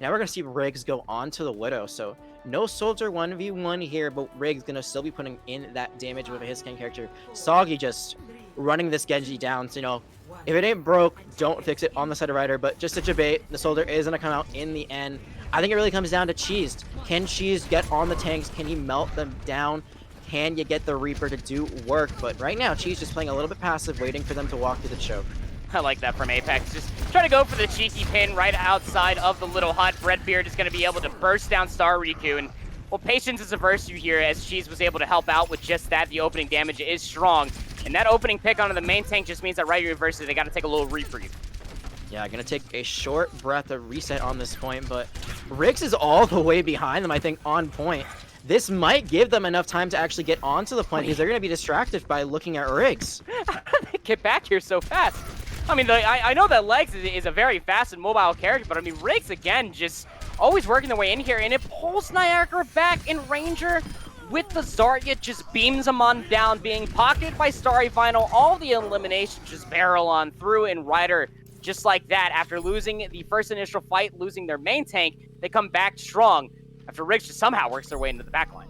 Now we're going to see Riggs go on to the Widow, so no Soldier 1v1 here, but Riggs going to still be putting in that damage with his skin character. Soggy just running this Genji down, so, if it ain't broke, don't fix it on the side of Ryder, but just such a bait. The Soldier is going to come out in the end. I think it really comes down to Cheese. Can Cheese get on the tanks? Can he melt them down? Can you get the Reaper to do work? But right now, Cheese just playing a little bit passive, waiting for them to walk through the choke. I like that from Apex. Just trying to go for the cheeky pin right outside of the little hut. Redbeard is going to be able to burst down Star Riku. And, well, patience is a virtue here, as Cheese was able to help out with just that. The opening damage is strong. And that opening pick onto the main tank just means that Rider University, they got to take a little reprieve. Yeah, gonna take a short breath of reset on this point, but Riggs is all the way behind them, I think, on point. This might give them enough time to actually get onto the point, because they're going to be distracted by looking at Riggs. How did they get back here so fast? I mean, I know that Legs is a very fast and mobile character, but I mean, Riggs, again, just always working their way in here, and it pulls Niagara back, and Ranger with the Zarya just beams him on down, being pocketed by Starry Final. All the eliminations just barrel on through, and Ryder, just like that, after losing the first initial fight, losing their main tank, they come back strong after Riggs just somehow works their way into the backline.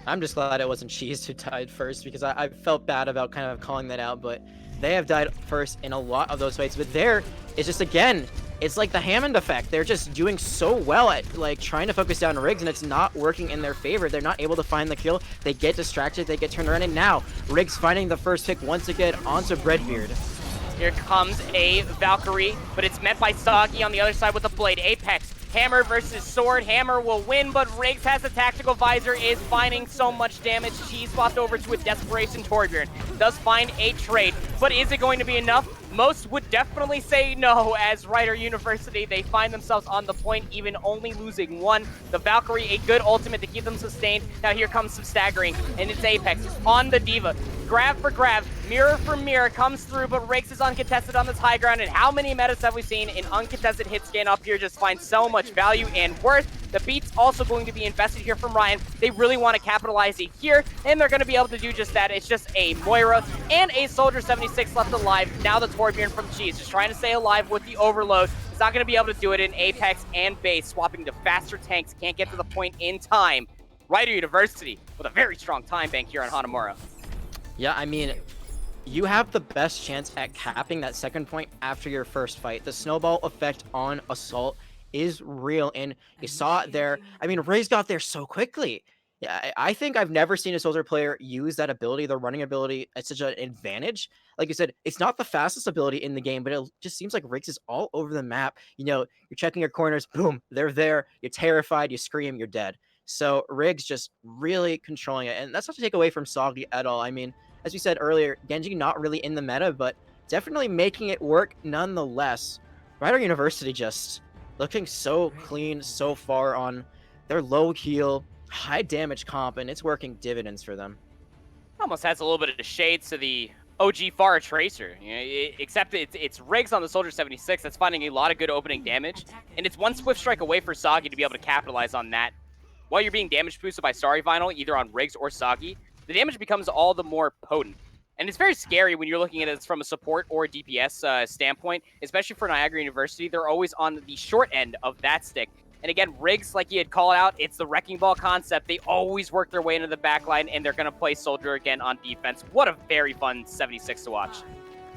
I'm just glad it wasn't Cheese who died first, because I felt bad about kind of calling that out, but they have died first in a lot of those fights. But there, it's just, again, it's like the Hammond effect. They're just doing so well at, trying to focus down Riggs, and it's not working in their favor. They're not able to find the kill. They get distracted, they get turned around, and now Riggs finding the first pick once again onto Breadbeard. Here comes a Valkyrie, but it's met by Soggy on the other side with the blade. Apex, Hammer versus Sword. Hammer will win, but Riggs has a tactical visor, is finding so much damage. Cheese swapped over to a Desperation Torbjorn. Does find a trade, but is it going to be enough? Most would definitely say no, as Rider University, they find themselves on the point, even only losing one. The Valkyrie, a good ultimate to keep them sustained. Now here comes some staggering, and it's Apex on the D.Va. Grab for grab, mirror for mirror comes through, but Riggs is uncontested on this high ground. And how many metas have we seen in uncontested hit scan up here just find so much value and worth? The beat's also going to be invested here from Ryan. They really want to capitalize it here, and they're going to be able to do just that. It's just a Moira and a Soldier 76 left alive. Now the Torbjorn from Cheese just trying to stay alive with the overload. He's not going to be able to do it in Apex and base, swapping to faster tanks. Can't get to the point in time. Rider University with a very strong time bank here on Hanamura. Yeah, I mean, you have the best chance at capping that second point after your first fight. The snowball effect on Assault is real, and you saw it there. I mean, Ray's got there so quickly. Yeah, I think I've never seen a Soldier player use that ability, the running ability, at such an advantage. Like you said, it's not the fastest ability in the game, but it just seems like Riggs is all over the map. You know, you're checking your corners, boom, they're there. You're terrified, you scream, you're dead. So Riggs just really controlling it, and that's not to take away from Soggy at all. I mean, as we said earlier, Genji not really in the meta, but definitely making it work nonetheless. Rider University just looking so clean so far on their low heal, high damage comp, and it's working dividends for them. Almost has a little bit of shades to the OG Pharah Tracer, you know, except it's Riggs on the Soldier 76 that's finding a lot of good opening damage, and it's one Swift Strike away for Soggy to be able to capitalize on that. While you're being damage boosted by Starry Vinyl, either on Riggs or Soggy, the damage becomes all the more potent. And it's very scary when you're looking at it from a support or a DPS standpoint, especially for Niagara University. They're always on the short end of that stick. And again, Riggs, like he had called out, it's the Wrecking Ball concept. They always work their way into the backline, and they're going to play Soldier again on defense. What a very fun 76 to watch.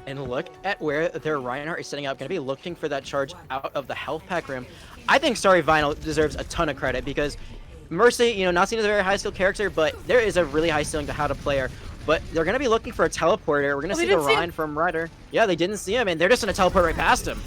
And look at where their Reinhardt is setting up. Going to be looking for that charge out of the health pack room. I think Starry Vinyl deserves a ton of credit because Mercy, you know, not seen as a very high skill character, but there is a really high ceiling to how to play her. But they're going to be looking for a teleporter. We're going to see the Ryan from Ryder. Yeah, they didn't see him, and they're just going to teleport right past him.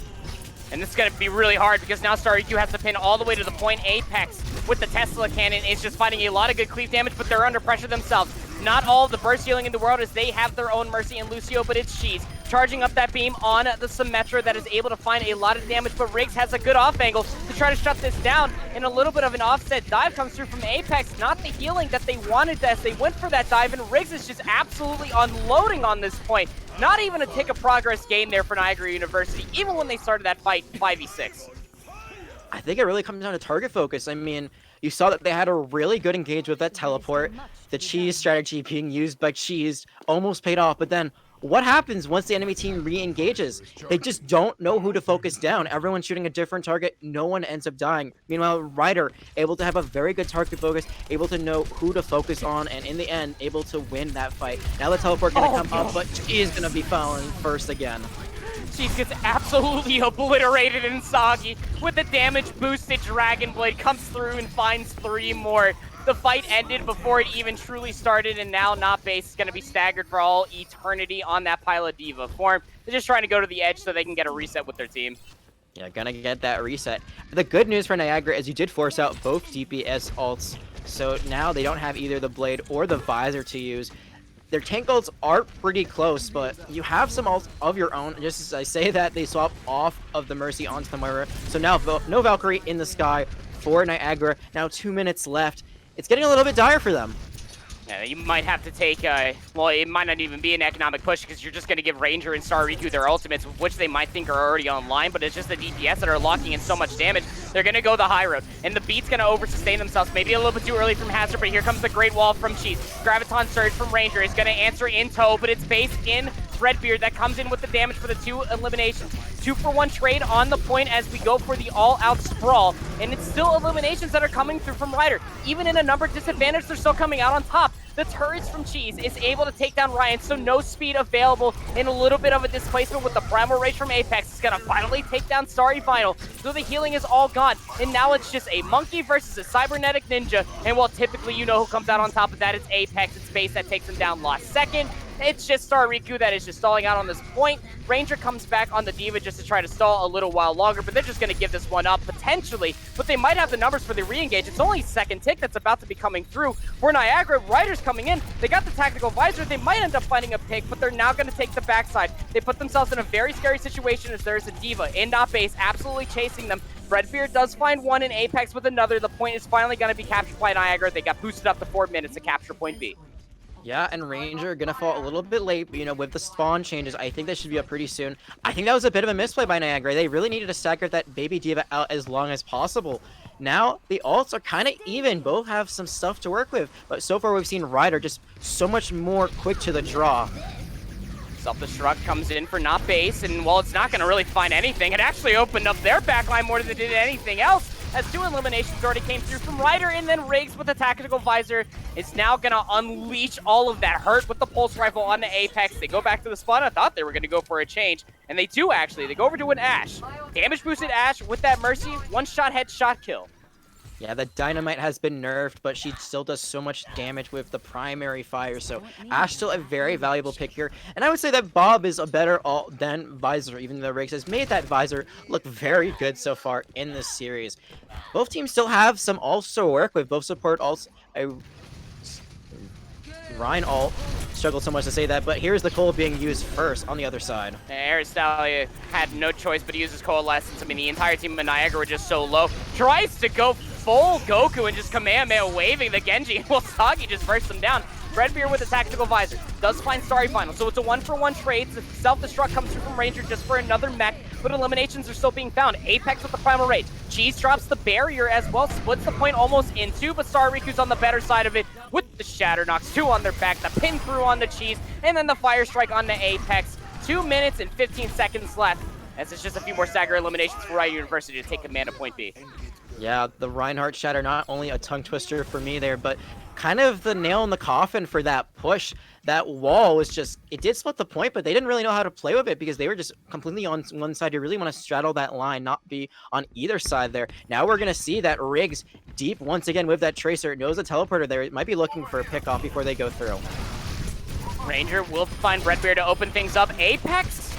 And this is going to be really hard because now Starry Q has to pin all the way to the point. Apex with the Tesla cannon is just finding a lot of good cleave damage, but they're under pressure themselves. Not all the burst healing in the world as they have their own Mercy and Lucio, but it's Cheese charging up that beam on the Symmetra that is able to find a lot of damage, but Riggs has a good off angle to try to shut this down, and a little bit of an offset dive comes through from Apex. Not the healing that they wanted as they went for that dive, and Riggs is just absolutely unloading on this point. Not even a tick of progress gain there for Niagara University, even when they started that fight 5v6. I think it really comes down to target focus. I mean, you saw that they had a really good engage with that teleport. The Cheese strategy being used by Cheese almost paid off, but then what happens once the enemy team re-engages? They just don't know who to focus down. Everyone's shooting a different target. No one ends up dying. Meanwhile, Ryder, able to have a very good target focus, able to know who to focus on, and in the end, able to win that fight. Now the teleport going to come up, but she is going to be falling first again. Cheese gets absolutely obliterated in Soggy with the damage-boosted Dragon Blade, comes through and finds 3 more. The fight ended before it even truly started, and now Not Base is going to be staggered for all eternity on that Pilot Diva form. They're just trying to go to the edge so they can get a reset with their team. Yeah, gonna get that reset. The good news for Niagara is you did force out both DPS ults, so now they don't have either the Blade or the Visor to use. Their tank ults are pretty close, but you have some ults of your own. Just as I say that, they swap off of the Mercy onto the Moira. So now no Valkyrie in the sky for Niagara. Now 2 minutes left. It's getting a little bit dire for them. Yeah, you might have to take, well, it might not even be an economic push because you're just going to give Ranger and Star Riku their ultimates, which they might think are already online, but it's just the DPS that are locking in so much damage. They're going to go the high road, and the Beat's going to over-sustain themselves. Maybe a little bit too early from Hazard, but here comes the Great Wall from Cheese. Graviton Surge from Ranger is going to answer in tow, but it's based in Redbeard that comes in with the damage for the 2 eliminations. 2-for-1 trade on the point as we go for the all-out sprawl, and it's still eliminations that are coming through from Ryder. Even in a number disadvantage, they're still coming out on top. The turrets from Cheese is able to take down Ryan, so no speed available, and a little bit of a displacement with the Primal Rage from Apex. It's gonna finally take down Starry Vinyl, so the healing is all gone, and now it's just a Monkey versus a Cybernetic Ninja, and while typically you know who comes out on top of that, it's Apex, it's Base that takes him down last second. It's just Star Riku that is just stalling out on this point. Ranger comes back on the Diva just to try to stall a little while longer, but they're just going to give this one up, potentially. But they might have the numbers for the re-engage. It's only second tick that's about to be coming through. For Niagara, Ryder's coming in. They got the Tactical Visor. They might end up finding a pick, but they're now going to take the backside. They put themselves in a very scary situation as there's a Diva in Not Base absolutely chasing them. Redbeard does find one in Apex with another. The point is finally going to be captured by Niagara. They got boosted up to 4 minutes to capture point B. Yeah, and Ranger gonna fall a little bit late, but, you know, with the spawn changes, I think they should be up pretty soon. I think that was a bit of a misplay by Niagara. They really needed to stagger that Baby Diva out as long as possible. Now, the ults are kind of even. Both have some stuff to work with, but so far we've seen Ryder just so much more quick to the draw. Self-destruct comes in for Not Base, and while it's not going to really find anything, it actually opened up their backline more than it did anything else, as 2 eliminations already came through from Ryder, and then Riggs with a Tactical Visor is now going to unleash all of that hurt with the Pulse Rifle on the Apex. They go back to the spawn. I thought they were going to go for a change, and they do actually. They go over to an Ashe. Damage boosted Ashe with that Mercy, 1-shot headshot kill. Yeah, the dynamite has been nerfed, but she still does so much damage with the primary fire. So Ash still a very valuable pick here. And I would say that Bob is a better ult than Visor, even though Riggs has made that Visor look very good so far in this series. Both teams still have some ults to work with. Both support ults. Ryan ult struggled so much to say that, but here's the Cole being used first on the other side. Aristalia had no choice but to use his Coalescence. I mean, the entire team of Niagara were just so low. Tries to go full Goku and just Kamehameha waving the Genji. Well, Sagi just bursts him down. Redbeard with a tactical visor does find Starry Final, so it's a 1-for-1 trade. Self-destruct comes through from Ranger just for another mech, but eliminations are still being found. Apex with the Primal Rage. Cheese drops the barrier as well, splits the point almost in two, but Star Riku's on the better side of it with the Shatter, knocks two on their back, the pin through on the Cheese, and then the Fire Strike on the Apex. 2 minutes and 15 seconds left, as it's just a few more stagger eliminations for Riot University to take command of point B. Yeah, the Reinhardt Shatter, not only a tongue twister for me there, but kind of the nail in the coffin for that push. That wall was just, it did split the point, but they didn't really know how to play with it because they were just completely on one side. You really want to straddle that line, not be on either side there. Now we're going to see that Riggs deep once again with that Tracer. Knows a teleporter there. It might be looking for a pickoff before they go through. Ranger will find Redbeard to open things up. Apex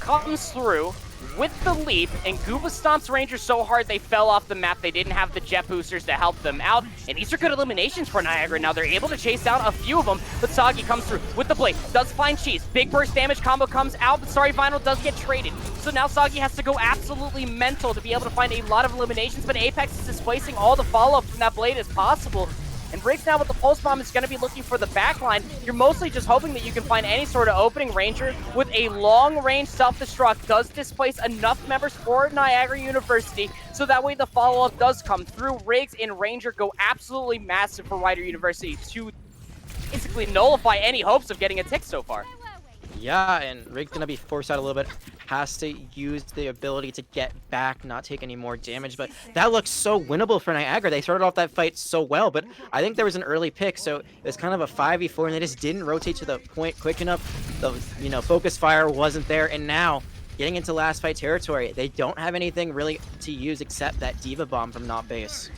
comes through with the leap, and Gooba stomps Ranger so hard they fell off the map. They didn't have the jet boosters to help them out, and these are good eliminations for Niagara. Now they're able to chase down a few of them, but Sagi comes through with the blade, does find Cheese. Big burst damage combo comes out, but sorry, Vinyl does get traded. So now Sagi has to go absolutely mental to be able to find a lot of eliminations, but Apex is displacing all the follow-up from that blade as possible. And Riggs now with the Pulse Bomb is going to be looking for the backline. You're mostly just hoping that you can find any sort of opening. Ranger with a long-range self-destruct does displace enough members for Niagara University, so that way the follow-up does come through. Riggs and Ranger go absolutely massive for Rider University to basically nullify any hopes of getting a tick so far. Yeah, and Riggs gonna be forced out a little bit. Has to use the ability to get back, not take any more damage. But that looks so winnable for Niagara. They started off that fight so well, but I think there was an early pick, so it was kind of a 5v4, and they just didn't rotate to the point quick enough. The focus fire wasn't there, and now getting into last fight territory, they don't have anything really to use except that Diva Bomb from Not Base.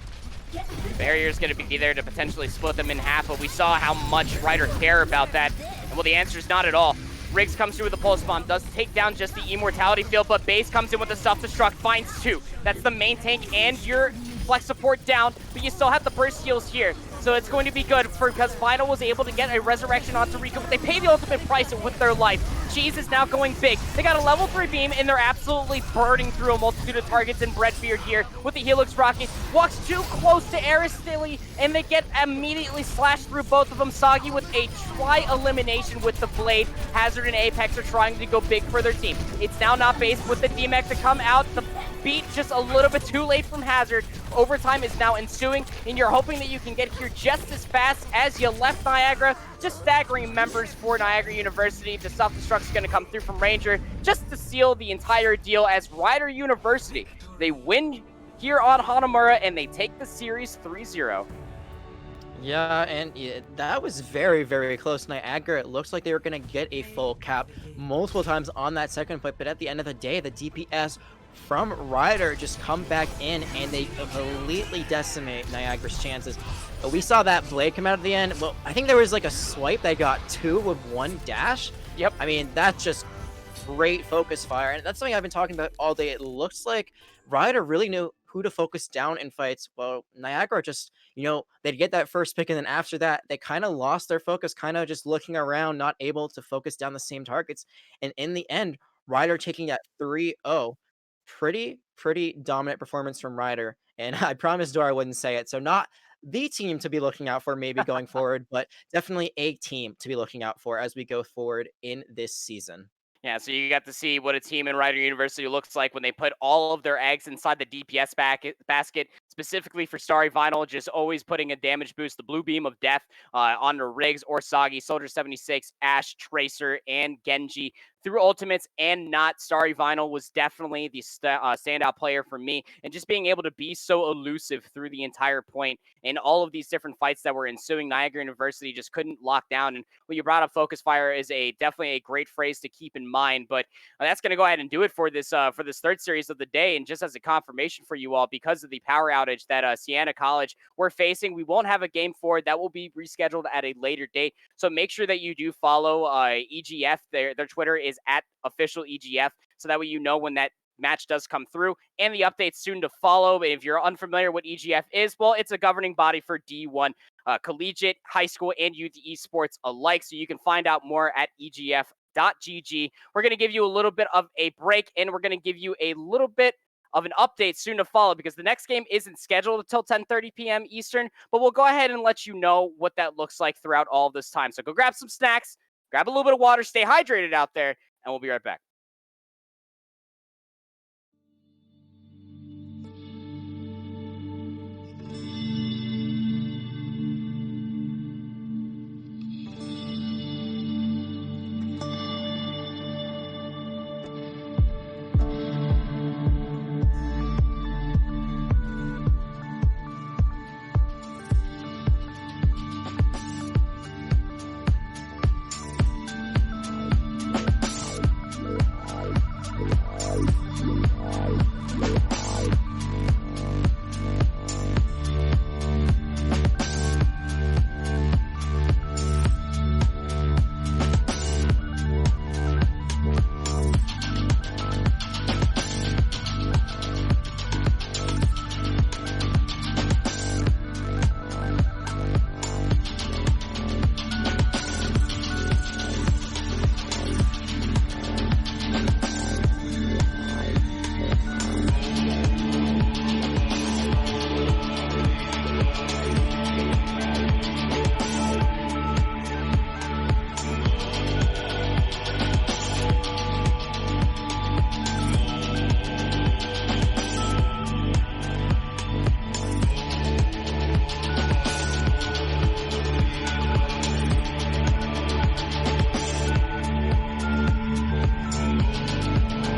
The barrier's going to be there to potentially split them in half, but we saw how much Ryder care about that. And well, the answer is not at all. Riggs comes through with the Pulse Bomb, does take down just the Immortality field, but Base comes in with the Self-Destruct, finds two. That's the main tank and your Flex support down, but you still have the burst heals here. So it's going to be good because Vital was able to get a resurrection onto Rico, but they pay the ultimate price with their life. Cheese is now going big. They got a level 3 beam, and they're absolutely burning through a multitude of targets in Breadbeard here with the Helix Rocket. Walks too close to Aristili, and they get immediately slashed through both of them. Sagi with a tri-elimination with the Blade. Hazard and Apex are trying to go big for their team. It's now Not Base with the DMX to come out. The beat just a little bit too late from Hazard. Overtime is now ensuing, and you're hoping that you can get here just as fast as you left Niagara. Just staggering members for Niagara University. The self-destruct is going to come through from Ranger just to seal the entire deal as Rider University. They win here on Hanamura, and they take the series 3-0. Yeah, and that was very, very close. Niagara, it looks like they were going to get a full cap multiple times on that second point, but at the end of the day, the DPS from Ryder just come back in and they completely decimate Niagara's chances. But we saw that blade come out at the end. Well, I think there was like a swipe that got 2 with 1 dash. Yep. I mean, that's just great focus fire, and that's something I've been talking about all day. It looks like Ryder really knew who to focus down in fights. Well, Niagara just, they'd get that first pick, and then after that, they kind of lost their focus, kind of just looking around, not able to focus down the same targets. And in the end, Ryder taking that 3-0. Pretty dominant performance from Ryder, and I promised Dora I wouldn't say it. So not the team to be looking out for maybe going forward, but definitely a team to be looking out for as we go forward in this season. Yeah, so you got to see what a team in Rider University looks like when they put all of their eggs inside the DPS basket, specifically for Starry Vinyl, just always putting a damage boost, the Blue Beam of Death, onto Riggs or Sagi, Soldier 76, Ash, Tracer, and Genji. through Ultimates and not Starry Vinyl was definitely the standout player for me. And just being able to be so elusive through the entire point in all of these different fights that were ensuing, Niagara University just couldn't lock down. And what you brought up, Focus Fire, is definitely a great phrase to keep in mind. But that's going to go ahead and do it for this third series of the day. And just as a confirmation for you all, because of the power outage that Siena College we're facing, we won't have a game 4. That will be rescheduled at a later date. So make sure that you do follow EGF. Their Twitter is at official EGF, so that way you know when that match does come through, and the updates soon to follow. If you're unfamiliar what EGF is, well, it's a governing body for D1 collegiate, high school, and youth esports alike. So you can find out more at EGF.gg. We're going to give you a little bit of a break, and we're going to give you a little bit of an update soon to follow, because the next game isn't scheduled until 10:30 p.m. Eastern, but we'll go ahead and let you know what that looks like throughout all this time. So go grab some snacks, grab a little bit of water, stay hydrated out there, and we'll be right back.